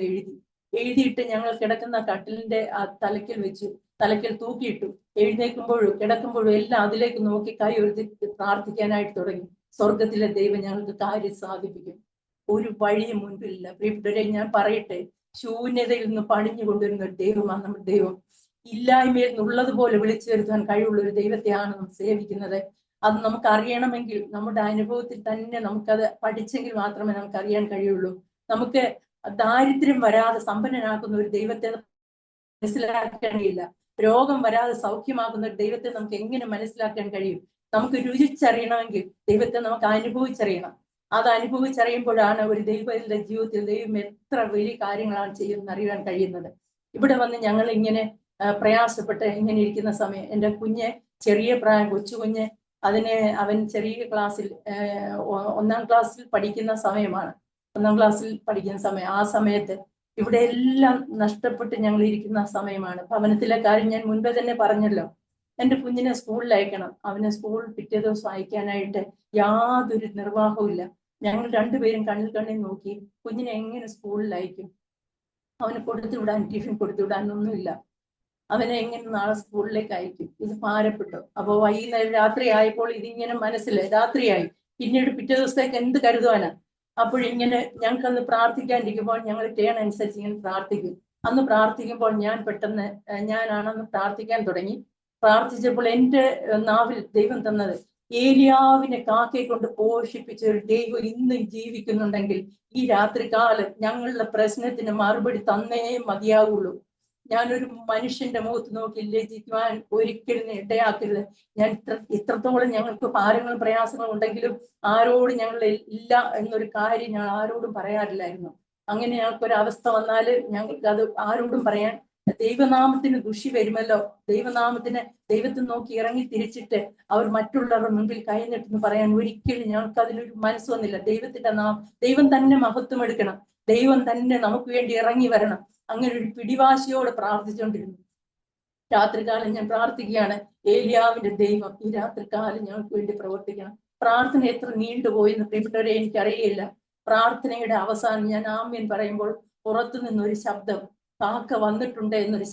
എഴുതിയിട്ട് ഞങ്ങൾ കിടക്കുന്ന കട്ടിലിന്റെ ആ തലയ്ക്കൽ വെച്ചു, തലയ്ക്കൽ തൂക്കിയിട്ടു. എഴുന്നേൽക്കുമ്പോഴും കിടക്കുമ്പോഴും എല്ലാം അതിലേക്ക് നോക്കി കൈ ഉയർത്തി പ്രാർത്ഥിക്കാനായിട്ട് തുടങ്ങി. സ്വർഗത്തിലെ ദൈവം ഞങ്ങൾക്ക് കാര്യം സാധിപ്പിക്കും. ഒരു വഴിയും മുൻപിലില്ല. പ്രിയപ്പെട്ടവരെ, ഞാൻ പറയട്ടെ, ശൂന്യതയിൽ നിന്ന് പണിഞ്ഞു കൊണ്ടുവരുന്ന ഒരു ദൈവമാണ് നമ്മുടെ ദൈവം. ഇല്ലായ്മയിൽ നിന്നുള്ളതുപോലെ വിളിച്ചു വരുത്താൻ കഴിവുള്ള ഒരു ദൈവത്തെയാണ് നാം സേവിക്കുന്നത്. അത് നമുക്ക് അറിയണമെങ്കിൽ നമ്മുടെ അനുഭവത്തിൽ തന്നെ നമുക്കത് പഠിച്ചെങ്കിൽ മാത്രമേ നമുക്ക് അറിയാൻ കഴിയുള്ളൂ. നമുക്ക് ദാരിദ്ര്യം വരാതെ സമ്പന്നനാക്കുന്ന ഒരു ദൈവത്തെ മനസ്സിലാക്കാൻ കഴിയില്ല. രോഗം വരാതെ സൗഖ്യമാക്കുന്ന ഒരു ദൈവത്തെ നമുക്ക് എങ്ങനെ മനസ്സിലാക്കാൻ കഴിയും? നമുക്ക് രുചിച്ചറിയണമെങ്കിൽ ദൈവത്തെ നമുക്ക് അനുഭവിച്ചറിയണം. അത് അനുഭവിച്ചറിയുമ്പോഴാണ് ഒരു ദൈവത്തിന്റെ ജീവിതത്തിൽ ദൈവം എത്ര വലിയ കാര്യങ്ങളാണ് ചെയ്യുന്നത് അറിയാൻ കഴിയുന്നത്. ഇവിടെ വന്ന് ഞങ്ങൾ ഇങ്ങനെ പ്രയാസപ്പെട്ട് ഇങ്ങനെ ഇരിക്കുന്ന സമയം, എൻ്റെ കുഞ്ഞ് ചെറിയ പ്രായം, കൊച്ചു കുഞ്ഞ്, അവൻ ചെറിയ ക്ലാസ്സിൽ 1ാം ക്ലാസ്സിൽ പഠിക്കുന്ന സമയമാണ്. 1ാം ക്ലാസ്സിൽ പഠിക്കുന്ന സമയം. ആ സമയത്ത് ഇവിടെ എല്ലാം നഷ്ടപ്പെട്ട് ഞങ്ങൾ ഇരിക്കുന്ന സമയമാണ്. ഭവനത്തിലെ കാര്യം ഞാൻ മുൻപേ തന്നെ പറഞ്ഞല്ലോ. എൻ്റെ കുഞ്ഞിനെ സ്കൂളിൽ അയക്കണം. അവനെ സ്കൂൾ പിറ്റേ ദിവസം അയക്കാനായിട്ട് യാതൊരു നിർവാഹവും ഇല്ല. ഞങ്ങൾ രണ്ടുപേരും കണ്ണിൽ നോക്കി കുഞ്ഞിനെ എങ്ങനെ സ്കൂളിൽ അയക്കും? അവന് കൊടുത്തുവിടാൻ, ടിഫിൻ കൊടുത്തുവിടാനൊന്നുമില്ല. അവനെ എങ്ങനെ നാളെ സ്കൂളിലേക്ക് അയക്കും? ഇത് ഭാരപ്പെട്ടു. അപ്പോൾ വൈകുന്നേരം രാത്രി ആയപ്പോൾ ഇതിങ്ങനെ മനസ്സിൽ രാത്രിയായി. പിന്നീട് പിറ്റേ ദിവസത്തേക്ക് എന്ത് കരുതുവാനാ? അപ്പോഴിങ്ങനെ ഞങ്ങൾക്കന്ന് പ്രാർത്ഥിക്കാണ്ടിരിക്കുമ്പോൾ ഞങ്ങൾ ടേൺ അനുസരിച്ച് ഇങ്ങനെ പ്രാർത്ഥിക്കും. അന്ന് പ്രാർത്ഥിക്കുമ്പോൾ ഞാൻ പെട്ടെന്ന് ഞാനാണെന്ന് പ്രാർത്ഥിക്കാൻ തുടങ്ങി. പ്രാർത്ഥിച്ചപ്പോൾ എൻ്റെ നാവിൽ ദൈവം തന്നത്, ഏലിയാവിനെ കാക്കയെ കൊണ്ട് പോഷിപ്പിച്ച ഒരു ദൈവം ഇന്നും ജീവിക്കുന്നുണ്ടെങ്കിൽ ഈ രാത്രികാലം ഞങ്ങളുടെ പ്രശ്നത്തിന് മറുപടി തന്നേ മതിയാവുള്ളൂ. ഞാനൊരു മനുഷ്യന്റെ മുഖത്ത് നോക്കി ലജ്ജിക്കുവാൻ ഒരിക്കലും ഇടയാക്കരുത്. ഞാൻ ഇത്രത്തോളം ഞങ്ങൾക്ക് ഭാരങ്ങളും പ്രയാസങ്ങളും ഉണ്ടെങ്കിലും ആരോടും ഞങ്ങൾ ഇല്ല എന്നൊരു കാര്യം ഞങ്ങൾ ആരോടും പറയാറില്ലായിരുന്നു. അങ്ങനെ ഞങ്ങൾക്കൊരു അവസ്ഥ വന്നാൽ ഞങ്ങൾക്ക് അത് ആരോടും പറയാൻ, ദൈവനാമത്തിന് ദുഷി വരുമല്ലോ, ദൈവത്തെ നോക്കി ഇറങ്ങി തിരിച്ചിട്ട് അവർ മറ്റുള്ളവരുടെ മുമ്പിൽ കൈനീട്ടെന്ന് പറയാൻ ഒരിക്കലും ഞങ്ങൾക്ക് അതിലൊരു മനസ്സ് വന്നില്ല. ദൈവം തന്നെ മഹത്വം എടുക്കണം, ദൈവം തന്നെ നമുക്ക് വേണ്ടി ഇറങ്ങി വരണം. അങ്ങനെ ഒരു പിടിവാശിയോടെ പ്രാർത്ഥിച്ചുകൊണ്ടിരുന്നു. രാത്രികാലം ഞാൻ പ്രാർത്ഥിക്കുകയാണ്, ഏലിയാവിന്റെ ദൈവം ഈ രാത്രികാലം ഞങ്ങൾക്ക് വേണ്ടി പ്രവർത്തിക്കണം. പ്രാർത്ഥന എത്ര നീണ്ടുപോയെന്ന് പ്രിയപ്പെട്ടവരെ എനിക്കറിയില്ല. പ്രാർത്ഥനയുടെ അവസാനം ഞാൻ ആമേൻ പറയുമ്പോൾ പുറത്തു നിന്നൊരു ശബ്ദം, കാക്ക വന്നിട്ടുണ്ട് എന്നൊരു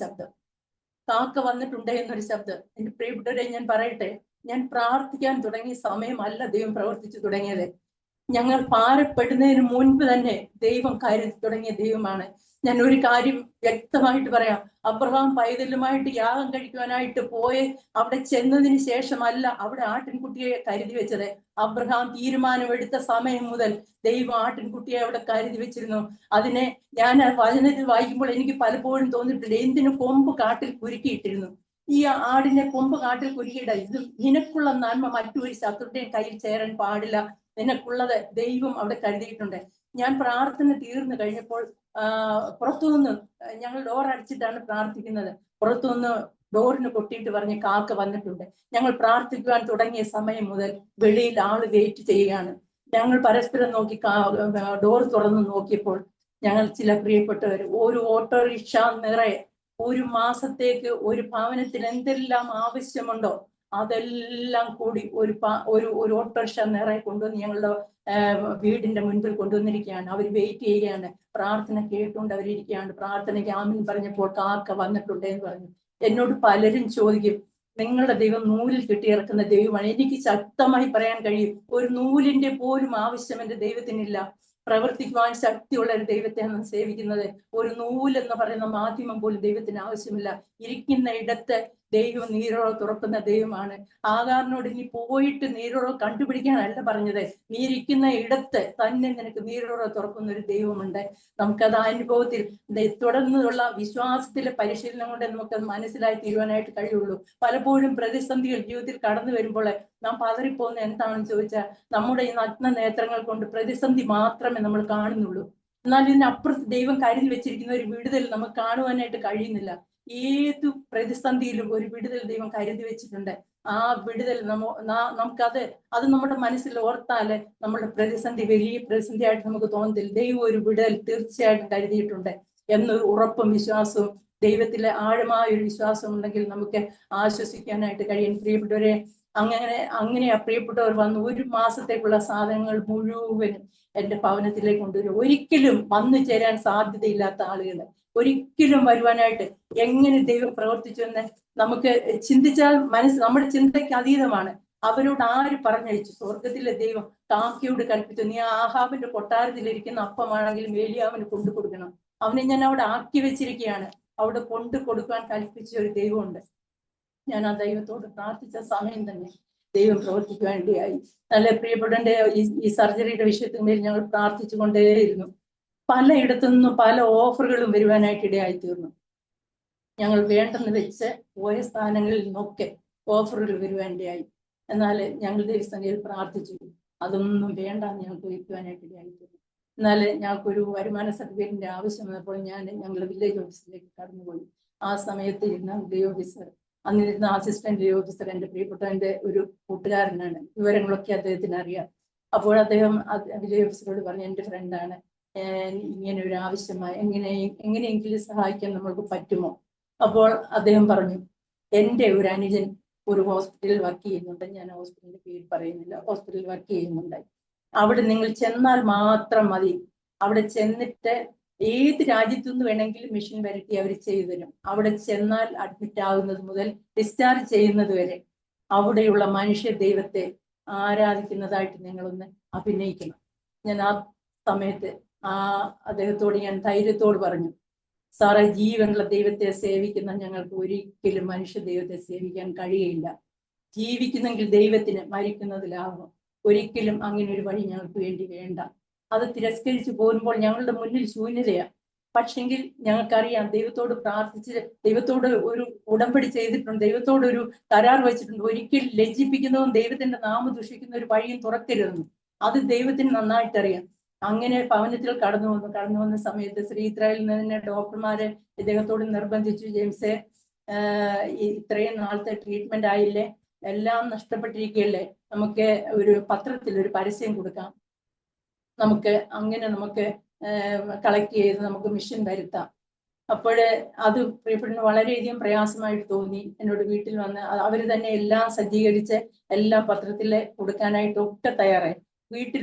ശബ്ദം. എന്റെ പ്രിയപ്പെട്ടവരെ, ഞാൻ പറയട്ടെ, ഞാൻ പ്രാർത്ഥിക്കാൻ തുടങ്ങിയ സമയമല്ല ദൈവം പ്രവർത്തിച്ചു തുടങ്ങിയത്. ഞങ്ങൾ ഭാരപ്പെടുന്നതിന് മുൻപ് തന്നെ ദൈവം കരുതി തുടങ്ങിയ ദൈവമാണ്. ഞാൻ ഒരു കാര്യം വ്യക്തമായിട്ട് പറയാം. അബ്രഹാം പൈതലുമായിട്ട് യാഗം കഴിക്കുവാനായിട്ട് പോയി അവിടെ ചെന്നതിന് ശേഷമല്ല അവിടെ ആട്ടിൻകുട്ടിയെ കരുതി വെച്ചത്. അബ്രഹാം തീരുമാനമെടുത്ത സമയം മുതൽ ദൈവം ആട്ടിൻകുട്ടിയെ അവിടെ കരുതി വെച്ചിരുന്നു. അതിനെ ഞാൻ വചനത്തിൽ വായിക്കുമ്പോൾ എനിക്ക് പലപ്പോഴും തോന്നിയിട്ടില്ല, എന്തിനു കൊമ്പ് കാട്ടിൽ കുരുക്കിയിട്ടിരുന്നു. ഈ ആടിനെ കൊമ്പ് കാട്ടിൽ കുരുക്കിയിട, ഇത് നിനക്കുള്ള നന്മ മറ്റൊരു ശത്രുടെയും കയ്യിൽ ചേരാൻ പാടില്ല, നിനക്കുള്ളത് ദൈവം അവിടെ കരുതിയിട്ടുണ്ട്. ഞാൻ പ്രാർത്ഥന തീർന്നു കഴിഞ്ഞപ്പോൾ പുറത്തുനിന്ന് ഞങ്ങൾ ഡോർ അടിച്ചിട്ടാണ് പ്രാർത്ഥിക്കുന്നത്. പുറത്തുനിന്ന് ഡോറിന് കൊട്ടിയിട്ട് പറഞ്ഞ് കാക്ക വന്നിട്ടുണ്ട്. ഞങ്ങൾ പ്രാർത്ഥിക്കുവാൻ തുടങ്ങിയ സമയം മുതൽ വെളിയിൽ ആള് വെയിറ്റ് ചെയ്യുകയാണ്. ഞങ്ങൾ പരസ്പരം നോക്കി ഡോർ തുറന്ന് നോക്കിയപ്പോൾ ഞങ്ങൾ ചില പ്രിയപ്പെട്ടവർ ഒരു ഓട്ടോറിക്ഷ നിറയെ ഒരു മാസത്തേക്ക് ഒരു ഭവനത്തിൽ എന്തെല്ലാം ആവശ്യമുണ്ടോ അതെല്ലാം കൂടി ഒരു ഓട്ടോറിക്ഷ നിറയെ കൊണ്ടുവന്ന് ഞങ്ങളുടെ വീടിന്റെ മുൻപിൽ കൊണ്ടുവന്നിരിക്കുകയാണ്. അവർ വെയിറ്റ് ചെയ്യുകയാണ്. പ്രാർത്ഥന കേട്ടുകൊണ്ട് അവരിയ്ക്കുകയാണ്. പ്രാർത്ഥനയ്ക്ക് ആമീൻ പറഞ്ഞപ്പോൾ കാക്ക വന്നിട്ടുണ്ട് എന്ന് പറഞ്ഞു. എന്നോട് പലരും ചോദിക്കും, നിങ്ങളുടെ ദൈവം നൂലിൽ കെട്ടിയിറക്കുന്ന ദൈവമാണ്. എനിക്ക് ശക്തമായി പറയാൻ കഴിയും, ഒരു നൂലിന്റെ പോലും ആവശ്യം എൻ്റെ ദൈവത്തിനില്ല. പ്രവർത്തിക്കുവാൻ ശക്തിയുള്ള ഒരു ദൈവത്തെയാണ് സേവിക്കുന്നത്. ഒരു നൂലെന്ന് പറയുന്ന മാധ്യമം പോലും ദൈവത്തിന് ആവശ്യമില്ല. ഇരിക്കുന്ന ഇടത്ത് ദൈവം നീരുറവ് തുറക്കുന്ന ദൈവമാണ്. ആകാറിനോട് നീ പോയിട്ട് നീരുറവ് കണ്ടുപിടിക്കാനല്ല പറഞ്ഞത്, നീ ഇരിക്കുന്ന ഇടത്ത് തന്നെ നിനക്ക് നീരുറവ് തുറക്കുന്ന ഒരു ദൈവമുണ്ട്. നമുക്കത് അനുഭവത്തിൽ തുടർന്നുള്ള വിശ്വാസത്തിലെ പരിശീലനം കൊണ്ട് നമുക്കത് മനസ്സിലായി തീരുവാനായിട്ട് കഴിയുള്ളൂ. പലപ്പോഴും പ്രതിസന്ധികൾ ജീവിതത്തിൽ കടന്നു വരുമ്പോൾ നാം പതറിപ്പോകുന്ന എന്താണെന്ന് ചോദിച്ചാൽ, നമ്മുടെ ഈ നഗ്ന നേത്രങ്ങൾ കൊണ്ട് പ്രതിസന്ധി മാത്രമേ നമ്മൾ കാണുന്നുള്ളൂ. എന്നാൽ ഇതിനപ്പുറത്ത് ദൈവം കരുതി വെച്ചിരിക്കുന്ന ഒരു വിടുതൽ നമുക്ക് കാണുവാനായിട്ട് കഴിയുന്നില്ല. ഏതു പ്രതിസന്ധിയിലും ഒരു വിടുതൽ ദൈവം കരുതി വെച്ചിട്ടുണ്ട്. ആ വിടുതൽ നമുക്കത് നമ്മുടെ മനസ്സിൽ ഓർത്താല് നമ്മുടെ പ്രതിസന്ധി വലിയ പ്രതിസന്ധിയായിട്ട് നമുക്ക് തോന്നത്തില്ല. ദൈവം ഒരു വിടുതൽ തീർച്ചയായിട്ടും കരുതിയിട്ടുണ്ട് എന്നൊരു ഉറപ്പും വിശ്വാസവും, ദൈവത്തിലെ ആഴമായ ഒരു വിശ്വാസം ഉണ്ടെങ്കിൽ നമുക്ക് ആശ്വസിക്കാനായിട്ട് കഴിയും. പ്രിയപ്പെട്ടവരെ, അങ്ങനെ പ്രിയപ്പെട്ടവർ വന്ന് 1 മാസത്തേക്കുള്ള സാധനങ്ങൾ മുഴുവനും എന്റെ ഭവനത്തിലേക്ക് കൊണ്ടുവരും. ഒരിക്കലും വന്നു ചേരാൻ സാധ്യതയില്ലാത്ത ആളുകൾ ഒരിക്കലും വരുവാനായിട്ട് എങ്ങനെ ദൈവം പ്രവർത്തിച്ചു എന്ന് നമുക്ക് ചിന്തിച്ചാൽ നമ്മുടെ ചിന്തയ്ക്ക് അതീതമാണ്. അവരോട് ആര് പറഞ്ഞയച്ചു? സ്വർഗത്തിലെ ദൈവം കാക്കയോട് കൽപ്പിച്ചു, നീ ആഹാബിന്റെ കൊട്ടാരത്തിലിരിക്കുന്ന അപ്പമാണെങ്കിലും ഏലിയാവിന് കൊണ്ടു കൊടുക്കണം. അവനെ ഞാൻ അവിടെ ആക്കി വെച്ചിരിക്കുകയാണ്. അവിടെ കൊണ്ടു കൊടുക്കാൻ കൽപ്പിച്ച ഒരു ദൈവമുണ്ട്. ഞാൻ ആ ദൈവത്തോട് പ്രാർത്ഥിച്ച സമയം തന്നെ ദൈവം പ്രവർത്തിക്കാൻ വേണ്ടിയായി. നല്ല പ്രിയപ്പെട്ട ഈ സർജറിയുടെ വിഷയത്തിന്മേൽ ഞങ്ങൾ പ്രാർത്ഥിച്ചു കൊണ്ടേയിരുന്നു. പലയിടത്തുനിന്നും പല ഓഫറുകളും വരുവാനായിട്ട് ഇടയായി തീർന്നു. ഞങ്ങൾ വേണ്ടെന്ന് വെച്ച് പോയ സ്ഥാനങ്ങളിൽ നിന്നൊക്കെ ഓഫറുകൾ വരുവാനിടയായി. എന്നാൽ ഞങ്ങൾ ദൈവസന്നിധിയിൽ പ്രാർത്ഥിച്ചു, അതൊന്നും വേണ്ടാന്ന് ഞങ്ങൾക്ക് വയ്ക്കുവാനായിട്ട് ഇടയായി തീർന്നു. എന്നാൽ ഞങ്ങൾക്കൊരു വരുമാന സർട്ടിഫിക്കറ്റിന്റെ ആവശ്യം വന്നപ്പോൾ ഞങ്ങളുടെ വില്ലേജ് ഓഫീസിലേക്ക് കടന്നുപോയി. ആ സമയത്ത് ഇരുന്ന വില്ലേജ് ഓഫീസർ, അന്നിരുന്ന അസിസ്റ്റന്റ് വില്ലേജ് ഓഫീസർ എൻ്റെ പ്രിയപ്പെട്ടവന്റെ ഒരു കൂട്ടുകാരനാണ്. വിവരങ്ങളൊക്കെ അദ്ദേഹത്തിന് അറിയാം. അപ്പോൾ അദ്ദേഹം വില്ലേജ് ഓഫീസറോട് പറഞ്ഞു, എൻ്റെ ഫ്രണ്ടാണ്, ഇങ്ങനെ ഒരു ആവശ്യമായി എങ്ങനെയെങ്കിലും സഹായിക്കാൻ നമ്മൾക്ക് പറ്റുമോ? അപ്പോൾ അദ്ദേഹം പറഞ്ഞു, എൻ്റെ ഒരു അനുജൻ ഒരു ഹോസ്പിറ്റലിൽ വർക്ക് ചെയ്യുന്നുണ്ട്. ഞാൻ ഹോസ്പിറ്റലിന്റെ പേര് പറയുന്നില്ല. ഹോസ്പിറ്റലിൽ വർക്ക് ചെയ്യുന്നുണ്ട്. അവിടെ നിങ്ങൾ ചെന്നാൽ മാത്രം മതി. അവിടെ ചെന്നിട്ട് ഏത് രാജ്യത്തു നിന്ന് വേണമെങ്കിലും മെഷീൻ വരുത്തി അവർ ചെയ്തു തരും. അവിടെ ചെന്നാൽ അഡ്മിറ്റ് ആകുന്നത് മുതൽ ഡിസ്ചാർജ് ചെയ്യുന്നത് വരെ അവിടെയുള്ള മനുഷ്യ ദൈവത്തെ ആരാധിക്കുന്നതായിട്ട് നിങ്ങളൊന്ന് അഭിനയിക്കണം. ഞാൻ ആ സമയത്ത് അദ്ദേഹത്തോട് ഞാൻ ധൈര്യത്തോട് പറഞ്ഞു, സാറേ, ജീവനുള്ള ദൈവത്തെ സേവിക്കുന്ന ഞങ്ങൾക്ക് ഒരിക്കലും മനുഷ്യ ദൈവത്തെ സേവിക്കാൻ കഴിയില്ല. ജീവിക്കുന്നെങ്കിൽ ദൈവത്തിന്, മരിക്കുന്നത് ലാഭം. ഒരിക്കലും അങ്ങനെ ഒരു വഴി ഞങ്ങൾക്ക് വേണ്ടി വേണ്ട. അത് തിരസ്കരിച്ചു പോകുമ്പോൾ ഞങ്ങളുടെ മുന്നിൽ ശൂന്യതയാണ്. പക്ഷെങ്കിൽ ഞങ്ങൾക്കറിയാം, ദൈവത്തോട് പ്രാർത്ഥിച്ച് ദൈവത്തോട് ഒരു ഉടമ്പടി ചെയ്തിട്ടുണ്ട്, ദൈവത്തോട് ഒരു കരാർ വെച്ചിട്ടുണ്ട്. ഒരിക്കലും ലജ്ജിപ്പിക്കുന്നതും ദൈവത്തിന്റെ നാമം ദുഷിക്കുന്ന ഒരു വഴിയും തുറക്കരുതെന്ന്. അത് ദൈവത്തിന് നന്നായിട്ടറിയാം. അങ്ങനെ ഭവനത്തിൽ കടന്നു വന്ന സമയത്ത് ശ്രീത്രയിൽ നിന്ന് തന്നെ ഡോക്ടർമാര് ഇദ്ദേഹത്തോട് നിർബന്ധിച്ചു, ജെയിംസെ, ഇത്രയും നാളത്തെ ട്രീറ്റ്മെന്റ് ആയില്ലേ, എല്ലാം നഷ്ടപ്പെട്ടിരിക്കുകയല്ലേ, നമുക്ക് ഒരു പത്രത്തിൽ ഒരു പരസ്യം കൊടുക്കാം, നമുക്ക് കളക്ട് ചെയ്ത് നമുക്ക് മിഷൻ വരുത്താം. അപ്പോഴ് അത് പ്രിയപ്പെട്ട വളരെയധികം പ്രയാസമായിട്ട് തോന്നി. എന്നോട് വീട്ടിൽ വന്ന് അവർ തന്നെ എല്ലാം സജ്ജീകരിച്ച് എല്ലാം പത്രത്തിൽ കൊടുക്കാനായിട്ട് ഒക്കെ തയ്യാറായി. വീട്ടിൽ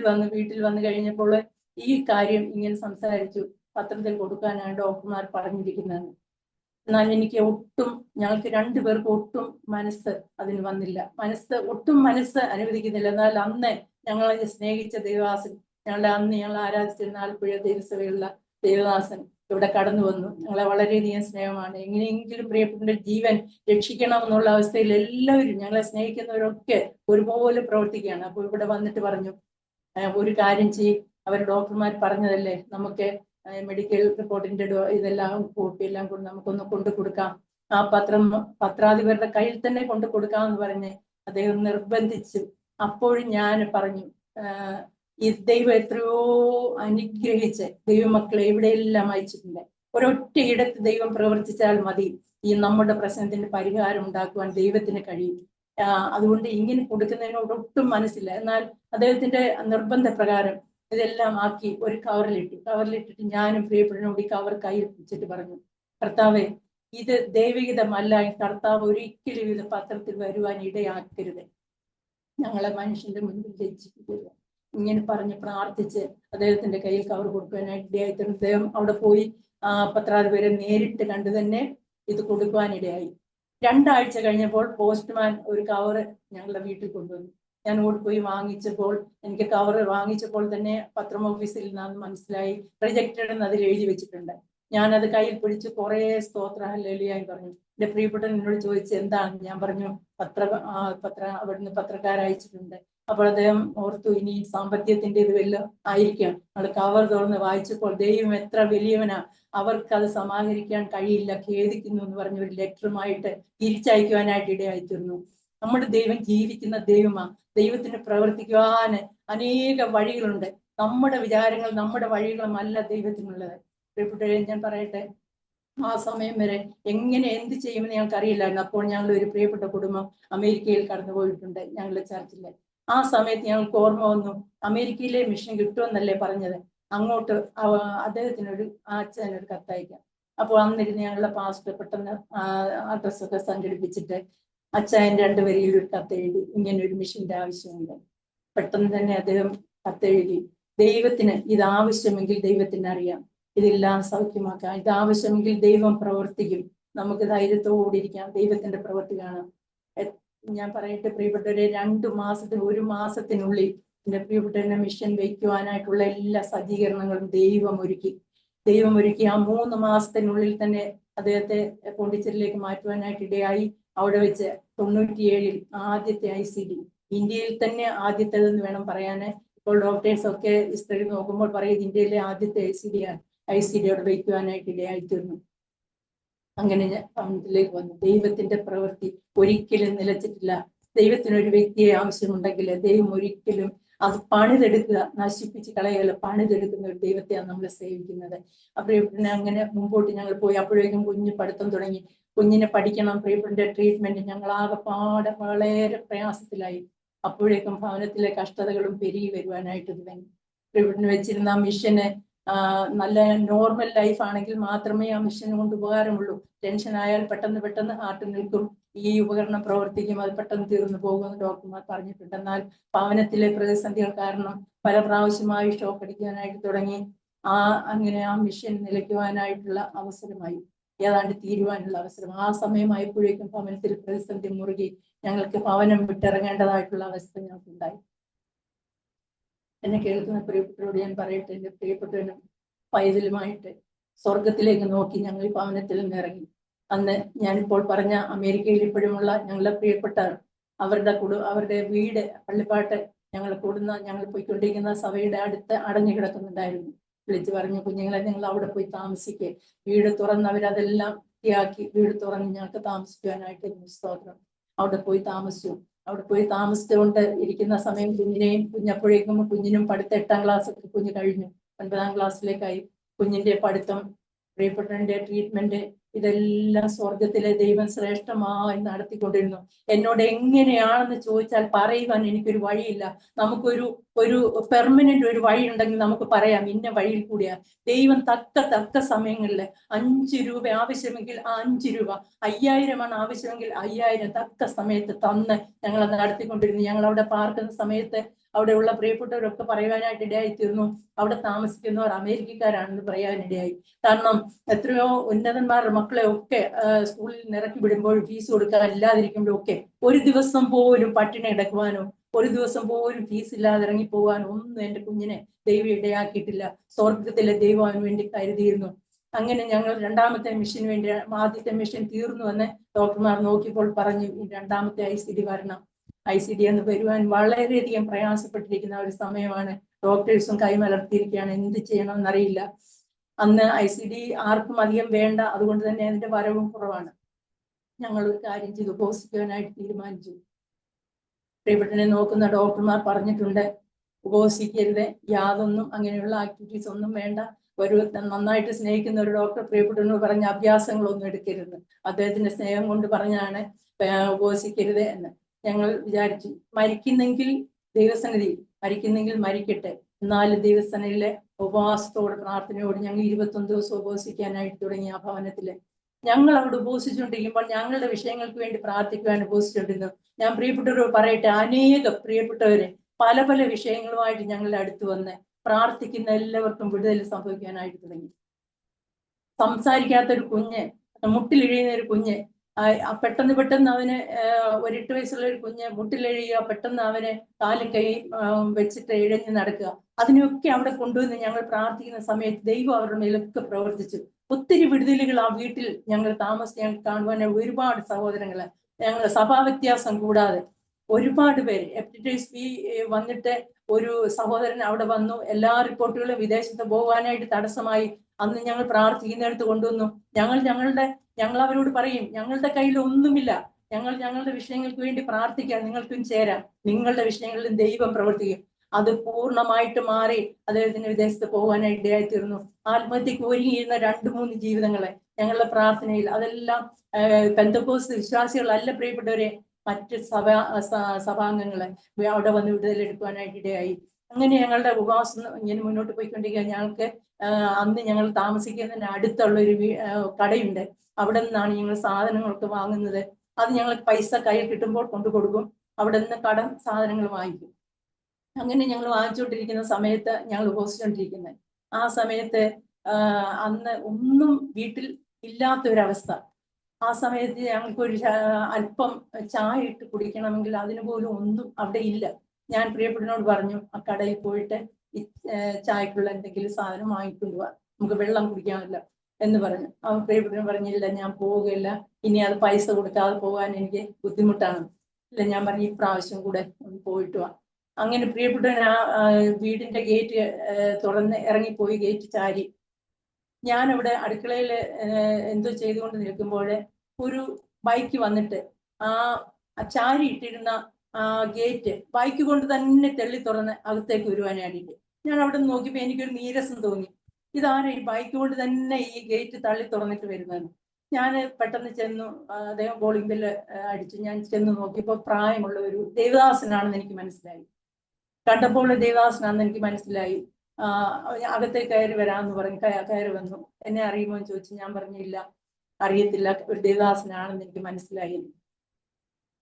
വന്ന് കഴിഞ്ഞപ്പോൾ ഈ കാര്യം ഇങ്ങനെ സംസാരിച്ചു, പത്രത്തിൽ കൊടുക്കാനാണ് ഡോക്ടർമാർ പറഞ്ഞിരിക്കുന്നത്. എന്നാൽ ഞങ്ങൾക്ക് 2 പേർക്ക് ഒട്ടും മനസ്സ് അതിന് വന്നില്ല. ഒട്ടും മനസ്സ് അനുവദിക്കുന്നില്ല. എന്നാൽ അന്ന് ഞങ്ങളെ സ്നേഹിച്ച ദേവദാസൻ, ഞങ്ങൾ ആരാധിച്ചിരുന്ന ആലപ്പുഴ ദേവസഭയുള്ള ദേവദാസൻ ഇവിടെ കടന്നു വന്നു. ഞങ്ങളെ വളരെയധികം സ്നേഹമാണ്. എങ്ങനെയെങ്കിലും പ്രിയപ്പെട്ട ജീവൻ രക്ഷിക്കണം എന്നുള്ള അവസ്ഥയിൽ എല്ലാവരും, ഞങ്ങളെ സ്നേഹിക്കുന്നവരൊക്കെ ഒരുപോലെ പ്രവർത്തിക്കുകയാണ്. അപ്പോൾ ഇവിടെ വന്നിട്ട് പറഞ്ഞു, ഒരു കാര്യം ചെയ്യും, അവർ ഡോക്ടർമാർ പറഞ്ഞതല്ലേ, നമുക്ക് മെഡിക്കൽ റിപ്പോർട്ടിന്റെ ഇതെല്ലാം കോപ്പിയെല്ലാം കൊണ്ട് നമുക്കൊന്ന് കൊണ്ടു കൊടുക്കാം, ആ പത്രാധിപരുടെ കയ്യിൽ തന്നെ കൊണ്ടു കൊടുക്കാമെന്ന് പറഞ്ഞ് അദ്ദേഹം നിർബന്ധിച്ചു. അപ്പോഴും ഞാൻ പറഞ്ഞു, ഈ ദൈവം എത്രയോ അനുഗ്രഹിച്ച് ദൈവമക്കളെ എവിടെയെല്ലാം അയച്ചിട്ടുണ്ട്. ഒരൊറ്റ ഇടത്ത് ദൈവം പ്രവർത്തിച്ചാൽ മതി ഈ നമ്മുടെ പ്രശ്നത്തിന് പരിഹാരം ഉണ്ടാക്കുവാൻ ദൈവത്തിന് കഴിയും. അതുകൊണ്ട് ഇങ്ങനെ കൊടുക്കുന്നതിനോട് ഒട്ടും മനസ്സില്ല. എന്നാൽ അദ്ദേഹത്തിന്റെ നിർബന്ധ പ്രകാരം ഇതെല്ലാം ആക്കി ഒരു കവറിലിട്ടിട്ട് ഞാനും പ്രിയപ്പെട്ടവനോട് ഈ കവർ കയ്യിൽ പിടിച്ചിട്ട് പറഞ്ഞു, കർത്താവേ, ഇത് ദൈവഹിതമല്ല, കർത്താവ് ഒരിക്കലും ഇത് പത്രത്തിൽ വരുവാൻ ഇടയാക്കരുത്, ഞങ്ങളെ മനുഷ്യന്റെ മുൻപിൽ ലജ്ജിപ്പിക്കരുത്. ഇങ്ങനെ പറഞ്ഞ് പ്രാർത്ഥിച്ച് അദ്ദേഹത്തിന്റെ കയ്യിൽ കവർ കൊടുക്കാനായിട്ട് ഇടയായി. അദ്ദേഹം അവിടെ പോയി പത്രാധിപരെ നേരിട്ട് കണ്ടു തന്നെ ഇത് കൊടുക്കുവാനിടയായി. 2 ആഴ്ച കഴിഞ്ഞപ്പോൾ പോസ്റ്റ്മാൻ ഒരു കവർ ഞങ്ങളുടെ വീട്ടിൽ കൊണ്ടുവന്നു. ഞാൻ ഓടിപ്പോയി വാങ്ങിച്ചപ്പോൾ, എനിക്ക് കവർ വാങ്ങിച്ചപ്പോൾ തന്നെ പത്രം ഓഫീസിൽ നിന്നാണ് മനസ്സിലായി, റിജക്റ്റഡ് എന്ന് അതിൽ എഴുതി വെച്ചിട്ടുണ്ട്. ഞാനത് കയ്യിൽ പിടിച്ച് കുറെ സ്തോത്ര ഹല്ലേലൂയ പറഞ്ഞു. എന്റെ പ്രിയപ്പെട്ടവൻ എന്നോട് ചോദിച്ചു എന്താണ്. ഞാൻ പറഞ്ഞു, അവിടുന്ന് പത്രക്കാരയച്ചിട്ടുണ്ട്. അപ്പോൾ അദ്ദേഹം ഓർത്തു, ഇനി സാമ്പത്തികത്തിന്റെ ഇത് വല്ലതും ആയിരിക്കാം. നമ്മൾ കവർ തുറന്ന് വായിച്ചപ്പോൾ ദൈവം എത്ര വലിയവനാ, അവർക്ക് അത് സമാഹരിക്കാൻ കഴിയില്ല, ഖേദിക്കുന്നു എന്ന് പറഞ്ഞ ഒരു ലെറ്ററുമായിട്ട് തിരിച്ചയക്കുവാനായിട്ട് ഇടയായിത്തീർന്നു. നമ്മുടെ ദൈവം ജീവിക്കുന്ന ദൈവമാണ്. ദൈവത്തിന് പ്രവർത്തിക്കുവാൻ അനേക വഴികളുണ്ട്. നമ്മുടെ വിചാരങ്ങൾ, നമ്മുടെ വഴികളുമല്ല ദൈവത്തിനുള്ളത്. പ്രിയപ്പെട്ടവരെ, ഞാൻ പറയട്ടെ, ആ സമയം വരെ എങ്ങനെ എന്ത് ചെയ്യുമെന്ന് ഞങ്ങൾക്ക് അറിയില്ലായിരുന്നു. അപ്പോൾ ഞങ്ങൾ ഒരു പ്രിയപ്പെട്ട കുടുംബം അമേരിക്കയിൽ കടന്നുപോയിട്ടുണ്ട് ഞങ്ങളുടെ ചർച്ചില്. ആ സമയത്ത് ഞങ്ങൾക്ക് ഓർമ്മ വന്നു, അമേരിക്കയിലെ മിഷൻ കിട്ടുമെന്നല്ലേ പറഞ്ഞത്, അങ്ങോട്ട് അദ്ദേഹത്തിനൊരു അച്ഛനൊരു കത്തയക്കാം. അപ്പോൾ അന്നിരുന്ന് ഞങ്ങളുടെ പാസ്റ്റർ പെട്ടെന്ന് അഡ്രസ്സൊക്കെ സംഘടിപ്പിച്ചിട്ട് അച്ഛൻ 2 വരിയിൽ ഒരു കത്തെഴുതി, ഇങ്ങനെ ഒരു മിഷന്റെ ആവശ്യമുണ്ട്. പെട്ടെന്ന് തന്നെ അദ്ദേഹം കത്തെഴുതി, ദൈവത്തിന് ഇത് ആവശ്യമെങ്കിൽ ദൈവത്തിന് അറിയാം, ഇതെല്ലാം സൗഖ്യമാക്കാം, ഇത് ആവശ്യമെങ്കിൽ ദൈവം പ്രവർത്തിക്കും, നമുക്ക് ധൈര്യത്തോടിരിക്കാം, ദൈവത്തിന്റെ പ്രവൃത്തി കാണാം. ഞാൻ പറയട്ടെ പ്രിയപ്പെട്ടവരെ, 1 മാസത്തിനുള്ളിൽ എന്റെ പ്രിയപ്പെട്ട മിഷൻ വയ്ക്കുവാനായിട്ടുള്ള എല്ലാ സജ്ജീകരണങ്ങളും ദൈവം ഒരുക്കി. ആ 3 മാസത്തിനുള്ളിൽ തന്നെ അദ്ദേഹത്തെ പോണ്ടിച്ചേരിയിലേക്ക് മാറ്റുവാനായിട്ട് ഇടയായി. അവിടെ വെച്ച് 97-ൽ ആദ്യത്തെ ICD, ഇന്ത്യയിൽ തന്നെ ആദ്യത്തേതെന്ന് വേണം പറയാന്. ഇപ്പോൾ ഡോക്ടേഴ്സ് ഒക്കെ ഹിസ്റ്ററി നോക്കുമ്പോൾ പറയും ഇന്ത്യയിലെ ആദ്യത്തെ ICD അവിടെ വയ്ക്കുവാനായിട്ട് ഇടയായിത്തീർന്നു. അങ്ങനെ ഞാൻ ഭവനത്തിലേക്ക് വന്നു. ദൈവത്തിന്റെ പ്രവൃത്തി ഒരിക്കലും നിലച്ചിട്ടില്ല. ദൈവത്തിനൊരു വ്യക്തിയെ ആവശ്യമുണ്ടെങ്കിൽ ദൈവം ഒരിക്കലും അത് പണിതെടുക്കുക, നശിപ്പിച്ച് കളയുകയല്ല, പണിതെടുക്കുന്ന ഒരു ദൈവത്തെയാണ് നമ്മൾ സേവിക്കുന്നത്. പ്രിയപ്പെട്ടനെ അങ്ങനെ മുമ്പോട്ട് ഞങ്ങൾ പോയി. അപ്പോഴേക്കും കുഞ്ഞ് പഠിത്തം തുടങ്ങി. കുഞ്ഞിനെ പഠിക്കണം, പ്രിയപ്പെട്ട ട്രീറ്റ്മെന്റ്, ഞങ്ങളാകെപ്പാടെ വളരെ പ്രയാസത്തിലായി. അപ്പോഴേക്കും ഭവനത്തിലെ കഷ്ടതകളും പെരുകി വരുവാനായിട്ട് തുടങ്ങി. പ്രിയപ്പെട്ടന് വെച്ചിരുന്ന ആ മിഷന് നല്ല നോർമൽ ലൈഫ് ആണെങ്കിൽ മാത്രമേ ആ മിഷൻ കൊണ്ട് ഉപകാരമുള്ളൂ. ടെൻഷൻ ആയാൽ പെട്ടെന്ന് ഹാർട്ട് നിൽക്കും, ഈ ഉപകരണം പ്രവർത്തിക്കും, അത് പെട്ടെന്ന് തീർന്നു പോകുമെന്ന് ഡോക്ടർമാർ പറഞ്ഞിട്ടുണ്ട്. എന്നാൽ ഭവനത്തിലെ പ്രതിസന്ധികൾ കാരണം പല പ്രാവശ്യമായി ഷോക്ക് അടിക്കാനായിട്ട് തുടങ്ങി. അങ്ങനെ ആ മിഷൻ നിലയ്ക്കുവാനായിട്ടുള്ള അവസരമായി, ഏതാണ്ട് തീരുവാനുള്ള അവസരം. ആ സമയമായപ്പോഴേക്കും ഭവനത്തിൽ പ്രതിസന്ധി മുറുകി. ഞങ്ങൾക്ക് ഭവനം വിട്ടിറങ്ങേണ്ടതായിട്ടുള്ള അവസ്ഥ ഞങ്ങൾക്കുണ്ടായി. എന്നെ കേൾക്കുന്ന പ്രിയപ്പെട്ടവരോട് ഞാൻ പറയട്ടെ, എന്റെ പ്രിയപ്പെട്ടവനും പൈതലുമായിട്ട് സ്വർഗത്തിലേക്ക് നോക്കി ഞങ്ങൾ ഈ ഭവനത്തിൽ നിന്ന് ഇറങ്ങി. അന്ന് ഞാനിപ്പോൾ പറഞ്ഞ അമേരിക്കയിൽ ഇപ്പോഴുമുള്ള ഞങ്ങളുടെ പ്രിയപ്പെട്ടവർ, അവരുടെ വീട് പള്ളിപ്പാട്ട് ഞങ്ങൾ പോയിക്കൊണ്ടിരിക്കുന്ന സഭയുടെ അടുത്ത് അടഞ്ഞു കിടക്കുന്നുണ്ടായിരുന്നു. വിളിച്ചു പറഞ്ഞു, കുഞ്ഞുങ്ങളെ നിങ്ങൾ അവിടെ പോയി താമസിക്കുക. വീട് തുറന്ന് അവരതെല്ലാം വൃത്തിയാക്കി വീട് തുറന്ന് ഞങ്ങൾക്ക് താമസിക്കുവാനായിട്ട് സ്തോത്രം. അവിടെ പോയി താമസിച്ചുകൊണ്ട് ഇരിക്കുന്ന സമയം കുഞ്ഞപ്പോഴേക്കും കുഞ്ഞിനും പഠിത്തം 8ാം ക്ലാസ് കുഞ്ഞ് കഴിഞ്ഞു, 9ാം ക്ലാസ്സിലേക്കായി. കുഞ്ഞിന്റെ പഠിത്തം, പ്രിയപ്പെട്ടവന്റെ ട്രീറ്റ്മെന്റ്, ഇതെല്ലാം സ്വർഗത്തിലെ ദൈവം ശ്രേഷ്ഠമായി നടത്തിക്കൊണ്ടിരുന്നു. എന്നോട് എങ്ങനെയാണെന്ന് ചോദിച്ചാൽ പറയുവാൻ എനിക്കൊരു വഴിയില്ല. നമുക്കൊരു പെർമനന്റ് ഒരു വഴി ഉണ്ടെങ്കിൽ നമുക്ക് പറയാം, ഇന്ന വഴിയിൽ കൂടിയാ. ദൈവം തക്ക സമയങ്ങളിൽ 5 രൂപ ആവശ്യമെങ്കിൽ 5 രൂപ, 5000 ആവശ്യമെങ്കിൽ 5000 തക്ക സമയത്ത് തന്ന് ഞങ്ങളെ നടത്തിക്കൊണ്ടിരുന്നു. ഞങ്ങൾ അവിടെ പാർക്കുന്ന സമയത്ത് അവിടെയുള്ള പ്രിയപ്പെട്ടവരൊക്കെ പറയുവാനായിട്ട് ഇടയായിത്തീർന്നു, അവിടെ താമസിക്കുന്നവർ അമേരിക്കക്കാരാണെന്ന് പറയാനിടയായി. കാരണം എത്രയോ ഉന്നതന്മാരുടെ മക്കളെ ഒക്കെ സ്കൂളിൽ നിറക്കി വിടുമ്പോൾ ഫീസ് കൊടുക്കാൻ ഇല്ലാതിരിക്കുമ്പോഴൊക്കെ ഒരു ദിവസം പോലും പട്ടിണി കിടക്കുവാനോ ഒരു ദിവസം പോലും ഫീസ് ഇല്ലാതെ ഇറങ്ങി പോകാനോ ഒന്നും എന്റെ കുഞ്ഞിനെ ദൈവം ഇടയാക്കിയിട്ടില്ല. സ്വർഗത്തിലെ ദൈവം അവന് വേണ്ടി കരുതിയിരുന്നു. അങ്ങനെ ഞങ്ങൾ 2ാമത്തെ മിഷന് വേണ്ടി, ആദ്യത്തെ മിഷൻ തീർന്നുവെന്ന് ഡോക്ടർമാർ നോക്കിയപ്പോൾ പറഞ്ഞു, 2ാമത്തെ ICD വരണം. ICD എന്ന് വരുവാൻ വളരെയധികം പ്രയാസപ്പെട്ടിരിക്കുന്ന ഒരു സമയമാണ്. ഡോക്ടേഴ്സും കൈമലർത്തിയിരിക്കുകയാണ്, എന്ത് ചെയ്യണമെന്നറിയില്ല. അന്ന് ICD ആർക്കും അധികം വേണ്ട, അതുകൊണ്ട് തന്നെ അതിന്റെ വരവും കുറവാണ്. ഞങ്ങൾ ഒരു കാര്യം ചെയ്തു, ഉപവസിക്കുവാനായിട്ട് തീരുമാനിച്ചു. പ്രിയപ്പെട്ടനെ നോക്കുന്ന ഡോക്ടർമാർ പറഞ്ഞിട്ടുണ്ട്, ഉപവസിക്കരുത്, യാതൊന്നും അങ്ങനെയുള്ള ആക്ടിവിറ്റീസ് ഒന്നും വേണ്ട. നന്നായിട്ട് സ്നേഹിക്കുന്ന ഒരു ഡോക്ടർ പ്രിയപ്പെട്ടവനോട് പറഞ്ഞ അഭ്യാസങ്ങളൊന്നും എടുക്കരുത്. അദ്ദേഹത്തിന്റെ സ്നേഹം കൊണ്ട് പറഞ്ഞാണ് ഉപവസിക്കരുത് എന്ന്. ഞങ്ങൾ വിചാരിച്ചു, മരിക്കുന്നെങ്കിൽ ദൈവസന്നിധി, മരിക്കുന്നെങ്കിൽ മരിക്കട്ടെ, എന്നാലും ദൈവസന്നിധിയിലെ ഉപവാസത്തോട് പ്രാർത്ഥനയോട് ഞങ്ങൾ 21 ദിവസം ഉപവസിക്കാനായിട്ട് തുടങ്ങി. ആ ഭവനത്തില് ഞങ്ങൾ അവിടെ ഉപവസിച്ചുകൊണ്ടിരിക്കുമ്പോൾ ഞങ്ങളുടെ വിഷയങ്ങൾക്ക് വേണ്ടി പ്രാർത്ഥിക്കുവാൻ ഉപവസിച്ചുകൊണ്ടിരുന്നു. ഞാൻ പ്രിയപ്പെട്ടവരോട് പറയട്ടെ, അനേക പ്രിയപ്പെട്ടവര് പല വിഷയങ്ങളുമായിട്ട് ഞങ്ങളുടെ അടുത്ത് വന്ന് പ്രാർത്ഥിക്കുന്ന എല്ലാവർക്കും വിടുതൽ സംഭവിക്കാനായിട്ട് തുടങ്ങി. സംസാരിക്കാത്തൊരു കുഞ്ഞ്, മുട്ടിലിഴിയുന്ന ഒരു കുഞ്ഞ്, പെട്ടെന്ന് അവന് 8 വയസ്സുള്ള ഒരു കുഞ്ഞ് മുട്ടിലെഴുക, പെട്ടെന്ന് അവന് കാലും കൈ വെച്ചിട്ട് ഇഴഞ്ഞ് നടക്കുക. അതിനെയൊക്കെ അവിടെ കൊണ്ടുവന്ന് ഞങ്ങൾ പ്രാർത്ഥിക്കുന്ന സമയത്ത് ദൈവം അവരുടെ മേലൊക്കെ പ്രവർത്തിച്ചു. ഒത്തിരി വിടുതലുകൾ ആ വീട്ടിൽ ഞങ്ങൾ കാണുവാൻ ഒരുപാട് സഹോദരങ്ങള്, ഞങ്ങൾ സഭാവ്യത്യാസം കൂടാതെ ഒരുപാട് പേര്. ഹെപ്പറ്റൈറ്റിസ് ബി വന്നിട്ട് ഒരു സഹോദരൻ അവിടെ വന്നു, എല്ലാ റിപ്പോർട്ടുകളും വിദേശത്ത് പോകാനായിട്ട് തടസ്സമായി. അന്ന് ഞങ്ങൾ പ്രാർത്ഥിക്കുന്നിടത്ത് കൊണ്ടുവന്നു. ഞങ്ങൾ അവരോട് പറയും, ഞങ്ങളുടെ കയ്യിൽ ഒന്നുമില്ല, ഞങ്ങളുടെ വിഷയങ്ങൾക്ക് വേണ്ടി പ്രാർത്ഥിക്കാം, നിങ്ങൾക്കും ചേരാം, നിങ്ങളുടെ വിഷയങ്ങളിലും ദൈവം പ്രവർത്തിക്കും. അത് പൂർണ്ണമായിട്ട് മാറി അദ്ദേഹത്തിന് വിദേശത്ത് പോകാനായിട്ട് ഇടയായി തീർന്നു. ആത്മഹത്യക്ക് ഒരുങ്ങിയിരുന്ന 2-3 ജീവിതങ്ങളെ ഞങ്ങളുടെ പ്രാർത്ഥനയിൽ അതെല്ലാം പെന്തക്കോസ്ത് വിശ്വാസികളല്ല പ്രിയപ്പെട്ടവരെ, മറ്റ് സഭാംഗങ്ങളെ അവിടെ വന്ന് വിടുതലെടുക്കുവാനായിട്ട് ഇടയായി. അങ്ങനെ ഞങ്ങളുടെ ഉപവാസം ഇങ്ങനെ മുന്നോട്ട് പോയിക്കൊണ്ടിരിക്കുക. ഞങ്ങൾക്ക് അന്ന് ഞങ്ങൾ താമസിക്കുന്നതിന് അടുത്തുള്ള ഒരു കടയുണ്ട്. അവിടെ നിന്നാണ് ഞങ്ങൾ സാധനങ്ങളൊക്കെ വാങ്ങുന്നത്. അത് ഞങ്ങൾ പൈസ കയ്യിൽ കിട്ടുമ്പോൾ കൊണ്ടു കൊടുക്കും. അവിടെ നിന്ന് കടം സാധനങ്ങൾ വാങ്ങിക്കും. അങ്ങനെ ഞങ്ങൾ വാങ്ങിച്ചുകൊണ്ടിരിക്കുന്ന സമയത്ത് ഞങ്ങൾ ഉപവസിച്ചുകൊണ്ടിരിക്കുന്നത്. ആ സമയത്ത് അന്ന് ഒന്നും വീട്ടിൽ ഇല്ലാത്തൊരവസ്ഥ. ആ സമയത്ത് ഞങ്ങൾക്കൊരു അല്പം ചായ ഇട്ട് കുടിക്കണമെങ്കിൽ അതിന് പോലും ഒന്നും അവിടെ ഇല്ല. ഞാൻ പ്രിയപ്പെട്ടവനോട് പറഞ്ഞു, ആ കടയിൽ പോയിട്ട് ചായക്കുള്ള എന്തെങ്കിലും സാധനം വാങ്ങിക്കൊണ്ട് പോവാ, നമുക്ക് വെള്ളം കുടിക്കാമല്ലോ എന്ന് പറഞ്ഞു. അവൻ പ്രിയപ്പെട്ടവൻ പറഞ്ഞില്ല, ഞാൻ പോവുകയില്ല, ഇനി അത് പൈസ കൊടുക്കാതെ പോകാൻ എനിക്ക് ബുദ്ധിമുട്ടാണ്. ഇല്ല, ഞാൻ പറഞ്ഞു, ഈ പ്രാവശ്യം കൂടെ ഒന്ന് പോയിട്ട് വാ. അങ്ങനെ പ്രിയപ്പെട്ടവൻ ആ വീടിന്റെ ഗേറ്റ് തുറന്ന് ഇറങ്ങിപ്പോയി, ഗേറ്റ് ചാരി. ഞാനവിടെ അടുക്കളയിൽ എന്തോ ചെയ്തുകൊണ്ട് നിൽക്കുമ്പോൾ ഒരു ബൈക്ക് വന്നിട്ട് ആ ചാരി ഇട്ടിരുന്ന ഗേറ്റ് ബൈക്ക് കൊണ്ട് തന്നെ തെള്ളി തുറന്ന് അകത്തേക്ക് വരുവാനായിട്ട് ഞാൻ അവിടെ നിന്ന് നോക്കിയപ്പോൾ എനിക്കൊരു നീരസം തോന്നി. ഇതാരെ ഈ ബൈക്ക് കൊണ്ട് തന്നെ ഈ ഗേറ്റ് തള്ളി തുറന്നിട്ട് വരുന്നതെന്ന്. ഞാൻ പെട്ടെന്ന് ചെന്നു, അദ്ദേഹം കോളിംഗ് ബെല്ല് അടിച്ചു. ഞാൻ ചെന്ന് നോക്കിയപ്പോൾ പ്രായമുള്ള ഒരു ദേവദാസനാണെന്ന് എനിക്ക് മനസ്സിലായി. കണ്ടപ്പോൾ ദേവദാസനാണെന്ന് എനിക്ക് മനസ്സിലായി. അകത്തേക്ക് കയറി വരാമെന്ന് പറഞ്ഞ് കയറി വന്നു. എന്നെ അറിയുമോ എന്ന് ചോദിച്ചു. ഞാൻ പറഞ്ഞില്ല, അറിയത്തില്ല, ഒരു ദേവദാസനാണെന്ന് എനിക്ക് മനസ്സിലായി.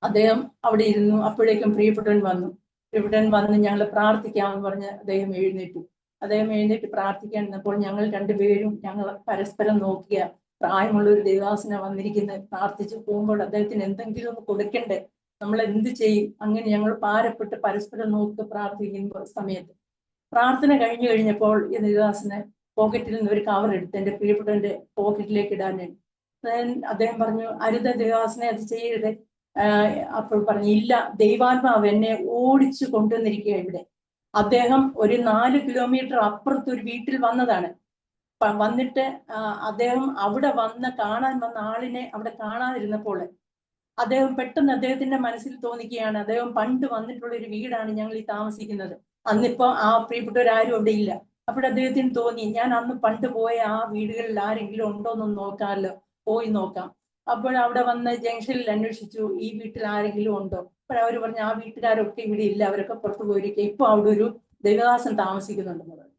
അദ്ദേഹം അവിടെ ഇരുന്നു. അപ്പോഴേക്കും പ്രിയപ്പെട്ടവൻ വന്നു. പ്രിയപ്പെട്ടവൻ വന്ന് ഞങ്ങൾ പ്രാർത്ഥിക്കാമെന്ന് പറഞ്ഞ് അദ്ദേഹം എഴുന്നേറ്റു. അദ്ദേഹം എഴുന്നേറ്റ് പ്രാർത്ഥിക്കാൻ നിന്നപ്പോൾ ഞങ്ങൾ രണ്ടുപേരും ഞങ്ങൾ പരസ്പരം നോക്കിയ പ്രായമുള്ള ഒരു ദേവദാസന വന്നിരിക്കുന്നത്. പ്രാർത്ഥിച്ചു പോകുമ്പോൾ അദ്ദേഹത്തിന് എന്തെങ്കിലും ഒന്ന് കൊടുക്കണ്ടേ, നമ്മൾ എന്ത് ചെയ്യും? അങ്ങനെ ഞങ്ങൾ ഭാരപ്പെട്ട് പരസ്പരം നോക്കി പ്രാർത്ഥിക്കുന്ന സമയത്ത് പ്രാർത്ഥന കഴിഞ്ഞപ്പോൾ ഈ ദേവദാസന് പോക്കറ്റിൽ നിന്ന് ഒരു കവർ എടുത്ത് എൻ്റെ പ്രിയപ്പെട്ടവന്റെ പോക്കറ്റിലേക്ക് ഇടാനായി. അദ്ദേഹം പറഞ്ഞു, അരുത ദേവദാസനെ, അത് ചെയ്യരുത്. അപ്പോൾ പറഞ്ഞു, ഇല്ല, ദൈവാത്മാവ് എന്നെ ഓടിച്ചു കൊണ്ടുവന്നിരിക്കുക ഇവിടെ. അദ്ദേഹം ഒരു 4 കിലോമീറ്റർ അപ്പുറത്ത് ഒരു വീട്ടിൽ വന്നതാണ്. വന്നിട്ട് അദ്ദേഹം അവിടെ കാണാൻ വന്ന ആളിനെ അവിടെ കാണാതിരുന്നപ്പോൾ അദ്ദേഹം പെട്ടെന്ന് അദ്ദേഹത്തിന്റെ മനസ്സിൽ തോന്നിക്കുകയാണ്, അദ്ദേഹം പണ്ട് വന്നിട്ടുള്ള ഒരു വീടാണ് ഞങ്ങൾ ഈ താമസിക്കുന്നത്. അന്നിപ്പോ ആ പ്രിയപ്പെട്ടവരാരും അവിടെ ഇല്ല. അപ്പോൾ അദ്ദേഹത്തിന് തോന്നി, ഞാൻ അന്ന് പണ്ട് പോയ ആ വീടുകളിൽ ആരെങ്കിലും ഉണ്ടോന്നൊന്ന് നോക്കാമല്ലോ, പോയി നോക്കാം. അപ്പോൾ അവിടെ വന്ന് ജംഗ്ഷനിൽ അന്വേഷിച്ചു, ഈ വീട്ടിൽ ആരെങ്കിലും ഉണ്ടോ? അപ്പോൾ അവർ പറഞ്ഞു, ആ വീട്ടുകാരൊക്കെ ഇവിടെ ഇല്ല, അവരൊക്കെ പുറത്തു പോയിരിക്കുക, ഇപ്പൊ അവിടെ ഒരു ദേവദാസൻ താമസിക്കുന്നുണ്ടെന്ന് പറഞ്ഞു.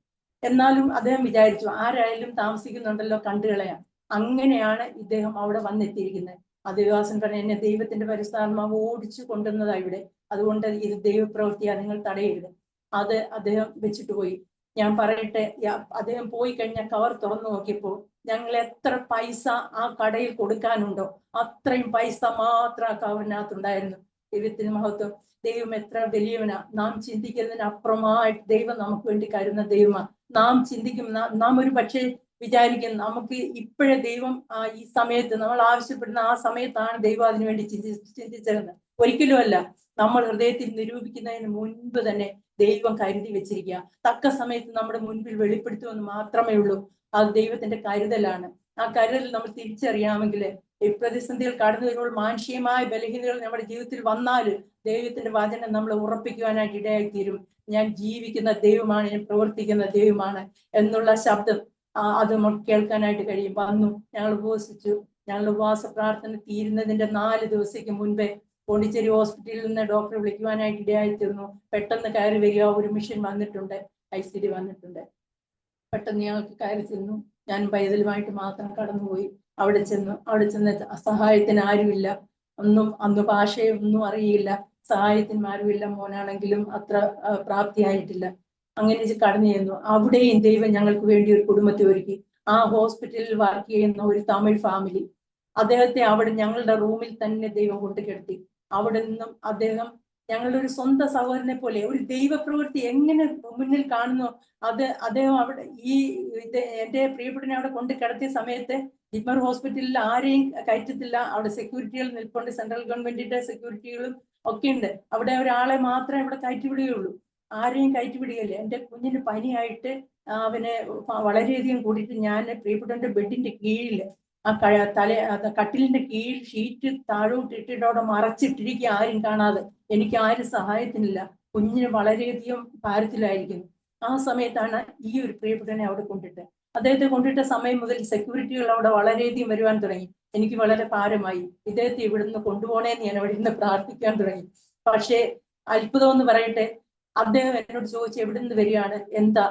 എന്നാലും അദ്ദേഹം വിചാരിച്ചു, ആരായാലും താമസിക്കുന്നുണ്ടല്ലോ, കണ്ടുകളയാം. അങ്ങനെയാണ് ഇദ്ദേഹം അവിടെ വന്നെത്തിയിരിക്കുന്നത്. ആ ദേവദാസൻ പറഞ്ഞു, എന്നെ ദൈവത്തിന്റെ പരിശുദ്ധാത്മാവ് ഓടിച്ചു കൊണ്ടുവന്നതാ ഇവിടെ, അതുകൊണ്ട് ഇത് ദൈവപ്രവൃത്തിയാ, നിങ്ങൾ തടയരുത്. അത് അദ്ദേഹം വെച്ചിട്ട് പോയി. ഞാൻ പറയട്ടെ, അദ്ദേഹം പോയി കഴിഞ്ഞ കവർ തുറന്നു നോക്കിയപ്പോൾ ഞങ്ങൾ എത്ര പൈസ ആ കടയിൽ കൊടുക്കാനുണ്ടോ അത്രയും പൈസ മാത്രം ആ കവറിനകത്തുണ്ടായിരുന്നു. ദൈവത്തിന് മഹത്വം. ദൈവം എത്ര വലിയവനാ! നാം ചിന്തിക്കുന്നതിന് അപ്പുറമായിട്ട് ദൈവം നമുക്ക് വേണ്ടി കരുതുന്ന ദൈവമാണ്. നാം ചിന്തിക്കും, നാം ഒരു പക്ഷേ വിചാരിക്കും, നമുക്ക് ഇപ്പോഴേ ദൈവം ഈ സമയത്ത് നമ്മൾ ആവശ്യപ്പെടുന്ന ആ സമയത്താണ് ദൈവം അതിനു വേണ്ടി ചിന്തിച്ചിരുന്നത്. ഒരിക്കലും അല്ല. നമ്മൾ ഹൃദയത്തിൽ നിരൂപിക്കുന്നതിന് മുൻപ് തന്നെ ദൈവം കരുതി വെച്ചിരിക്കുക. തക്ക സമയത്ത് നമ്മുടെ മുൻപിൽ വെളിപ്പെടുത്തുമെന്ന് മാത്രമേ ഉള്ളൂ. അത് ദൈവത്തിന്റെ കരുതലാണ്. ആ കരുതൽ നമ്മൾ തിരിച്ചറിയാമെങ്കിൽ ഈ പ്രതിസന്ധികൾ കടന്നു വരുമ്പോൾ മാനുഷികമായ ബലഹീനതകൾ നമ്മുടെ ജീവിതത്തിൽ വന്നാൽ ദൈവത്തിന്റെ വചനം നമ്മളെ ഉറപ്പിക്കുവാനായിട്ട് ഇടയായി തീരും. ഞാൻ ജീവിക്കുന്ന ദൈവമാണ്, ഞാൻ പ്രവർത്തിക്കുന്ന ദൈവമാണ് എന്നുള്ള ശബ്ദം അത് നമുക്ക് കേൾക്കാനായിട്ട് കഴിയും. വന്നു, ഞങ്ങൾ ഉപവസിച്ചു. ഞങ്ങളുടെ ഉപവാസ പ്രാർത്ഥന തീരുന്നതിന്റെ 4 ദിവസത്തേക്ക് മുൻപേ പോണ്ടിച്ചേരി ഹോസ്പിറ്റലിൽ നിന്ന് ഡോക്ടറെ വിളിക്കുവാനായിട്ട് ഇടയായി തീർന്നു. പെട്ടെന്ന് കയറി വരിക, ഒരു മിഷൻ വന്നിട്ടുണ്ട്, ICD വന്നിട്ടുണ്ട്. പെട്ടെന്ന് ഞങ്ങൾക്ക് കയറി ചെന്നു. ഞാൻ പൈതലുമായിട്ട് മാത്രം കടന്നുപോയി. അവിടെ ചെന്ന് സഹായത്തിന് ആരുമില്ല. അന്ന് ഭാഷയൊന്നും അറിയില്ല, സഹായത്തിന് ആരുമില്ല. മോനാണെങ്കിലും അത്ര പ്രാപ്തിയായിട്ടില്ല. അങ്ങനെ കടന്നു ചെന്നു. അവിടെയും ദൈവം ഞങ്ങൾക്ക് വേണ്ടി ഒരു കുടുംബത്തെ ഒരുക്കി. ആ ഹോസ്പിറ്റലിൽ വർക്ക് ചെയ്യുന്ന ഒരു തമിഴ് ഫാമിലി, അദ്ദേഹത്തെ അവിടെ ഞങ്ങളുടെ റൂമിൽ തന്നെ ദൈവം കൊണ്ടുകിടത്തി. അവിടെ നിന്നും അദ്ദേഹം ഞങ്ങളുടെ ഒരു സ്വന്തം സഹോദരനെ പോലെ ഒരു ദൈവപ്രവൃത്തി എങ്ങനെ മുന്നിൽ കാണുന്നു, അദ്ദേഹം അവിടെ എന്റെ പ്രിയപ്പെട്ടനെ അവിടെ കൊണ്ട് കിടത്തിയ സമയത്ത് ജിപ്മർ ഹോസ്പിറ്റലിൽ ആരെയും കയറ്റത്തില്ല. അവിടെ സെക്യൂരിറ്റികൾ നിൽപ്പുണ്ട്, സെൻട്രൽ ഗവൺമെന്റിന്റെ സെക്യൂരിറ്റികളും ഒക്കെ ഉണ്ട്. അവിടെ ഒരാളെ മാത്രമേ ഇവിടെ കയറ്റിവിടുകയുള്ളൂ, ആരെയും കയറ്റിവിടുകയില്ല. എന്റെ കുഞ്ഞിന് പനിയായിട്ട് അവനെ വളരെയധികം കൂടിയിട്ട് ഞാൻ പ്രിയപ്പെട്ടന്റെ ബെഡിന്റെ കീഴിൽ ആ കട്ടിലിന്റെ കീഴിൽ ഷീറ്റ് താഴോട്ട് ഇട്ടിട്ട് അവിടെ മറച്ചിട്ടിരിക്കുക, ആരും കാണാതെ. എനിക്ക് ആരും സഹായത്തിനില്ല. കുഞ്ഞിന് വളരെയധികം ഭാരത്തിലായിരിക്കുന്നു. ആ സമയത്താണ് ഈ ഒരു പ്രിയപ്പെട്ടനെ അവിടെ കൊണ്ടിട്ട്, അദ്ദേഹത്തെ കൊണ്ടിട്ട സമയം മുതൽ സെക്യൂരിറ്റികൾ അവിടെ വളരെയധികം വരുവാൻ തുടങ്ങി. എനിക്ക് വളരെ ഭാരമായി, ഇദ്ദേഹത്തെ ഇവിടുന്ന് കൊണ്ടുപോകണേന്ന് ഞാൻ അവിടെ ഇരുന്ന് പ്രാർത്ഥിക്കാൻ തുടങ്ങി. പക്ഷേ അത്ഭുതം എന്ന് പറയട്ടെ, അദ്ദേഹം എന്നോട് ചോദിച്ചു എവിടുന്ന് വരികയാണ്, എന്താ.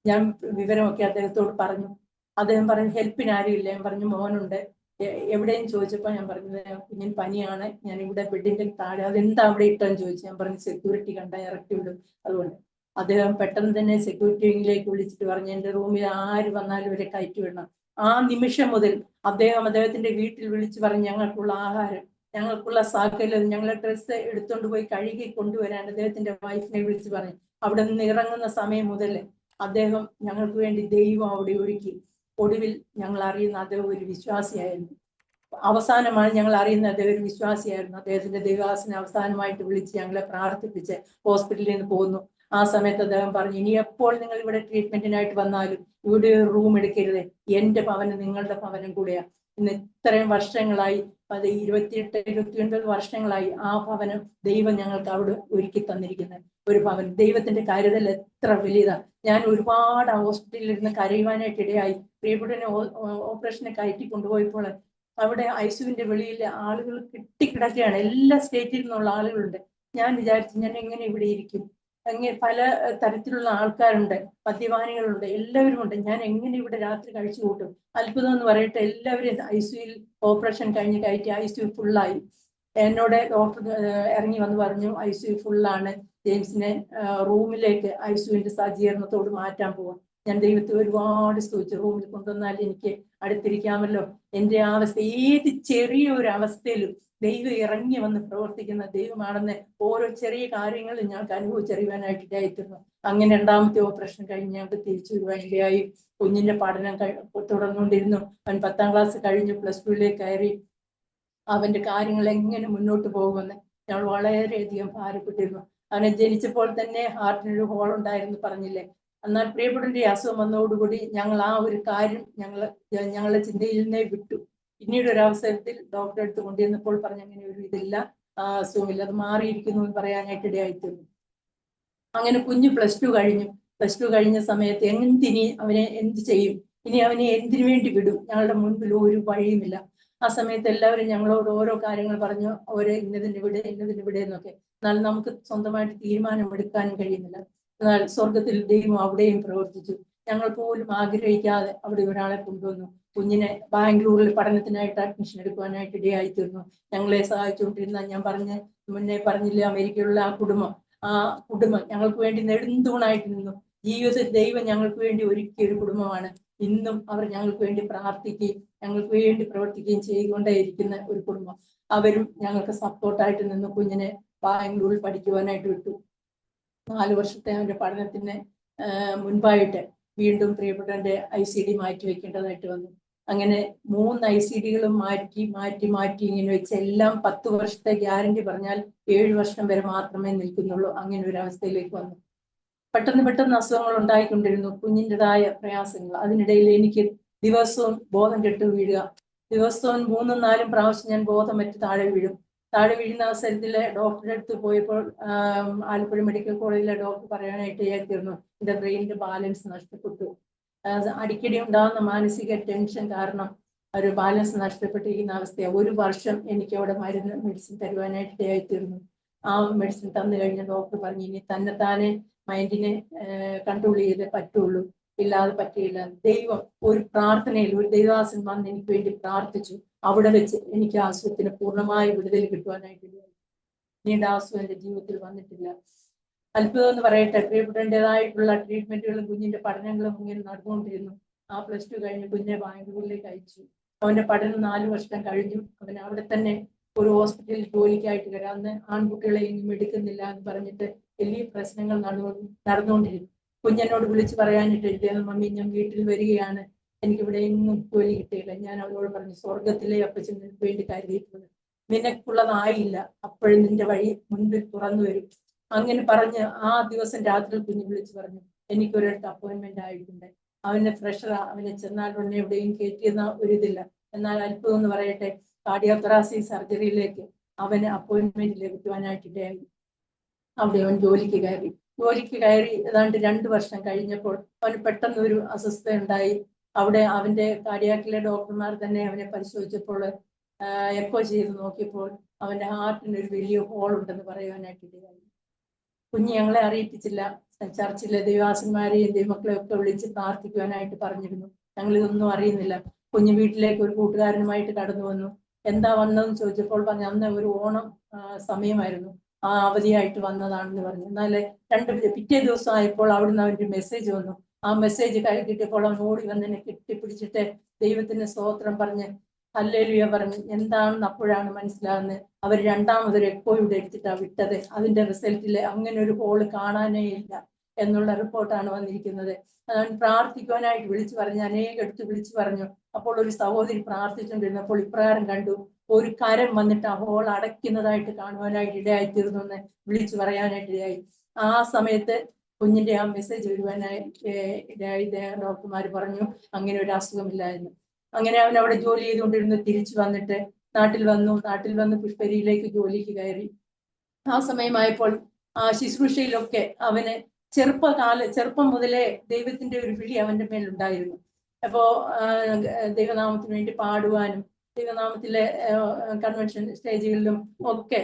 ഞാൻ വിവരമൊക്കെ അദ്ദേഹത്തോട് പറഞ്ഞു. അദ്ദേഹം പറഞ്ഞു ഹെൽപ്പിന് ആരും ഇല്ല. ഞാൻ പറഞ്ഞു മോനുണ്ട്. എവിടെയും ചോദിച്ചപ്പോൾ ഞാൻ പറഞ്ഞത് കുഞ്ഞിന് പനിയാണ്, ഞാൻ ഇവിടെ ബെഡിന്റെ താഴെ. അതെന്താ അവിടെ ഇട്ടെന്ന് ചോദിച്ചു. ഞാൻ പറഞ്ഞു സെക്യൂരിറ്റി കണ്ട ഇറക്കി വിടും, അതുകൊണ്ട്. അദ്ദേഹം പെട്ടെന്ന് തന്നെ സെക്യൂരിറ്റി വിങ്ങിലേക്ക് വിളിച്ചിട്ട് പറഞ്ഞു എന്റെ റൂമിൽ ആര് വന്നാലും ഇവരെ കയറ്റി വിടണം. ആ നിമിഷം മുതൽ അദ്ദേഹത്തിന്റെ വീട്ടിൽ വിളിച്ചു പറഞ്ഞു ഞങ്ങൾക്കുള്ള ആഹാരം, ഞങ്ങൾക്കുള്ള സാക്കലും, ഞങ്ങളെ ഡ്രസ്സ് എടുത്തുകൊണ്ട് പോയി കഴുകി കൊണ്ടുവരാൻ അദ്ദേഹത്തിന്റെ വൈഫിനെ വിളിച്ചു പറഞ്ഞു. അവിടെ നിന്ന് ഇറങ്ങുന്ന സമയം മുതൽ അദ്ദേഹം ഞങ്ങൾക്ക് വേണ്ടി ദൈവം അവിടെ ഒരുക്കി. ഒടുവിൽ ഞങ്ങൾ അറിയുന്ന അദ്ദേഹം ഒരു വിശ്വാസിയായിരുന്നു. അവസാനമാണ് ഞങ്ങൾ അറിയുന്നത് അദ്ദേഹം ഒരു വിശ്വാസിയായിരുന്നു. അദ്ദേഹത്തിന്റെ ദൈവദാസനെ അവസാനമായിട്ട് വിളിച്ച് ഞങ്ങളെ പ്രാർത്ഥിപ്പിച്ച് ഹോസ്പിറ്റലിൽ നിന്ന് പോകുന്നു. ആ സമയത്ത് അദ്ദേഹം പറഞ്ഞു ഇനി എപ്പോൾ നിങ്ങൾ ഇവിടെ ട്രീറ്റ്മെന്റിനായിട്ട് വന്നാലും ഇവിടെ ഒരു റൂം എടുക്കരുത്, എന്റെ ഭവനം നിങ്ങളുടെ ഭവനം കൂടെയാ. ഇന്ന് ഇത്രയും വർഷങ്ങളായി, അത് 28-29 വർഷങ്ങളായി ആ ഭവനം ദൈവം ഞങ്ങൾക്ക് അവിടെ ഒരുക്കി തന്നിരിക്കുന്നത് ഒരു ഭവനം. ദൈവത്തിന്റെ കരുതൽ എത്ര വലുതാണ്. ഞാൻ ഒരുപാട് ഹോസ്പിറ്റലിൽ ഇരുന്ന് കരയുവാനായിട്ട് ഇടയായി. പ്രിയപ്പെട്ടനെ ഓപ്പറേഷനെ കയറ്റി കൊണ്ടുപോയപ്പോൾ അവിടെ ഐസിയുവിന്റെ വെളിയിൽ ആളുകൾ കെട്ടിക്കിടക്കുകയാണ്. എല്ലാ സ്റ്റേറ്റിൽ നിന്നുള്ള ആളുകളുണ്ട്. ഞാൻ വിചാരിച്ചു ഞാൻ എങ്ങനെ ഇവിടെ ഇരിക്കും, അങ്ങനെ പല തരത്തിലുള്ള ആൾക്കാരുണ്ട്, മദ്യപാനികളുണ്ട്, എല്ലാവരും ഉണ്ട്. ഞാൻ എങ്ങനെ ഇവിടെ രാത്രി കഴിച്ചു കൂട്ടും. അത്ഭുതം എന്ന് പറയട്ടെ, എല്ലാവരും ഐസിയുയിൽ ഓപ്പറേഷൻ കഴിഞ്ഞ് കയറ്റി ഐസിയു ഫുള്ളായി. എന്നോട് ഡോക്ടർ ഇറങ്ങി വന്ന് പറഞ്ഞു ഐസിയു ഫുള്ളാണ്, ജെയിംസിനെ റൂമിലേക്ക് ഐസിയുവിന്റെ സജ്ജീകരണത്തോട് മാറ്റാൻ പോവാം. ഞാൻ ദൈവത്തെ ഒരുപാട് സ്തുതിച്ചു. റൂമിൽ കൊണ്ടുവന്നാൽ എനിക്ക് അടുത്തിരിക്കാമല്ലോ. എന്റെ അവസ്ഥ ഏത് ചെറിയൊരു അവസ്ഥയിലും ദൈവം ഇറങ്ങി വന്ന് പ്രവർത്തിക്കുന്ന ദൈവമാണെന്ന് ഓരോ ചെറിയ കാര്യങ്ങളും ഞങ്ങൾക്ക് അനുഭവിച്ചറിയാനായിട്ട് ഇടയായിത്തീർന്നു. അങ്ങനെ രണ്ടാമത്തെ ഓപ്പറേഷൻ കഴിഞ്ഞ് ഞങ്ങൾക്ക് തിരിച്ചു വരുവാൻ ഇടയായി. കുഞ്ഞിന്റെ പഠനം തുടർന്നുകൊണ്ടിരുന്നു. അവൻ 10ാം ക്ലാസ് കഴിഞ്ഞ് +2ലേക്ക് കയറി. അവന്റെ കാര്യങ്ങൾ എങ്ങനെ മുന്നോട്ട് പോകുമെന്ന് ഞങ്ങൾ വളരെയധികം ഭാരപ്പെട്ടിരുന്നു. അവനെ ജനിച്ചപ്പോൾ തന്നെ ഹാർട്ടിനൊരു ഹോൾ ഉണ്ടായിരുന്നു പറഞ്ഞില്ലേ. എന്നാൽ പ്രിയപ്പെട്ടന്റെ അസുഖം വന്നതോടുകൂടി ഞങ്ങൾ ആ ഒരു കാര്യം ഞങ്ങളുടെ ചിന്തയിൽ നിന്നേ വിട്ടു. പിന്നീട് ഒരു അവസരത്തിൽ ഡോക്ടറെ അടുത്ത് കൊണ്ടുവന്നപ്പോൾ പറഞ്ഞു അങ്ങനെ ഒരു ഇതില്ല, അസുഖമില്ല, അത് മാറിയിരിക്കുന്നു എന്ന് പറയാനായിട്ട് ഇടയായിത്തീർന്നു. അങ്ങനെ കുഞ്ഞ് +2 കഴിഞ്ഞു. +2 കഴിഞ്ഞ സമയത്ത് എന്തിനി അവനെ എന്ത് ചെയ്യും, ഇനി അവനെ എന്തിനു വേണ്ടി വിടും, ഞങ്ങളുടെ മുൻപിൽ ഒരു വഴിയുമില്ല. ആ സമയത്ത് എല്ലാവരും ഞങ്ങളോട് ഓരോ കാര്യങ്ങൾ പറഞ്ഞു, ഓരോ ഇന്നതിന്റെ ഇവിടെ എന്നൊക്കെ. എന്നാൽ നമുക്ക് സ്വന്തമായിട്ട് തീരുമാനമെടുക്കാനും കഴിയുന്നില്ല. എന്നാൽ സ്വർഗത്തിൽ ദൈവം അവിടെയും പ്രവർത്തിച്ചു. ഞങ്ങൾ പോലും ആഗ്രഹിക്കാതെ അവിടെ ഒരാളെ കൊണ്ടുവന്നു. കുഞ്ഞിനെ ബാംഗ്ലൂരിൽ പഠനത്തിനായിട്ട് അഡ്മിഷൻ എടുക്കുവാനായിട്ട് ഇടയായിത്തീർന്നു. ഞങ്ങളെ സഹായിച്ചുകൊണ്ടിരുന്ന ഞാൻ മുന്നേ പറഞ്ഞില്ലേ അമേരിക്കയിലുള്ള ആ കുടുംബം ഞങ്ങൾക്ക് വേണ്ടി നെടുന്തൂണായിട്ട് നിന്നു. ജീവിതത്തിൽ ദൈവം ഞങ്ങൾക്ക് വേണ്ടി ഒരുക്കിയ ഒരു കുടുംബമാണ്. ഇന്നും അവർ ഞങ്ങൾക്ക് വേണ്ടി പ്രാർത്ഥിക്കുകയും ഞങ്ങൾക്ക് വേണ്ടി പ്രവർത്തിക്കുകയും ചെയ്തുകൊണ്ടേയിരിക്കുന്ന ഒരു കുടുംബം. അവരും ഞങ്ങൾക്ക് സപ്പോർട്ടായിട്ട് നിന്ന് കുഞ്ഞിനെ ബാംഗ്ലൂരിൽ പഠിക്കുവാനായിട്ട് വിട്ടു. 4 വർഷത്തെ അവന്റെ പഠനത്തിന് മുൻപായിട്ട് വീണ്ടും പ്രിയപ്പെട്ടവന്റെ ICD മാറ്റി വെക്കേണ്ടതായിട്ട് വന്നു. അങ്ങനെ 3 ICDകളും മാറ്റി ഇങ്ങനെ വെച്ച് എല്ലാം 10 വർഷത്തെ ഗ്യാരണ്ടി പറഞ്ഞാൽ 7 വർഷം വരെ മാത്രമേ നിൽക്കുന്നുള്ളൂ. അങ്ങനെ ഒരു അവസ്ഥയിലേക്ക് വന്നു. പെട്ടെന്ന് അസുഖങ്ങൾ ഉണ്ടായിക്കൊണ്ടിരുന്നു, കുഞ്ഞിൻ്റെതായ പ്രയാസങ്ങൾ. അതിനിടയിൽ എനിക്ക് ദിവസവും ബോധം കെട്ട് വീഴുക. ദിവസവും 3-4 പ്രാവശ്യം ഞാൻ ബോധമറ്റ് താഴെ വീഴുന്ന അവസരത്തില് ഡോക്ടറുടെ അടുത്ത് പോയപ്പോൾ ആലപ്പുഴ മെഡിക്കൽ കോളേജിലെ ഡോക്ടർ പറയാനായിട്ട് തീർന്നു എന്റെ ബ്രെയിനിന്റെ ബാലൻസ് നഷ്ടപ്പെട്ടു. അടിക്കടി ഉണ്ടാകുന്ന മാനസിക ടെൻഷൻ കാരണം ഒരു ബാലൻസ് നഷ്ടപ്പെട്ടിരിക്കുന്ന അവസ്ഥയാണ്. 1 വർഷം എനിക്ക് അവിടെ മെഡിസിൻ തരുവാനായിട്ട് തീർന്നു. ആ മെഡിസിൻ തന്നു കഴിഞ്ഞ ഡോക്ടർ പറഞ്ഞു ഇനി തന്നെത്താനെ മൈൻഡിനെ കൺട്രോൾ ചെയ്തേ പറ്റുള്ളൂ, ഇല്ലാതെ പറ്റിയില്ല. ദൈവം ഒരു പ്രാർത്ഥനയിൽ ഒരു ദൈവദാസൻ വന്ന് എനിക്ക് വേണ്ടി പ്രാർത്ഥിച്ചു. അവിടെ വെച്ച് എനിക്ക് അസുഖത്തിന് പൂർണ്ണമായി വിടുതൽ കിട്ടുവാനായിട്ട് പിന്നീട് അസുഖം എന്റെ ജീവിതത്തിൽ വന്നിട്ടില്ല. അത്ഭുതം എന്ന് പറയട്ടെ, പ്രിയപ്പെട്ടതായിട്ടുള്ള ട്രീറ്റ്മെന്റുകളും കുഞ്ഞിന്റെ പഠനങ്ങളും ഇങ്ങനെ നടന്നുകൊണ്ടിരുന്നു. ആ +2 കഴിഞ്ഞ് കുഞ്ഞിനെ ബാംഗ്ലൂരിലേക്ക് അയച്ചു. അവന്റെ പഠനം 4 വർഷം കഴിഞ്ഞു. അവൻ അവിടെ തന്നെ ഒരു ഹോസ്പിറ്റലിൽ ജോലിക്കായിട്ട് വരാം. അന്ന് ആൺകുട്ടികളെ ഇനിയും എടുക്കുന്നില്ല എന്ന് പറഞ്ഞിട്ട് വലിയ പ്രശ്നങ്ങൾ നടന്നുകൊണ്ടിരുന്നു. കുഞ്ഞെന്നോട് വിളിച്ച് പറയാനിട്ട് മമ്മി ഞാൻ വീട്ടിൽ വരികയാണ്, എനിക്കിവിടെ എങ്ങും ജോലി കിട്ടിയില്ല. ഞാൻ അവരോട് പറഞ്ഞു സ്വർഗത്തിലെ അപ്പച്ചൻ നിനക്ക് വേണ്ടി കരുതിയിട്ടുള്ളത്, നിനക്കുള്ളതായില്ല, അപ്പോഴും നിന്റെ വഴി മുൻപിൽ തുറന്നു വരും. അങ്ങനെ പറഞ്ഞ് ആ ദിവസം രാത്രി കുഞ്ഞ് വിളിച്ച് പറഞ്ഞു എനിക്കൊരിടത്ത് അപ്പോയിന്റ്മെന്റ് ആയിട്ടുണ്ട്. അവന്റെ ഫ്രഷറാ, അവനെ ചെന്നാൽ ഉടനെ എവിടെയും കയറ്റിയെന്ന ഒരിതില്ല. എന്നാൽ അത്ഭുതം എന്ന് പറയട്ടെ, കാർഡിയോതൊറാസിക് സർജറിയിലേക്ക് അവന് അപ്പോയിന്റ്മെന്റ് ലഭിക്കുവാനായിട്ടിടയായി. അവിടെ അവൻ ജോലിക്ക് കയറി ഏതാണ്ട് 2 വർഷം കഴിഞ്ഞപ്പോൾ അവന് പെട്ടെന്ന് ഒരു അസ്വസ്ഥത ഉണ്ടായി. അവിടെ അവന്റെ കാർഡിയാക്കിലെ ഡോക്ടർമാർ തന്നെ അവനെ പരിശോധിച്ചപ്പോൾ എക്കോ ചെയ്ത് നോക്കിയപ്പോൾ അവന്റെ ഹാർട്ടിന് ഒരു വലിയ ഹോൾ ഉണ്ടെന്ന് പറയുവാനായിട്ട് ഇടയായി. കുഞ്ഞ് ഞങ്ങളെ അറിയിപ്പിച്ചില്ല. ചർച്ചിലെ ദൈവാസന്മാരെയും ദൈവമക്കളെയും ഒക്കെ വിളിച്ച് പ്രാർത്ഥിക്കുവാനായിട്ട് പറഞ്ഞിരുന്നു. ഞങ്ങൾ ഇതൊന്നും അറിയുന്നില്ല. കുഞ്ഞ് വീട്ടിലേക്ക് ഒരു കൂട്ടുകാരനുമായിട്ട് കടന്നു വന്നു. എന്താ വന്നതെന്ന് ചോദിച്ചപ്പോൾ പറഞ്ഞു അന്ന് ഒരു ഓണം സമയമായിരുന്നു, ആ അവധിയായിട്ട് വന്നതാണെന്ന് പറഞ്ഞു. എന്നാല് പിറ്റേ ദിവസം ആയപ്പോൾ അവിടുന്ന് അവൻ്റെ മെസ്സേജ് വന്നു. ആ മെസ്സേജ് കൈ കിട്ടിയപ്പോൾ അവൻ ഓടി വന്നെന്നെ കെട്ടിപ്പിടിച്ചിട്ട് ദൈവത്തിന് സ്തോത്രം പറഞ്ഞ് ഹല്ലേലൂയ പറഞ്ഞു. എന്താണെന്ന് അപ്പോഴാണ് മനസ്സിലാകുന്നത്. അവർ രണ്ടാമതൊരു എക്കോയുടെ എടുത്തിട്ടാണ് വിട്ടത്. അതിന്റെ റിസൾട്ടില് അങ്ങനെ ഒരു ഹോള് കാണാനേ ഇല്ല എന്നുള്ള റിപ്പോർട്ടാണ് വന്നിരിക്കുന്നത്. അവൻ പ്രാർത്ഥിക്കുവാനായിട്ട് വിളിച്ചു പറഞ്ഞു, അനേകടുത്ത് വിളിച്ചു പറഞ്ഞു. അപ്പോൾ ഒരു സഹോദരി പ്രാർത്ഥിച്ചുകൊണ്ടിരുന്നപ്പോൾ ഇപ്രകാരം കണ്ടു, ഒരു കരം വന്നിട്ട് ആ ഹോൾ അടയ്ക്കുന്നതായിട്ട് കാണുവാനായിട്ട് ഇടയായിത്തീർന്നു എന്ന് വിളിച്ചു പറയാനായിട്ട് ഇടയായി. ആ സമയത്ത് കുഞ്ഞിന്റെ ആ മെസ്സേജ് വരുവാനായി ഡോക്ടർമാർ പറഞ്ഞു അങ്ങനെ ഒരു അസുഖമില്ല എന്ന്. അങ്ങനെ അവൻ അവിടെ ജോലി ചെയ്തുകൊണ്ടിരുന്നു. തിരിച്ചു വന്നിട്ട് നാട്ടിൽ വന്ന് പുഷ്പരിയിലേക്ക് ജോലിക്ക് കയറി. ആ സമയമായപ്പോൾ ആ ശുശ്രൂഷയിലൊക്കെ അവന് ചെറുപ്പം മുതലേ ദൈവത്തിന്റെ ഒരു വിളി അവന്റെ മേലുണ്ടായിരുന്നു. അപ്പോ ദൈവനാമത്തിന് വേണ്ടി പാടുവാനും ദൈവനാമത്തിലെ കൺവെൻഷൻ സ്റ്റേജുകളിലും ഒക്കെ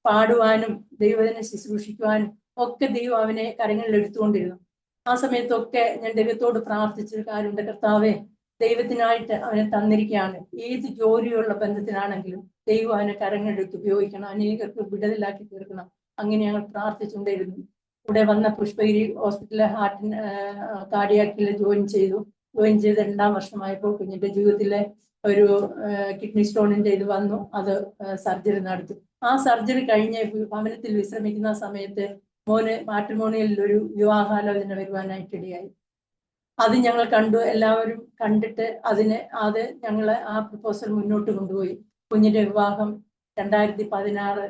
പാടുവാനും ദൈവത്തിനെ ശുശ്രൂഷിക്കുവാനും ഒക്കെ ദൈവം അവനെ കരങ്ങളിൽ എടുത്തുകൊണ്ടിരുന്നു. ആ സമയത്തൊക്കെ ഞാൻ ദൈവത്തോട് പ്രാർത്ഥിച്ചൊരു കാര്യമുണ്ട്, കർത്താവേ ദൈവത്തിനായിട്ട് അവനെ തന്നിരിക്കുകയാണ്. ഏത് ജോലിയുള്ള ബന്ധത്തിനാണെങ്കിലും ദൈവം അവനെ കരങ്ങളെടുത്ത് ഉപയോഗിക്കണം, അനേകർക്ക് വിടുതലാക്കി തീർക്കണം. അങ്ങനെ ഞങ്ങൾ പ്രാർത്ഥിച്ചുകൊണ്ടിരുന്നു. ഇവിടെ വന്ന പുഷ്പഗിരി ഹോസ്പിറ്റലിലെ കാർഡിയാക്കിൽ ജോയിൻ ചെയ്ത് 2ാം വർഷമായപ്പോൾ കുഞ്ഞിന്റെ ജീവിതത്തിലെ ഒരു കിഡ്നി സ്റ്റോണിന്റെ ഇത് വന്നു. അത് സർജറി നടത്തി. ആ സർജറി കഴിഞ്ഞ് ഭവനത്തിൽ വിശ്രമിക്കുന്ന സമയത്ത് മോന് മാട്രിമോണിയലിൽ ഒരു വിവാഹാലോചന വരുവാനായിട്ടിടയായി. അത് ഞങ്ങൾ കണ്ടു. എല്ലാവരും കണ്ടിട്ട് ഞങ്ങൾ ആ പ്രപ്പോസൽ മുന്നോട്ട് കൊണ്ടുപോയി. കുഞ്ഞിന്റെ വിവാഹം 2016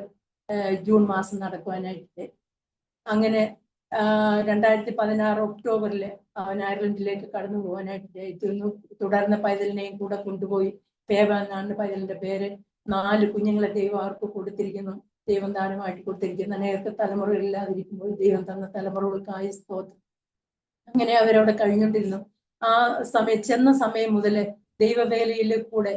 ജൂൺ മാസം നടക്കുവാനായിട്ട്. അങ്ങനെ 2016 ഒക്ടോബറിൽ അവൻ അയർലൻഡിലേക്ക് കടന്നു പോകാനായിട്ട് എത്തുന്നു. തുടർന്ന് പൈതലിനെയും കൂടെ കൊണ്ടുപോയി. പേവ എന്നാണ് പൈതലിന്റെ പേര്. 4 കുഞ്ഞുങ്ങളെ ദൈവം അവർക്ക് കൊടുത്തിരിക്കുന്നു, ദൈവം ദാനമായിട്ട് കൊടുത്തിരിക്കുന്നു. അനേക തലമുറകളില്ലാതിരിക്കുമ്പോൾ ദൈവം തന്ന തലമുറകൾക്കായി സ്തോത്രം. അങ്ങനെ അവരവിടെ കഴിഞ്ഞുകൊണ്ടിരുന്നു. ആ ചെന്ന സമയം മുതൽ ദൈവവേലയിൽ കൂടെ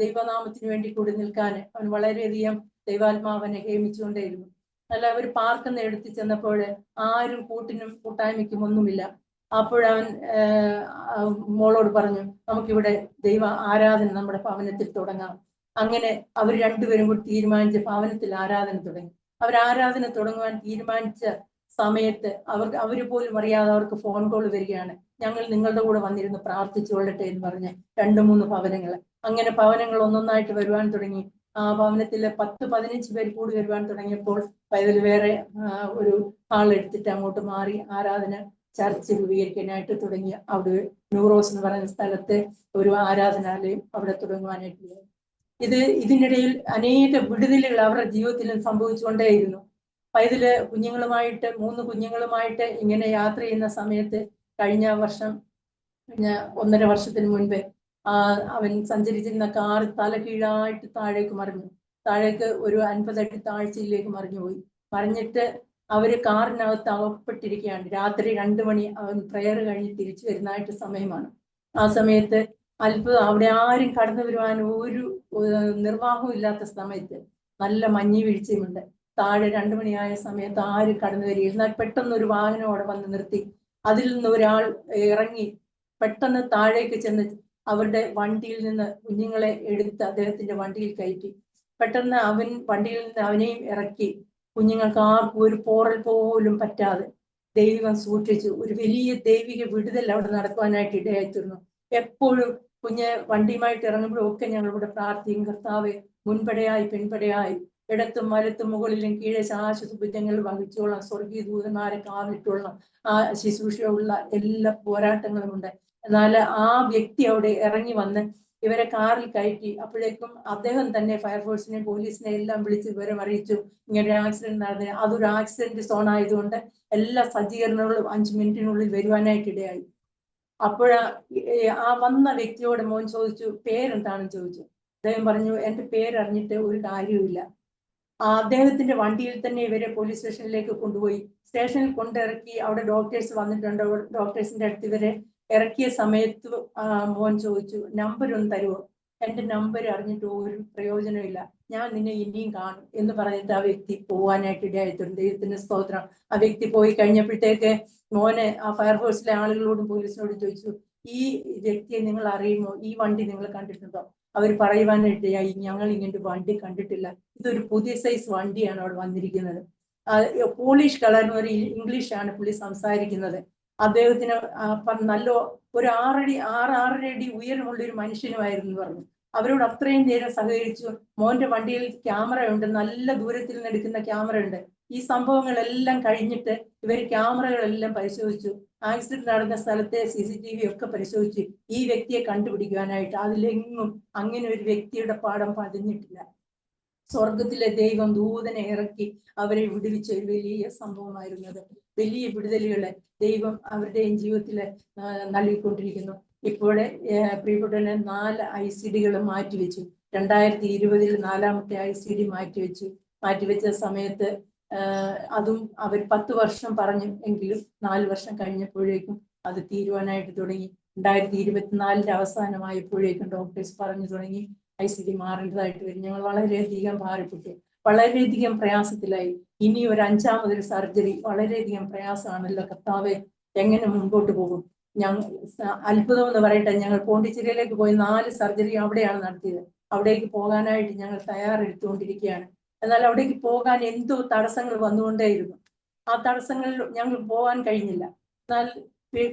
ദൈവനാമത്തിന് വേണ്ടി കൂടി നിൽക്കാൻ അവൻ വളരെയധികം ദൈവാത്മാവനെ ഹേമിച്ചുകൊണ്ടേയിരുന്നു. അല്ല, അവർ പാർക്കെന്ന് എടുത്തു ചെന്നപ്പോൾ ആരും കൂട്ടായ്മയ്ക്കും ഒന്നുമില്ല. അപ്പോഴവൻ മോളോട് പറഞ്ഞു, നമുക്കിവിടെ ദൈവ ആരാധന നമ്മുടെ ഭവനത്തിൽ തുടങ്ങാം. അങ്ങനെ അവർ രണ്ടുപേരും കൂടി തീരുമാനിച്ച് ഭവനത്തിൽ ആരാധന തുടങ്ങി. അവർ ആരാധന തുടങ്ങുവാൻ തീരുമാനിച്ച സമയത്ത് അവര് പോലും അറിയാതെ അവർക്ക് ഫോൺ കോൾ വരികയാണ്, ഞങ്ങൾ നിങ്ങളുടെ കൂടെ വന്നിരുന്ന് പ്രാർത്ഥിച്ചു കൊള്ളട്ടെ എന്ന് പറഞ്ഞ് 2-3 ഭവനങ്ങൾ. അങ്ങനെ ഭവനങ്ങൾ ഒന്നൊന്നായിട്ട് വരുവാൻ തുടങ്ങി. ആ ഭവനത്തിലെ 10-15 പേര് കൂടി വരുവാൻ തുടങ്ങിയപ്പോൾ പൈതൽ വേറെ ഒരു ഹാൾ എടുത്തിട്ട് അങ്ങോട്ട് മാറി ആരാധന ചർച്ച് രൂപീകരിക്കാനായിട്ട് തുടങ്ങി. അവിടെ ന്യൂറോസ് എന്ന് പറയുന്ന സ്ഥലത്ത് ഒരു ആരാധനാലയം അവിടെ തുടങ്ങുവാനായിട്ട്. ഇതിനിടയിൽ അനേക വിടുതലുകൾ അവരുടെ ജീവിതത്തിലും സംഭവിച്ചുകൊണ്ടേയിരുന്നു. പൈതല് 3 കുഞ്ഞുങ്ങളുമായിട്ട് ഇങ്ങനെ യാത്ര ചെയ്യുന്ന സമയത്ത് കഴിഞ്ഞ 1.5 വർഷത്തിന് മുൻപ് അവൻ സഞ്ചരിച്ചിരുന്ന കാർ തലകീഴായിട്ട് താഴേക്ക് ഒരു 50 അടി താഴ്ചയിലേക്ക് മറിഞ്ഞുപോയി. മറിഞ്ഞിട്ട് അവര് കാറിനകത്ത് അകപ്പെട്ടിരിക്കുകയാണ്. രാത്രി 2 മണി അവൻ പ്രയർ കഴിഞ്ഞ് തിരിച്ചു വരുന്നതായിട്ട് സമയമാണ്. ആ സമയത്ത് അത്ഭുതം, അവിടെ ആരും കടന്നു വരുവാൻ ഒരു നിർവാഹവും ഇല്ലാത്ത സമയത്ത് നല്ല മഞ്ഞ് വീഴ്ചയുമുണ്ട്. താഴെ 2 മണിയായ സമയത്ത് ആരും കടന്നു വരിക. എന്നാൽ പെട്ടെന്ന് ഒരു വാഹനം അവിടെ വന്ന് നിർത്തി. അതിൽ നിന്ന് ഒരാൾ ഇറങ്ങി പെട്ടെന്ന് താഴേക്ക് ചെന്ന് അവരുടെ വണ്ടിയിൽ നിന്ന് കുഞ്ഞുങ്ങളെ എടുത്ത് അദ്ദേഹത്തിന്റെ വണ്ടിയിൽ കയറ്റി. പെട്ടെന്ന് അവൻ വണ്ടിയിൽ നിന്ന് അവനെയും ഇറക്കി. കുഞ്ഞുങ്ങൾക്ക് ആർക്കും ഒരു പോറൽ പോലും പറ്റാതെ ദൈവം സൂക്ഷിച്ചു. ഒരു വലിയ ദൈവിക വിടുതൽ അവിടെ നടക്കുവാനായിട്ട് ഇടയായിത്തീർന്നു. എപ്പോഴും കുഞ്ഞ് വണ്ടിയുമായിട്ട് ഇറങ്ങുമ്പോഴും ഒക്കെ ഞങ്ങൾ ഇവിടെ പ്രാർത്ഥിക്കും, കർത്താവെ മുൻപടയായി പിൻപടയായി ഇടത്തും വലത്തും മുകളിലും കീഴെ ശാശ്വതഭുജങ്ങൾ വഹിച്ചോളാം, സ്വർഗീയ ദൂതന്മാരെ കാവിട്ടോളാം. ആ ശുശ്രൂഷയുള്ള എല്ലാ പോരാട്ടങ്ങളുമുണ്ട്. എന്നാൽ ആ വ്യക്തി അവിടെ ഇറങ്ങി വന്ന് ഇവരെ കാറിൽ കയറ്റി. അപ്പോഴേക്കും അദ്ദേഹം തന്നെ ഫയർഫോഴ്സിനെ പോലീസിനെ എല്ലാം വിളിച്ച് വിവരം അറിയിച്ചു, ഇങ്ങനെ ഒരു ആക്സിഡന്റ് നടന്നത്. അതൊരു ആക്സിഡന്റ് സോൺ ആയതുകൊണ്ട് എല്ലാ സജ്ജീകരണങ്ങളും 5 മിനിറ്റിനുള്ളിൽ വരുവാനായിട്ട് ഇടയായി. ആ വന്ന വ്യക്തിയോട് മോൻ ചോദിച്ചു, പേരെന്താണെന്ന് ചോദിച്ചു. അദ്ദേഹം പറഞ്ഞു, എൻ്റെ പേരറിഞ്ഞിട്ട് ഒരു കാര്യവുമില്ല, അദ്ദേഹത്തിന്റെ വണ്ടിയിൽ തന്നെ ഇവരെ പോലീസ് സ്റ്റേഷനിലേക്ക് കൊണ്ടുപോയി. സ്റ്റേഷനിൽ കൊണ്ടിറക്കി. അവിടെ ഡോക്ടേഴ്സ് വന്നിട്ടുണ്ട്. ഡോക്ടേഴ്സിന്റെ അടുത്ത് ഇവരെ ഇറക്കിയ സമയത്ത് മോൻ ചോദിച്ചു, നമ്പർ ഒന്ന് തരുമോ? എന്റെ നമ്പർ അറിഞ്ഞിട്ട് ഒരു പ്രയോജനമില്ല, ഞാൻ നിന്നെ ഇനിയും കാണും എന്ന് പറഞ്ഞിട്ട് ആ വ്യക്തി പോവാനായിട്ട് ഇടയായിട്ടുണ്ട്. ദൈവത്തിന്റെ സ്തോത്രം. ആ വ്യക്തി പോയി കഴിഞ്ഞപ്പോഴത്തേക്ക് മോനെ ആ ഫയർഫോഴ്സിലെ ആളുകളോടും പോലീസിനോടും ചോദിച്ചു, ഈ വ്യക്തിയെ നിങ്ങൾ അറിയുമോ? ഈ വണ്ടി നിങ്ങൾ കണ്ടിട്ടുണ്ടോ? അവർ പറയുവാനായിട്ടായി, ഞങ്ങൾ ഇങ്ങനൊരു വണ്ടി കണ്ടിട്ടില്ല, ഇതൊരു പുതിയ സൈസ് വണ്ടിയാണ് അവിടെ വന്നിരിക്കുന്നത്. പോളിഷ് കളർ ഒരു ഇംഗ്ലീഷാണ് പുള്ളി സംസാരിക്കുന്നത്. അദ്ദേഹത്തിന് നല്ല ഒരു 6 അടി ഉയരമുള്ള ഒരു മനുഷ്യനുമായിരുന്നു പറഞ്ഞു. അവരോട് അത്രയും നേരം സഹകരിച്ചു. മോന്റെ വണ്ടിയിൽ ക്യാമറ ഉണ്ട്, നല്ല ദൂരത്തിൽ നിന്ന് എടുക്കുന്ന ക്യാമറ ഉണ്ട്. ഈ സംഭവങ്ങളെല്ലാം കഴിഞ്ഞിട്ട് ഇവർ ക്യാമറകളെല്ലാം പരിശോധിച്ചു. ആക്സിഡന്റ് നടന്ന സ്ഥലത്തെ CCTV ഒക്കെ പരിശോധിച്ചു ഈ വ്യക്തിയെ കണ്ടുപിടിക്കുവാനായിട്ട്. അതിലെങ്ങും അങ്ങനെ ഒരു വ്യക്തിയുടെ പാഠം പതിഞ്ഞിട്ടില്ല. സ്വർഗത്തിലെ ദൈവം ദൂതനെ ഇറക്കി അവരെ വിടുവിച്ച ഒരു വലിയ സംഭവമായിരുന്നത്. വലിയ വിടുതലുകളെ ദൈവം അവരുടെയും ജീവിതത്തിൽ നൽകിക്കൊണ്ടിരിക്കുന്നു. ഇപ്പോഴെ പ്രിയപ്പെട്ടവനെ 4 ICDകൾ മാറ്റിവെച്ചു. 2020 4ാമത്തെ ICD മാറ്റിവെച്ച സമയത്ത് അതും അവർ 10 വർഷം പറഞ്ഞു എങ്കിലും 4 വർഷം കഴിഞ്ഞപ്പോഴേക്കും അത് തീരുവാനായിട്ട് തുടങ്ങി. 2024 അവസാനമായപ്പോഴേക്കും ഡോക്ടേഴ്സ് പറഞ്ഞു തുടങ്ങി ICD മാറേണ്ടതായിട്ട് വരും. ഞങ്ങൾ വളരെയധികം ഭാരപ്പെട്ടു, വളരെയധികം പ്രയാസത്തിലായി. ഇനി ഒരു 5ാമതൊരു സർജറി വളരെയധികം പ്രയാസമാണല്ലോ കർത്താവെ, എങ്ങനെ മുൻപോട്ട് പോകും? അത്ഭുതം എന്ന് പറയട്ടെ, ഞങ്ങൾ പോണ്ടിച്ചേരിയിലേക്ക് പോയി 4 സർജറി അവിടെയാണ് നടത്തിയത്. അവിടേക്ക് പോകാനായിട്ട് ഞങ്ങൾ തയ്യാറെടുത്തുകൊണ്ടിരിക്കുകയാണ്. എന്നാൽ അവിടേക്ക് പോകാൻ എന്തോ തടസ്സങ്ങൾ വന്നുകൊണ്ടേയിരുന്നു. ആ തടസ്സങ്ങളിൽ ഞങ്ങൾ പോകാൻ കഴിഞ്ഞില്ല. എന്നാൽ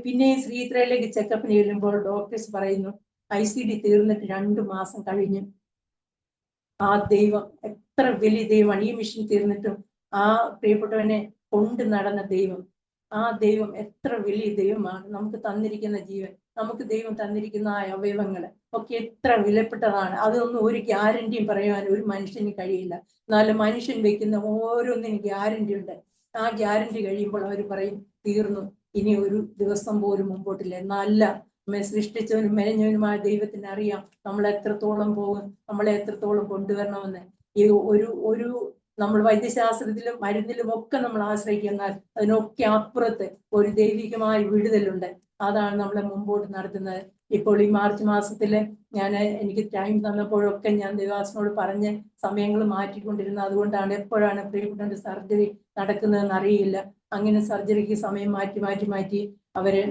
പിന്നെയും ശ്രീത്രയിലേക്ക് ചെക്കപ്പിന് ചെല്ലുമ്പോൾ ഡോക്ടേഴ്സ് പറയുന്നു ICD തീർന്നിട്ട് 2 മാസം കഴിഞ്ഞു. ആ ദൈവം എത്ര വലിയ ദൈവമാണ്! ഈ മിഷൻ തീർന്നിട്ടും ആ പ്രിയപ്പെട്ടവനെ കൊണ്ട് നടന്ന ദൈവം, ആ ദൈവം എത്ര വലിയ ദൈവമാണ്! നമുക്ക് തന്നിരിക്കുന്ന ജീവൻ, നമുക്ക് ദൈവം തന്നിരിക്കുന്ന ആ അവയവങ്ങൾ ഒക്കെ എത്ര വിലപ്പെട്ടതാണ്. അതൊന്നും ഒരു ഗ്യാരണ്ടിയും പറയാൻ ഒരു മനുഷ്യന് കഴിയില്ല. എന്നാലും മനുഷ്യൻ വെക്കുന്ന ഓരോന്നിനും ഗ്യാരണ്ടി ഉണ്ട്. ആ ഗ്യാരണ്ടി കഴിയുമ്പോൾ അവർ പറയും തീർന്നു, ഇനി ഒരു ദിവസം പോലും മുമ്പോട്ടില്ല. എന്നല്ല, നമ്മെ സൃഷ്ടിച്ചവനും മെനഞ്ഞവനുമായ ദൈവത്തിന് അറിയാം നമ്മൾ എത്രത്തോളം പോകും, നമ്മളെ എത്രത്തോളം കൊണ്ടുവരണമെന്ന്. ഈ ഒരു നമ്മൾ വൈദ്യശാസ്ത്രത്തിലും മരുന്നിലും ഒക്കെ നമ്മൾ ആശ്രയിക്കുന്നാൽ അതിനൊക്കെ അപ്പുറത്ത് ഒരു ദൈവികമായ വിടുതലുണ്ട്. അതാണ് നമ്മളെ മുമ്പോട്ട് നടത്തുന്നത്. ഇപ്പോൾ ഈ മാർച്ച് മാസത്തില് എനിക്ക് ടൈം തന്നപ്പോഴൊക്കെ ഞാൻ ദേവാസിനോട് പറഞ്ഞ് സമയങ്ങൾ മാറ്റിക്കൊണ്ടിരുന്നത്. അതുകൊണ്ടാണ് എപ്പോഴാണ് പ്രിയപ്പെട്ട സർജറി നടക്കുന്നതെന്ന് അറിയില്ല. അങ്ങനെ സർജറിക്ക് സമയം മാറ്റി അവര്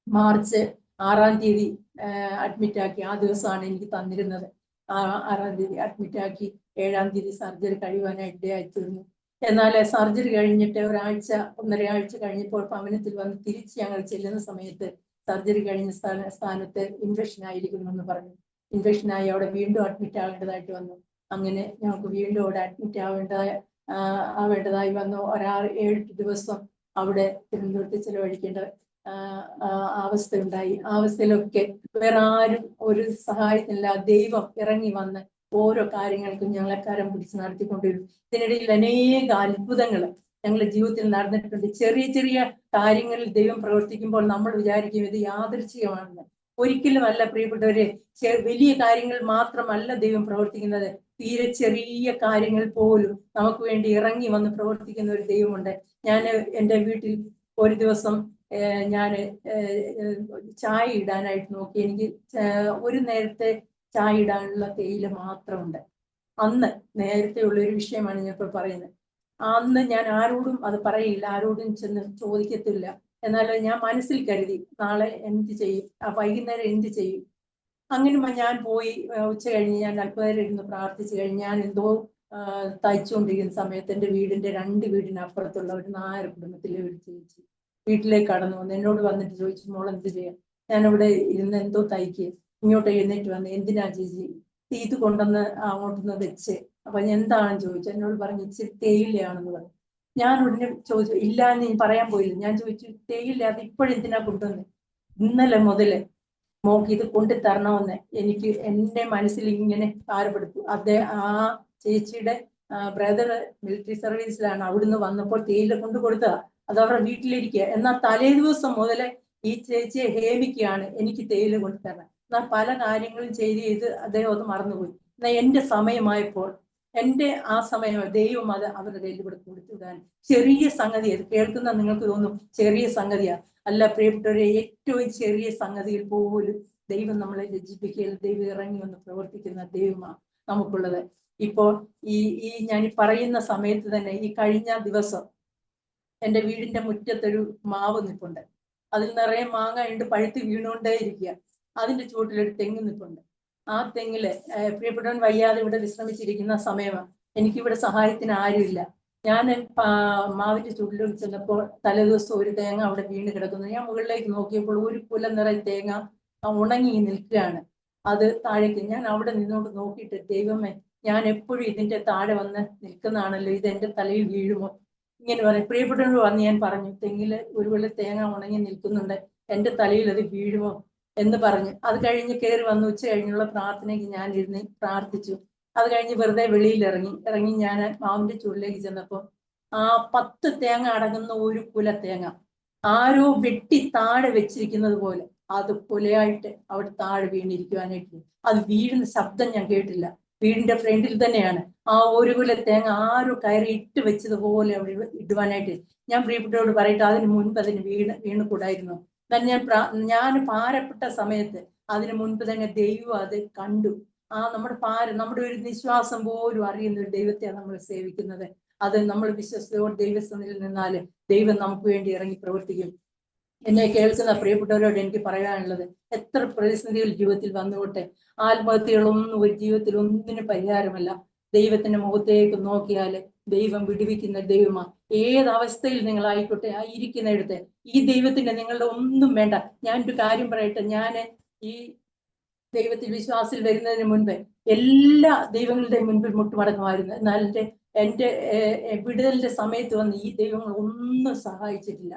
മാർച്ച് 6ാം തീയതി അഡ്മിറ്റ് ആക്കി. ആ ദിവസമാണ് എനിക്ക് തന്നിരുന്നത്. 6ാം തീയതി അഡ്മിറ്റ് ആക്കി 7ാം തീയതി സർജറി കഴിയുവാനായിട്ട് അയച്ചിരുന്നു. എന്നാൽ സർജറി കഴിഞ്ഞിട്ട് 1.5 ആഴ്ച കഴിഞ്ഞപ്പോൾ ഭവനത്തിൽ വന്ന് തിരിച്ച് ഞങ്ങൾ ചെല്ലുന്ന സമയത്ത് സർജറി കഴിഞ്ഞ സ്ഥാനത്ത് ഇൻഫെക്ഷൻ ആയിരിക്കുന്നു എന്ന് പറഞ്ഞു. ഇൻഫെക്ഷനായി അവിടെ വീണ്ടും അഡ്മിറ്റ് ആവേണ്ടതായിട്ട് വന്നു. അങ്ങനെ ഞങ്ങൾക്ക് വീണ്ടും അവിടെ അഡ്മിറ്റ് ആവേണ്ടതായി വന്നു. 7 ദിവസം അവിടെ തിരുവനന്തപുരത്ത് ചെലവഴിക്കേണ്ട അവസ്ഥയുണ്ടായി. ആ അവസ്ഥയിലൊക്കെ വേറെ ആരും ഒരു സഹായത്തിനില്ല. ദൈവം ഇറങ്ങി വന്ന് ഓരോ കാര്യങ്ങൾക്കും ഞങ്ങളെ കരം പിടിച്ച് നടത്തിക്കൊണ്ടിരുന്നു. ഇതിനിടയിൽ അനേക അത്ഭുതങ്ങൾ ഞങ്ങളുടെ ജീവിതത്തിൽ നടന്നിട്ടുണ്ട്. ചെറിയ ചെറിയ കാര്യങ്ങളിൽ ദൈവം പ്രവർത്തിക്കുമ്പോൾ നമ്മൾ വിചാരിക്കും ഇത് യാദൃച്ഛികമാണെന്ന്. ഒരിക്കലുമല്ല പ്രിയപ്പെട്ടവരെ. വലിയ കാര്യങ്ങൾ മാത്രമല്ല ദൈവം പ്രവർത്തിക്കുന്നത്, തീരെ ചെറിയ കാര്യങ്ങൾ പോലും നമുക്ക് വേണ്ടി ഇറങ്ങി വന്ന് പ്രവർത്തിക്കുന്ന ഒരു ദൈവമുണ്ട്. ഞാൻ എൻ്റെ വീട്ടിൽ ഒരു ദിവസം ഞാൻ ചായ ഇടാനായിട്ട് നോക്കി. എനിക്ക് ഒരു നേരത്തെ ചായ ഇടാനുള്ള തേയില മാത്രമുണ്ട്. അന്ന് നേരത്തെ ഉള്ളൊരു വിഷയമാണ് ഞാൻ ഇപ്പോൾ പറയുന്നത്. അന്ന് ഞാൻ ആരോടും അത് പറയില്ല, ആരോടും ചെന്ന് ചോദിക്കത്തില്ല. എന്നാൽ ഞാൻ മനസ്സിൽ കരുതി നാളെ എന്ത് ചെയ്യും, വൈകുന്നേരം എന്ത് ചെയ്യും. അങ്ങനെ ഞാൻ പോയി ഉച്ച കഴിഞ്ഞ് ഞാൻ അല്പനേരം ഇരുന്ന് പ്രാർത്ഥിച്ചു കഴിഞ്ഞ് ഞാൻ എന്തോ തയ്ച്ചുകൊണ്ടിരിക്കുന്ന സമയത്ത് എൻ്റെ വീടിൻ്റെ 2 വീടിനപ്പുറത്തുള്ള ഒരു നായർ കുടുംബത്തിലെ ഒരു ചേച്ചി വീട്ടിലേക്ക് കടന്നു വന്നു. എന്നോട് വന്നിട്ട് ചോദിച്ചു, മോൾ എന്ത് ചെയ്യാം? ഞാനിവിടെ ഇരുന്ന് എന്തോ തയ്ക്കുക. ഇങ്ങോട്ട് എഴുന്നേറ്റ് വന്ന്, എന്തിനാ ചേച്ചി? ഇത് കൊണ്ടുവന്ന് അങ്ങോട്ടൊന്ന് വെച്ച്. അപ്പൊ എന്താണെന്ന് ചോദിച്ചു. എന്നോട് പറഞ്ഞു ഇച്ചിരി തേയിലയാണെന്ന് പറഞ്ഞു. ഞാൻ ഉടനെ ചോദിച്ചു, ഇല്ല എന്ന് ഞാൻ പറയാൻ പോയില്ല. ഞാൻ ചോദിച്ചു, തേയില അത് ഇപ്പോഴെന്തിനാ കൊണ്ടുവന്ന്? ഇന്നലെ മുതല് മോക്ക് ഇത് കൊണ്ടു തരണമെന്ന് എനിക്ക് എൻ്റെ മനസ്സിൽ ഇങ്ങനെ ഭാരപ്പെടുത്തു. ആ ചേച്ചിയുടെ ബ്രദർ മിലിറ്ററി സർവീസിലാണ്. അവിടുന്ന് വന്നപ്പോൾ തേയില കൊണ്ടു കൊടുത്തതാ. അത് അവരുടെ വീട്ടിലിരിക്കുക. എന്നാൽ തലേ ദിവസം മുതലേ ഈ ചേച്ചിയെ ഹേമിക്കുകയാണ് എനിക്ക് തേയില കൊണ്ടു തരണം. എന്നാൽ പല കാര്യങ്ങളും ചെയ്ത് അദ്ദേഹം അത് മറന്നുപോയി. എന്നാൽ എൻ്റെ സമയമായപ്പോൾ എൻ്റെ ആ സമയം ദൈവം അത് അവരുടെ കയ്യിൽ ഇവിടെ കൊടുത്തുവിടാൻ. ചെറിയ സംഗതി, അത് കേൾക്കുന്ന നിങ്ങൾക്ക് തോന്നും ചെറിയ സംഗതിയാ. അല്ല പ്രിയപ്പെട്ടവരെ, ഏറ്റവും ചെറിയ സംഗതിയിൽ പോലും ദൈവം നമ്മളെ ലജ്ജിപ്പിക്കുകയും ദൈവം ഇറങ്ങി വന്ന് പ്രവർത്തിക്കുന്ന ദൈവമാണ് നമുക്കുള്ളത്. ഇപ്പോൾ ഈ ഞാൻ പറയുന്ന സമയത്ത് തന്നെ ഈ കഴിഞ്ഞ ദിവസം എൻ്റെ വീടിന്റെ മുറ്റത്തൊരു മാവ് നിൽപ്പുണ്ട്. അതിൽ നിറയെ മാങ്ങ ഉണ്ട്, പഴുത്ത് വീണുകൊണ്ടേ ഇരിക്കുക. അതിന്റെ ചുവട്ടിലൊരു തെങ്ങ് നിൽപ്പുണ്ട്. ആ തെങ്ങില് പ്രിയപ്പെട്ടവൻ വയ്യാതെ ഇവിടെ വിശ്രമിച്ചിരിക്കുന്ന സമയമാണ്. എനിക്കിവിടെ സഹായത്തിന് ആരുമില്ല. ഞാൻ മാവിന്റെ ചുവട്ടിലേക്ക് ചെന്നപ്പോൾ തലേദിവസം ഒരു തേങ്ങ അവിടെ വീണ് കിടക്കുന്നു. ഞാൻ മുകളിലേക്ക് നോക്കിയപ്പോൾ ഒരു കുല നിറയെ തേങ്ങ ഉണങ്ങി നിൽക്കുകയാണ്. അത് താഴേക്ക് ഞാൻ അവിടെ നിന്നോണ്ട് നോക്കിയിട്ട്, ദൈവമേ, ഞാൻ എപ്പോഴും ഇതിന്റെ താഴെ വന്ന് നിൽക്കുന്നതാണല്ലോ, ഇത് എന്റെ തലയിൽ വീഴുമോ ഇങ്ങനെ പറയും. പ്രിയപ്പെട്ടവരോട് വന്ന് ഞാൻ പറഞ്ഞു, തെങ്ങില് ഒരു വെള്ള തേങ്ങ ഉണങ്ങി നിൽക്കുന്നുണ്ട്, എന്റെ തലയിൽ അത് വീഴുമോ എന്ന് പറഞ്ഞു. അത് കഴിഞ്ഞ് കയറി വന്ന് ഉച്ച കഴിഞ്ഞുള്ള പ്രാർത്ഥനയ്ക്ക് ഞാൻ ഇരുന്ന് പ്രാർത്ഥിച്ചു. അത് കഴിഞ്ഞ് വെറുതെ വെളിയിൽ ഇറങ്ങി ഞാൻ മാവിന്റെ ചുവട്ടിലേക്ക് ചെന്നപ്പോൾ ആ 10 തേങ്ങ അടങ്ങുന്ന ഒരു കുല തേങ്ങ ആരോ വെട്ടി താഴെ വെച്ചിരിക്കുന്നത് പോലെ അത് കുലയായിട്ട് അവിടെ താഴെ വീണിരിക്കുവാനായിട്ട്. അത് വീഴുന്ന ശബ്ദം ഞാൻ കേട്ടില്ല. വീടിന്റെ ഫ്രണ്ടിൽ തന്നെയാണ്. ആ ഒരു കുല തേങ്ങ ആരോ കയറി ഇട്ട് വെച്ചതുപോലെ അവിടെ ഇടുവാനായിട്ട്. ഞാൻ പ്രിയപ്പെട്ടവരോട് പറയട്ടെ, അതിന് മുൻപ് അതിന് വീണുകൂടായിരുന്നു. ഞാൻ ഭാരപ്പെട്ട സമയത്ത് അതിന് മുൻപ് തന്നെ ദൈവം അത് കണ്ടു. നമ്മുടെ ഒരു നിശ്വാസം പോലും അറിയുന്ന ഒരു ദൈവത്തെയാണ് നമ്മൾ സേവിക്കുന്നത്. അത് നമ്മൾ വിശ്വസത്തോടെ ദൈവസന്നിധിയിൽ നിന്നാൽ ദൈവം നമുക്ക് വേണ്ടി ഇറങ്ങി പ്രവർത്തിക്കും. എന്നെ കേൾക്കുന്ന പ്രിയപ്പെട്ടവരോട് എനിക്ക് പറയാനുള്ളത്, എത്ര പ്രതിസന്ധികൾ ജീവിതത്തിൽ വന്നുകൊട്ടെ, ആത്മഹത്യകളൊന്നും ഒരു ജീവിതത്തിൽ ഒന്നിനും പരിഹാരമല്ല. ദൈവത്തിന്റെ മുഖത്തേക്ക് നോക്കിയാൽ ദൈവം വിടുവിക്കുന്ന ദൈവമാണ്. ഏതവസ്ഥയിൽ നിങ്ങൾ ആയിക്കോട്ടെ, ഇരിക്കുന്നിടത്ത് ഈ ദൈവത്തിന്റെ നിങ്ങളുടെ ഒന്നും വേണ്ട. ഞാനൊരു കാര്യം പറയട്ടെ, ഞാൻ ഈ ദൈവത്തിൽ വിശ്വാസത്തിൽ വരുന്നതിന് മുൻപ് എല്ലാ ദൈവങ്ങളുടെയും മുൻപിൽ മുട്ടുമടങ്ങുമായിരുന്നു. എന്നാൽ എൻ്റെ വിടുതലിന്റെ സമയത്ത് വന്ന് ഈ ദൈവങ്ങൾ ഒന്നും സഹായിച്ചിട്ടില്ല.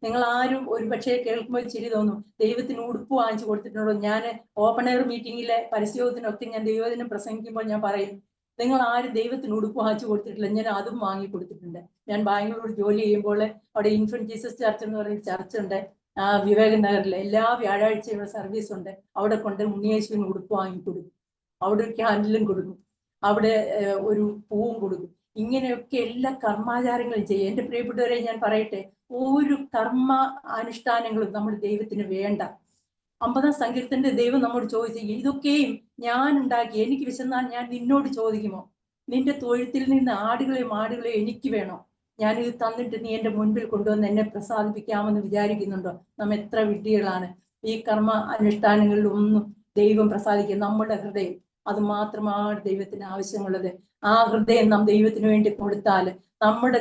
നിങ്ങൾ ആരും ഒരു പക്ഷേ കേൾക്കുമ്പോൾ ചിരി തോന്നും, ദൈവത്തിന് ഉടുപ്പ് വാങ്ങിച്ചു കൊടുത്തിട്ടുണ്ടോ? ഞാൻ ഓപ്പൺ എയർ മീറ്റിംഗിലെ പരസ്യത്തിനൊക്കെ ഞാൻ ദൈവദിനം പ്രസംഗിക്കുമ്പോൾ ഞാൻ പറയും, നിങ്ങൾ ആരും ദൈവത്തിന് ഉടുപ്പ് വാങ്ങിച്ചു കൊടുത്തിട്ടില്ല, ഞാൻ അതും വാങ്ങി കൊടുത്തിട്ടുണ്ട്. ഞാൻ ബാംഗ്ലൂർ ജോലി ചെയ്യുമ്പോൾ അവിടെ ഇൻഫന്റ് ജീസസ് ചർച്ച് എന്ന് പറയുന്ന ചർച്ച് ഉണ്ട്, വിവേക് നഗറിൽ. എല്ലാ വ്യാഴാഴ്ചയും സർവീസ് ഉണ്ട്. അവിടെ കൊണ്ട് ഉണ്ണിയേശുവിന് ഉടുപ്പ് വാങ്ങി കൊടുക്കും, അവിടെ ഒരു ക്യാൻഡിലും കൊടുക്കും, അവിടെ ഒരു പൂവും കൊടുക്കും. ഇങ്ങനെയൊക്കെ എല്ലാ കർമാചാരങ്ങളും ചെയ്യും. എൻ്റെ പ്രിയപ്പെട്ടവരെ ഞാൻ പറയട്ടെ, ഒരു കർമ്മ അനുഷ്ഠാനങ്ങളും നമ്മുടെ ദൈവത്തിന് വേണ്ട. 50-ാം സങ്കീർത്തന്റെ ദൈവം നമ്മോട് ചോദിച്ചു, ഇതൊക്കെയും ഞാൻ ഉണ്ടാക്കി, എനിക്ക് വിശന്നാൽ ഞാൻ നിന്നോട് ചോദിക്കുമോ? നിന്റെ തൊഴുത്തിൽ നിന്ന് ആടുകളെയും മാടുകളെയും എനിക്ക് വേണോ? ഞാനിത് തന്നിട്ട് നീ എൻ്റെ മുൻപിൽ കൊണ്ടുവന്ന് എന്നെ പ്രസാദിപ്പിക്കാമെന്ന് വിചാരിക്കുന്നുണ്ടോ? നാം എത്ര വിഡ്ഢികളാണ്. ഈ കർമ്മ അനുഷ്ഠാനങ്ങളിലൊന്നും ദൈവം പ്രസാദിക്കുക നമ്മുടെ ഹൃദയം, അത് മാത്രമാണ് ദൈവത്തിന് ആവശ്യമുള്ളത്. ആ ഹൃദയം നാം ദൈവത്തിന് വേണ്ടി കൊടുത്താൽ നമ്മുടെ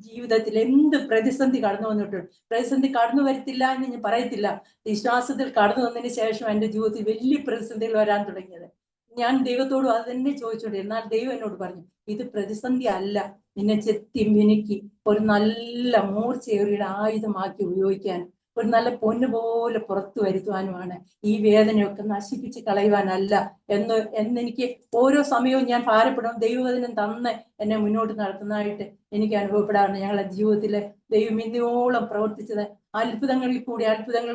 ജീവിതത്തിൽ എന്ത് പ്രതിസന്ധി കടന്നു വന്നിട്ടുണ്ട്, പ്രതിസന്ധി കടന്നു വരത്തില്ല എന്ന് ഞാൻ പറയത്തില്ല. വിശ്വാസത്തിൽ കടന്നു വന്നതിന് ശേഷം എൻ്റെ ജീവിതത്തിൽ വലിയ പ്രതിസന്ധികൾ വരാൻ തുടങ്ങിയത്. ഞാൻ ദൈവത്തോടും അത് തന്നെ ചോദിച്ചോണ്ട്, എന്നാൽ ദൈവം എന്നോട് പറഞ്ഞു, ഇത് പ്രതിസന്ധി അല്ല, നിന്നെ ചെത്തി മിനുക്കി ഒരു നല്ല മൂർച്ചയേറിയ ആയുധമാക്കി ഉപയോഗിക്കാൻ, ഒരു നല്ല പൊന്നുപോലെ പുറത്തു വരുത്തുവാനുമാണ്. ഈ വേദനയൊക്കെ നശിപ്പിച്ച് കളയുവാനല്ല എന്നെനിക്ക് ഓരോ സമയവും ഞാൻ ഭാരപ്പെടും. ദൈവവചനം തന്ന് എന്നെ മുന്നോട്ട് നടത്തുന്നതായിട്ട് എനിക്ക് അനുഭവപ്പെടാറുണ്ട്. ഞങ്ങളുടെ ജീവിതത്തിലെ ദൈവം ഇന്നോളം പ്രവർത്തിച്ചത് അത്ഭുതങ്ങളിൽ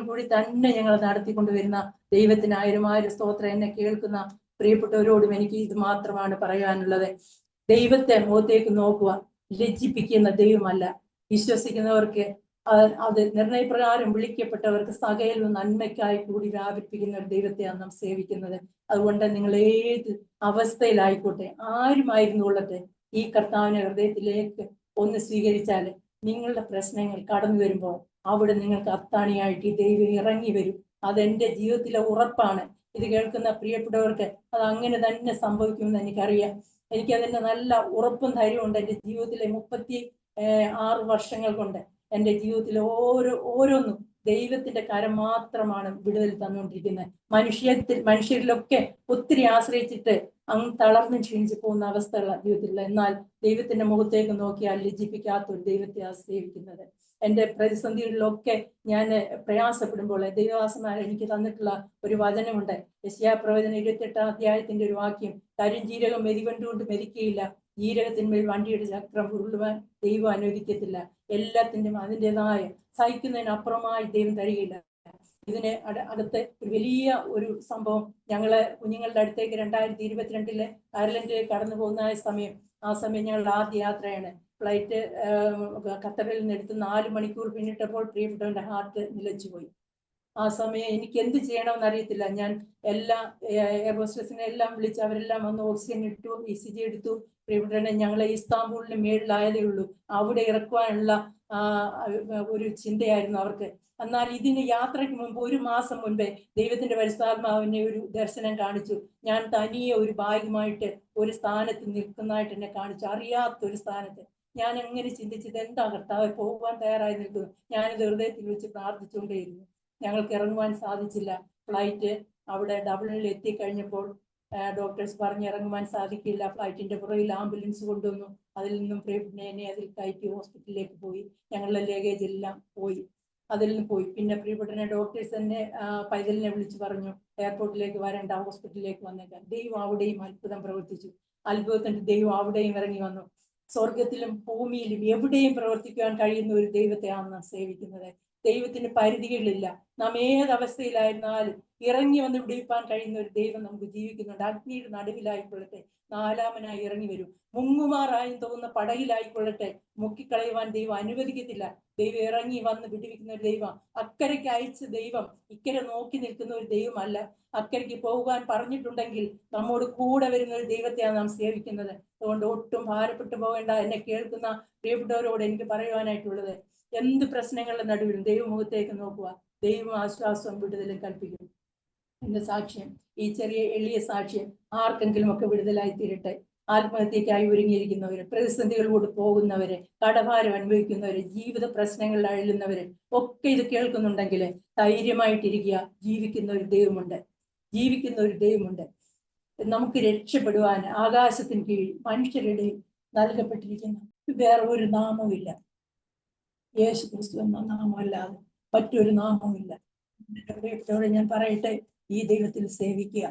കൂടി തന്നെ ഞങ്ങൾ നടത്തിക്കൊണ്ടുവരുന്ന ദൈവത്തിന് ആയിരം സ്തോത്രം. എന്നെ കേൾക്കുന്ന പ്രിയപ്പെട്ടവരോടും എനിക്ക് ഇത് മാത്രമാണ് പറയാനുള്ളത്. ദൈവത്തെ മുഖത്തേക്ക് നോക്കുക. ലജ്ജിപ്പിക്കുന്ന ദൈവമല്ല. വിശ്വസിക്കുന്നവർക്ക് അത് നിർണയപ്രകാരം വിളിക്കപ്പെട്ടവർക്ക് സകല നന്മയ്ക്കായി കൂടി വ്യാപിപ്പിക്കുന്ന ഒരു ദൈവത്തെയാണ് നാം സേവിക്കുന്നത്. അതുകൊണ്ട് നിങ്ങൾ ഏത് അവസ്ഥയിലായിക്കോട്ടെ, ആരുമായിരുന്നുകൊള്ളട്ടെ, ഈ കർത്താവിനെ ഹൃദയത്തിലേക്ക് ഒന്ന് സ്വീകരിച്ചാൽ നിങ്ങളുടെ പ്രശ്നങ്ങൾ കടന്നു വരുമ്പോൾ അവിടെ നിങ്ങൾക്ക് അത്താണിയായിട്ട് ഈ ദൈവം ഇറങ്ങി വരും. അതെന്റെ ജീവിതത്തിലെ ഉറപ്പാണ്. ഇത് കേൾക്കുന്ന പ്രിയപ്പെട്ടവർക്ക് അത് അങ്ങനെ തന്നെ സംഭവിക്കുമെന്ന് എനിക്കറിയാം. എനിക്കതിന്റെ നല്ല ഉറപ്പും ധൈര്യമുണ്ട്. എൻ്റെ ജീവിതത്തിലെ 36 വർഷങ്ങൾ കൊണ്ട് എൻ്റെ ജീവിതത്തിലെ ഓരോന്നും ദൈവത്തിന്റെ കരം മാത്രമാണ് വിടുതൽ തന്നുകൊണ്ടിരിക്കുന്നത്. മനുഷ്യരിലൊക്കെ ഒത്തിരി ആശ്രയിച്ചിട്ട് അങ്ങ് തളർന്ന് ക്ഷീണിച്ചു പോകുന്ന അവസ്ഥകളാണ് ജീവിതത്തിലുള്ള. എന്നാൽ ദൈവത്തിന്റെ മുഖത്തേക്ക് നോക്കിയാൽ ലജ്ജിപ്പിക്കാത്ത ഒരു ദൈവത്തെ ആശ്രയിക്കുന്നത്. എൻ്റെ പ്രതിസന്ധികളിലൊക്കെ ഞാൻ പ്രയാസപ്പെടുമ്പോൾ ദൈവദാസന്മാർ എനിക്ക് തന്നിട്ടുള്ള ഒരു വചനമുണ്ട്. യെശയ്യാപ്രവചനം 28-ാം അധ്യായത്തിന്റെ ഒരു വാക്യം, കരിഞ്ജീരകം മെതികൊണ്ടുകൊണ്ട് മെതിക്കുകയില്ല, ജീരകത്തിന്മേൽ വണ്ടിയുടെ ചക്രം ഉരുളുവാൻ ദൈവം അനുവദിക്കത്തില്ല. എല്ലാത്തിൻ്റെയും അതിൻ്റെതായ സഹിക്കുന്നതിനപ്പുറമായി ദൈവം തരികയില്ല. ഇതിന് അടുത്ത് ഒരു വലിയ ഒരു സംഭവം, ഞങ്ങള് കുഞ്ഞുങ്ങളുടെ അടുത്തേക്ക് 2022 അയർലൻഡിലേക്ക് കടന്നു പോകുന്ന സമയം, ആ സമയം ഞങ്ങളുടെ ആദ്യ യാത്രയാണ്. ഫ്ലൈറ്റ് ഖത്തറിൽ നിന്ന് എടുത്ത് 4 മണിക്കൂർ പിന്നിട്ടപ്പോൾ പ്രിയപ്പെട്ടവന്റെ ഹാർട്ട് നിലച്ചുപോയി. ആ സമയം എനിക്ക് എന്ത് ചെയ്യണമെന്ന് അറിയത്തില്ല. ഞാൻ എല്ലാ എയർ ഹോസ്റ്റസിനെ എല്ലാം വിളിച്ച് അവരെല്ലാം വന്ന് ഓക്സിജൻ ഇട്ടു, ECG എടുത്തു. പ്രിയപ്പെട്ടവനെ ഞങ്ങളെ ഇസ്താംബൂളിന് മേളിലായതേ ഉള്ളൂ, അവിടെ ഇറക്കുവാനുള്ള ഒരു ചിന്തയായിരുന്നു അവർക്ക്. എന്നാൽ ഇതിന് യാത്രയ്ക്ക് മുമ്പ് 1 മാസം മുൻപേ ദൈവത്തിന്റെ പരിശുദ്ധാത്മാവിനെ ഒരു ദർശനം കാണിച്ചു. ഞാൻ തനിയെ ഒരു ബാഗുമായിട്ട് ഒരു സ്ഥാനത്ത് നിൽക്കുന്നതായിട്ട് എന്നെ കാണിച്ചു, അറിയാത്തൊരു സ്ഥാനത്ത്. ഞാൻ എങ്ങനെ ചിന്തിച്ചത്, എന്താ കർത്താവ്, പോകുവാൻ തയ്യാറായി നിൽക്കുന്നു. ഞാനിത് ഹൃദയത്തിൽ വെച്ച് പ്രാർത്ഥിച്ചുകൊണ്ടേയിരുന്നു. ഞങ്ങൾക്ക് ഇറങ്ങുവാൻ സാധിച്ചില്ല. ഫ്ലൈറ്റ് അവിടെ ഡബ്ലിനിൽ എത്തിക്കഴിഞ്ഞപ്പോൾ ഡോക്ടേഴ്സ് പറഞ്ഞ് ഇറങ്ങുവാൻ സാധിക്കില്ല. ഫ്ലൈറ്റിന്റെ പുറകിൽ ആംബുലൻസ് കൊണ്ടുവന്നു. അതിൽ നിന്നും പ്രിയപ്പെട്ടനെ അതിൽ കയറ്റി ഹോസ്പിറ്റലിലേക്ക് പോയി. ഞങ്ങളുടെ ലഗേജ് എല്ലാം പോയി, അതിൽ നിന്ന് പോയി. പിന്നെ പ്രിയപ്പെട്ടനെ ഡോക്ടേഴ്സ് തന്നെ പൈതലിനെ വിളിച്ചു പറഞ്ഞു, എയർപോർട്ടിലേക്ക് വരേണ്ട, ഹോസ്പിറ്റലിലേക്ക് വന്നേക്കാൻ. ദൈവം അവിടെയും അത്ഭുതം പ്രവർത്തിച്ചു. അത്ഭുതത്തിന്റെ ദൈവം അവിടെയും ഇറങ്ങി വന്നു. സ്വർഗത്തിലും ഭൂമിയിലും എവിടെയും പ്രവർത്തിക്കുവാൻ കഴിയുന്ന ഒരു ദൈവത്തെയാണ് നാം സേവിക്കുന്നത്. ദൈവത്തിന് പരിധികളില്ല. നാം ഏതവസ്ഥയിലായിരുന്നാലും ഇറങ്ങി വന്ന് വിടിവിപ്പാൻ കഴിയുന്ന ഒരു ദൈവം നമുക്ക് ജീവിക്കുന്നുണ്ട്. അഗ്നിയുടെ നടുവിലായിക്കൊള്ളട്ടെ, 4-മനായി ഇറങ്ങി വരും. മുങ്ങുമാറായും തോന്നുന്ന പടകിലായിക്കൊള്ളട്ടെ, മുക്കിക്കളയുവാൻ ദൈവം അനുവദിക്കത്തില്ല. ദൈവം ഇറങ്ങി വന്ന് വിടുവിക്കുന്ന ഒരു ദൈവം. അക്കരയ്ക്ക് അയച്ച ദൈവം ഇക്കരെ നോക്കി നിൽക്കുന്ന ഒരു ദൈവമല്ല. അക്കരയ്ക്ക് പോകുവാൻ പറഞ്ഞിട്ടുണ്ടെങ്കിൽ നമ്മോട് കൂടെ വരുന്ന ഒരു ദൈവത്തെയാണ് നാം സേവിക്കുന്നത്. അതുകൊണ്ട് ഒട്ടും ഭാരപ്പെട്ടു പോകേണ്ട. എന്നെ കേൾക്കുന്ന പ്രിയപ്പെട്ടവരോട് എനിക്ക് പറയുവാനായിട്ടുള്ളത്, എന്ത് പ്രശ്നങ്ങളുടെ നടുവിലും ദൈവമുഖത്തേക്ക് നോക്കുക. ദൈവം ആശ്വാസവും വിടുതലും കൽപ്പിക്കും. എന്റെ സാക്ഷ്യം, ഈ ചെറിയ എളിയ സാക്ഷ്യം ആർക്കെങ്കിലും ഒക്കെ വിടുതലായി തീരട്ടെ. ആത്മഹത്യക്കായി ഒരുങ്ങിയിരിക്കുന്നവര്, പ്രതിസന്ധികളോട് പോകുന്നവര്, കടഭാരം അനുഭവിക്കുന്നവര്, ജീവിത പ്രശ്നങ്ങളിൽ അഴലുന്നവര് ഒക്കെ ഇത് കേൾക്കുന്നുണ്ടെങ്കിൽ ധൈര്യമായിട്ടിരിക്കുക. ജീവിക്കുന്ന ഒരു ദൈവമുണ്ട്, ജീവിക്കുന്ന ഒരു ദൈവമുണ്ട്. നമുക്ക് രക്ഷപ്പെടുവാൻ ആകാശത്തിന് കീഴിൽ മനുഷ്യരുടെ നൽകപ്പെട്ടിരിക്കുന്ന വേറെ ഒരു നാമവുമില്ല. യേശു ക്രിസ്തു എന്ന നാമമല്ലാതെ മറ്റൊരു നാമവുമില്ല. പ്രിയപ്പെട്ടവരെ ഞാൻ പറയട്ടെ, ഈ ദൈവത്തിൽ സേവിക്കുക.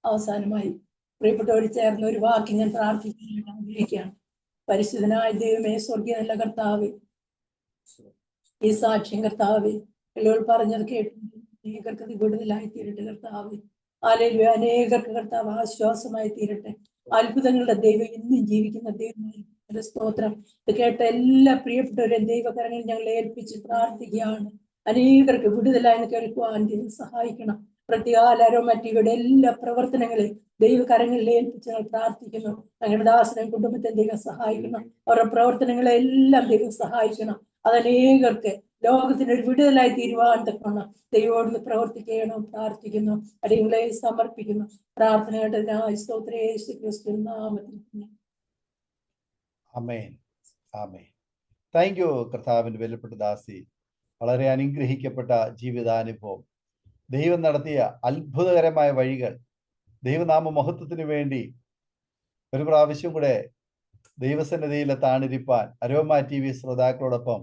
അവസാനമായി പ്രിയപ്പെട്ടവർ ചേർന്ന ഒരു വാക്ക് ഞാൻ പ്രാർത്ഥിക്കാൻ ആഗ്രഹിക്കുകയാണ്. പരിശുദ്ധനായ ദൈവമേ, സ്വർഗീയ നല്ല കർത്താവേ, ഈ സാക്ഷ്യം കർത്താവേ, എല്ലാം പറഞ്ഞത് കേട്ടിട്ടുണ്ട്. അനേകർക്ക് ഇത് വിടുതലായി തീരട്ടെ കർത്താവേ. ഹല്ലേലൂയ. അനേകർക്ക് കർത്താവ് ആശ്വാസമായി തീരട്ടെ. അത്ഭുതങ്ങളുടെ ദൈവം ഇന്നും ജീവിക്കുന്ന ദൈവമായി സ്തോത്രം. ഇത് കേട്ട എല്ലാ പ്രിയപ്പെട്ടവരെയും ദൈവകരങ്ങളിൽ ഞങ്ങൾ ഏൽപ്പിച്ച് പ്രാർത്ഥിക്കുകയാണ്. അനേകർക്ക് വിടുതലായി കേൾക്കുവാൻ ദൈവം സഹായിക്കണം. പ്രത്യേകാല അരോമാറ്റിയുടെ എല്ലാ പ്രവർത്തനങ്ങളെയും ദൈവകരങ്ങളിൽ ഏൽപ്പിച്ച് ഞങ്ങൾ പ്രാർത്ഥിക്കുന്നു. ഞങ്ങളുടെ ദാസനെയും കുടുംബത്തെ ദൈവം സഹായിക്കണം. അവരുടെ പ്രവർത്തനങ്ങളെല്ലാം ദൈവം സഹായിക്കണം. അതനേകർക്ക് ലോകത്തിന് ഒരു വിടുതലായി തീരുവാൻ തക്കണം ദൈവോട് പ്രവർത്തിക്കണം പ്രാർത്ഥിക്കുന്നു. അടിയങ്ങളെ സമർപ്പിക്കുന്നു. പ്രാർത്ഥന കേട്ടതിനായി സ്തോത്രം, യേശു ക്രിസ്തു നാമത്തിൽ. ആമേൻ, ആമേൻ. താങ്ക് യു കർത്താവിന്റെ വിലപ്പെട്ട ദാസി. വളരെ അനുഗ്രഹിക്കപ്പെട്ട ജീവിതാനുഭവം, ദൈവം നടത്തിയ അത്ഭുതകരമായ വഴികൾ, ദൈവനാമ മഹത്വത്തിന് വേണ്ടി ഒരു പ്രാവശ്യം കൂടെ ദൈവസന്നിധിയിൽ താണിരിപ്പാൻ അരോമ TV ശ്രോതാക്കളോടൊപ്പം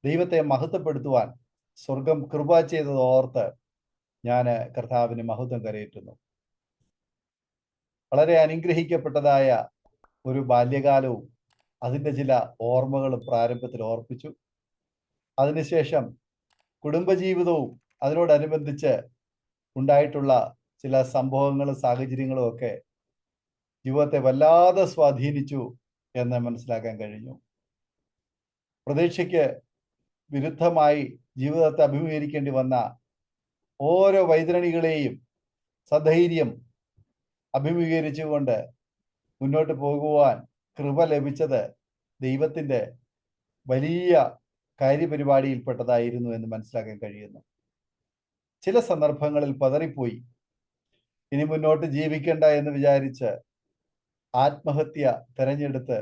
ദൈവത്തെ മഹത്വപ്പെടുത്തുവാൻ സ്വർഗം കൃപ ചെയ്തത് ഓർത്ത് ഞാൻ കർത്താവിന് മഹത്വം കരയേറ്റുന്നു. വളരെ അനുഗ്രഹിക്കപ്പെട്ടതായ ഒരു ബാല്യകാലവും അതിൻ്റെ ചില ഓർമ്മകളും പ്രാരംഭത്തിൽ ഓർപ്പിച്ചു. അതിനുശേഷം കുടുംബജീവിതവും അതിനോടനുബന്ധിച്ച് ഉണ്ടായിട്ടുള്ള ചില സംഭവങ്ങളും സാഹചര്യങ്ങളും ഒക്കെ ജീവിതത്തെ വല്ലാതെ സ്വാധീനിച്ചു എന്ന് മനസ്സിലാക്കാൻ കഴിഞ്ഞു. പ്രതീക്ഷയ്ക്ക് വിരുദ്ധമായി ജീവിതത്തെ അഭിമുഖീകരിക്കേണ്ടി വന്ന ഓരോ വൈതരണികളെയും സധൈര്യം അഭിമുഖീകരിച്ചുകൊണ്ട് മുന്നോട്ട് പോകുവാൻ കൃപ ലഭിച്ചത് ദൈവത്തിൻ്റെ വലിയ കാര്യപരിപാടിയിൽപ്പെട്ടതായിരുന്നു എന്ന് മനസ്സിലാക്കാൻ കഴിയുന്നു. ചില സന്ദർഭങ്ങളിൽ പതറിപ്പോയി, ഇനി മുന്നോട്ട് ജീവിക്കേണ്ട എന്ന് വിചാരിച്ച് ആത്മഹത്യ തിരഞ്ഞെടുത്ത്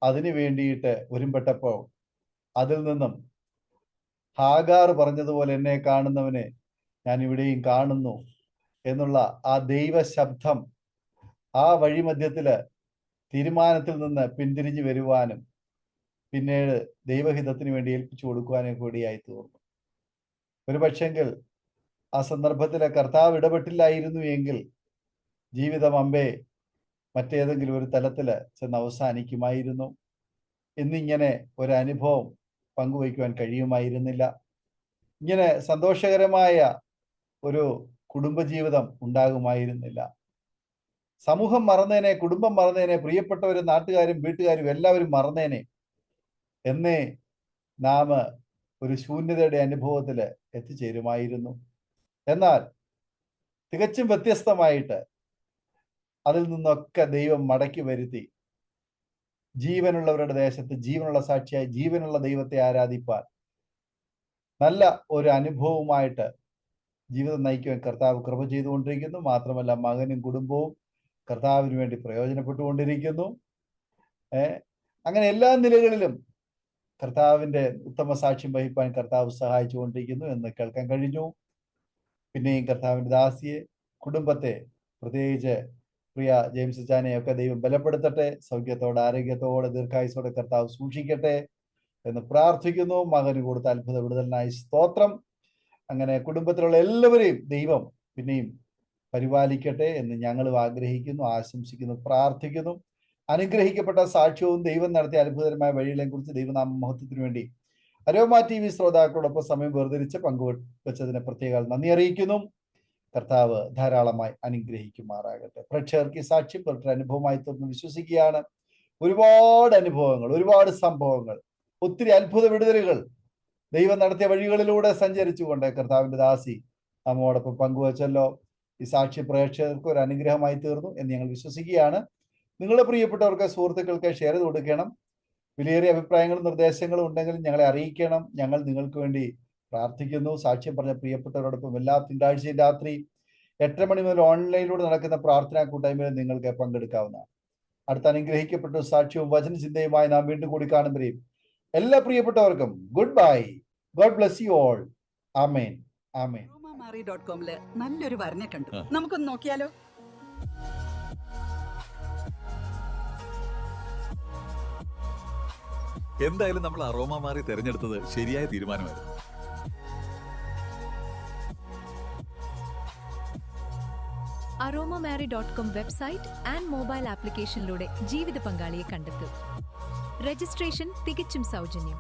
അതിനു വേണ്ടിയിട്ട് ഒരുമ്പെട്ടപ്പോൾ അതിൽ നിന്നും ഹാഗാർ പറഞ്ഞതുപോലെ എന്നെ കാണുന്നവനെ ഞാൻ ഇവിടെയും കാണുന്നു എന്നുള്ള ആ ദൈവ ശബ്ദം ആ വഴിമധ്യത്തില് തീരുമാനത്തിൽ നിന്ന് പിന്തിരിഞ്ഞു വരുവാനും പിന്നീട് ദൈവഹിതത്തിന് വേണ്ടി ഏൽപ്പിച്ചു കൊടുക്കുവാനും കൂടിയായി തീർന്നു. ഒരു പക്ഷെങ്കിൽ ആ സന്ദർഭത്തിലെ കർത്താവ് ഇടപെട്ടില്ലായിരുന്നു എങ്കിൽ ജീവിതം അമ്പേ മറ്റേതെങ്കിലും ഒരു തലത്തിൽ ചെന്ന് അവസാനിക്കുമായിരുന്നു. എന്നിങ്ങനെ ഒരു അനുഭവം പങ്കുവയ്ക്കുവാൻ കഴിയുമായിരുന്നില്ല. ഇങ്ങനെ സന്തോഷകരമായ ഒരു കുടുംബജീവിതം ഉണ്ടാകുമായിരുന്നില്ല. സമൂഹം മറന്നേനെ, കുടുംബം മറന്നേനെ, പ്രിയപ്പെട്ടവരും നാട്ടുകാരും വീട്ടുകാരും എല്ലാവരും മറന്നേനെ എന്നേ നാം ഒരു ശൂന്യതയുടെ അനുഭവത്തിൽ എത്തിച്ചേരുമായിരുന്നു. എന്നാൽ തികച്ചും വ്യത്യസ്തമായിട്ട് അതിൽ നിന്നൊക്കെ ദൈവം മടക്കി വരുത്തി ജീവനുള്ളവരുടെ ദേശത്ത് ജീവനുള്ള സാക്ഷിയായി ജീവനുള്ള ദൈവത്തെ ആരാധിപ്പാൻ നല്ല ഒരു അനുഭവമായിട്ട് ജീവിതം നയിക്കുവാൻ കർത്താവ് കൃപ ചെയ്തുകൊണ്ടിരിക്കുന്നു. മാത്രമല്ല മകനും കുടുംബവും കർത്താവിന് വേണ്ടി പ്രയോജനപ്പെട്ടുകൊണ്ടിരിക്കുന്നു. അങ്ങനെ എല്ലാ നിലകളിലും കർത്താവിൻ്റെ ഉത്തമ സാക്ഷ്യം വഹിപ്പാൻ കർത്താവ് സഹായിച്ചുകൊണ്ടിരിക്കുന്നു എന്ന് കേൾക്കാൻ കഴിഞ്ഞു. പിന്നെയും കർത്താവിൻ്റെ ദാസിയെ, കുടുംബത്തെ, പ്രത്യേകിച്ച് പ്രിയ ജെയിംസ് ചാനെയൊക്കെ ദൈവം ബലപ്പെടുത്തട്ടെ. സൗഖ്യത്തോടെ, ആരോഗ്യത്തോടെ, ദീർഘായുസോടെ കർത്താവ് സൂക്ഷിക്കട്ടെ എന്ന് പ്രാർത്ഥിക്കുന്നു. മകന് കൊടുത്ത അത്ഭുത വിടുതലിനായി സ്തോത്രം. അങ്ങനെ കുടുംബത്തിലുള്ള എല്ലാവരെയും ദൈവം പിന്നെയും പരിപാലിക്കട്ടെ എന്ന് ഞങ്ങളും ആഗ്രഹിക്കുന്നു, ആശംസിക്കുന്നു, പ്രാർത്ഥിക്കുന്നു. അനുഗ്രഹിക്കപ്പെട്ട സാക്ഷ്യവും ദൈവം നടത്തിയ അത്ഭുതകരമായ വഴികളെയും കുറിച്ച് ദൈവനാമ മഹത്വത്തിനു വേണ്ടി അരോമ TV ശ്രോതാക്കളോടൊപ്പം സമയം വേർതിരിച്ച് പങ്കുവച്ചതിന് പ്രത്യേക നന്ദി അറിയിക്കുന്നു. കർത്താവ് ധാരാളമായി അനുഗ്രഹിക്കുമാറാകട്ടെ. പ്രേക്ഷകർക്ക് ഈ സാക്ഷ്യം ഒരു അനുഭവമായി തീർന്ന് വിശ്വസിക്കുകയാണ്. ഒരുപാട് അനുഭവങ്ങൾ, ഒരുപാട് സംഭവങ്ങൾ, ഒത്തിരി അത്ഭുത വിടുതലുകൾ ദൈവം നടത്തിയ വഴികളിലൂടെ സഞ്ചരിച്ചുകൊണ്ട് കർത്താവിൻ്റെ ദാസി നമ്മോടൊപ്പം പങ്കുവച്ചല്ലോ. ഈ സാക്ഷി പ്രേക്ഷകർക്ക് ഒരു അനുഗ്രഹമായി തീർന്നു എന്ന് ഞങ്ങൾ വിശ്വസിക്കുകയാണ്. നിങ്ങളുടെ പ്രിയപ്പെട്ടവർക്ക്, സുഹൃത്തുക്കൾക്ക് ഷെയർ ചെയ്ത് കൊടുക്കണം. വിലയേറിയ അഭിപ്രായങ്ങളും നിർദ്ദേശങ്ങളും ഉണ്ടെങ്കിൽ ഞങ്ങളെ അറിയിക്കണം. ഞങ്ങൾ നിങ്ങൾക്ക് വേണ്ടി പ്രാർത്ഥിക്കുന്നു. സാക്ഷ്യം പറഞ്ഞ പ്രിയപ്പെട്ടവരോടൊപ്പം എല്ലാ തിങ്കളാഴ്ചയും രാത്രി 8:30 മണി മുതൽ ഓൺലൈനിലൂടെ നടക്കുന്ന പ്രാർത്ഥനാ കൂട്ടായ്മയിൽ നിങ്ങൾക്ക് പങ്കെടുക്കാവുന്നതാണ്. അടുത്ത അനുഗ്രഹിക്കപ്പെട്ട സാക്ഷ്യവും വചന ചിന്തയുമായി നാം വീണ്ടും കൂടി കാണുമ്പോഴേയും എല്ലാ പ്രിയപ്പെട്ടവർക്കും good bye. God bless you all. ആമേൻ. ആമേൻ. aromamary.comല് നല്ലൊരു വരനെ കണ്ടു. നമുക്കൊന്ന് നോക്കിയാലോ? എന്തായാലും നമ്മൾ അറോമ മാറി തിരഞ്ഞെടുത്തത് ശരിയായ തീരുമാനമായിരുന്നു. aromamary.com വെബ്സൈറ്റ് ആൻഡ് മൊബൈൽ ആപ്ലിക്കേഷനിലൂടെ ജീവിത പങ്കാളിയെ കണ്ടെത്തൂ. രജിസ്ട്രേഷൻ തികച്ചും സൗജന്യം.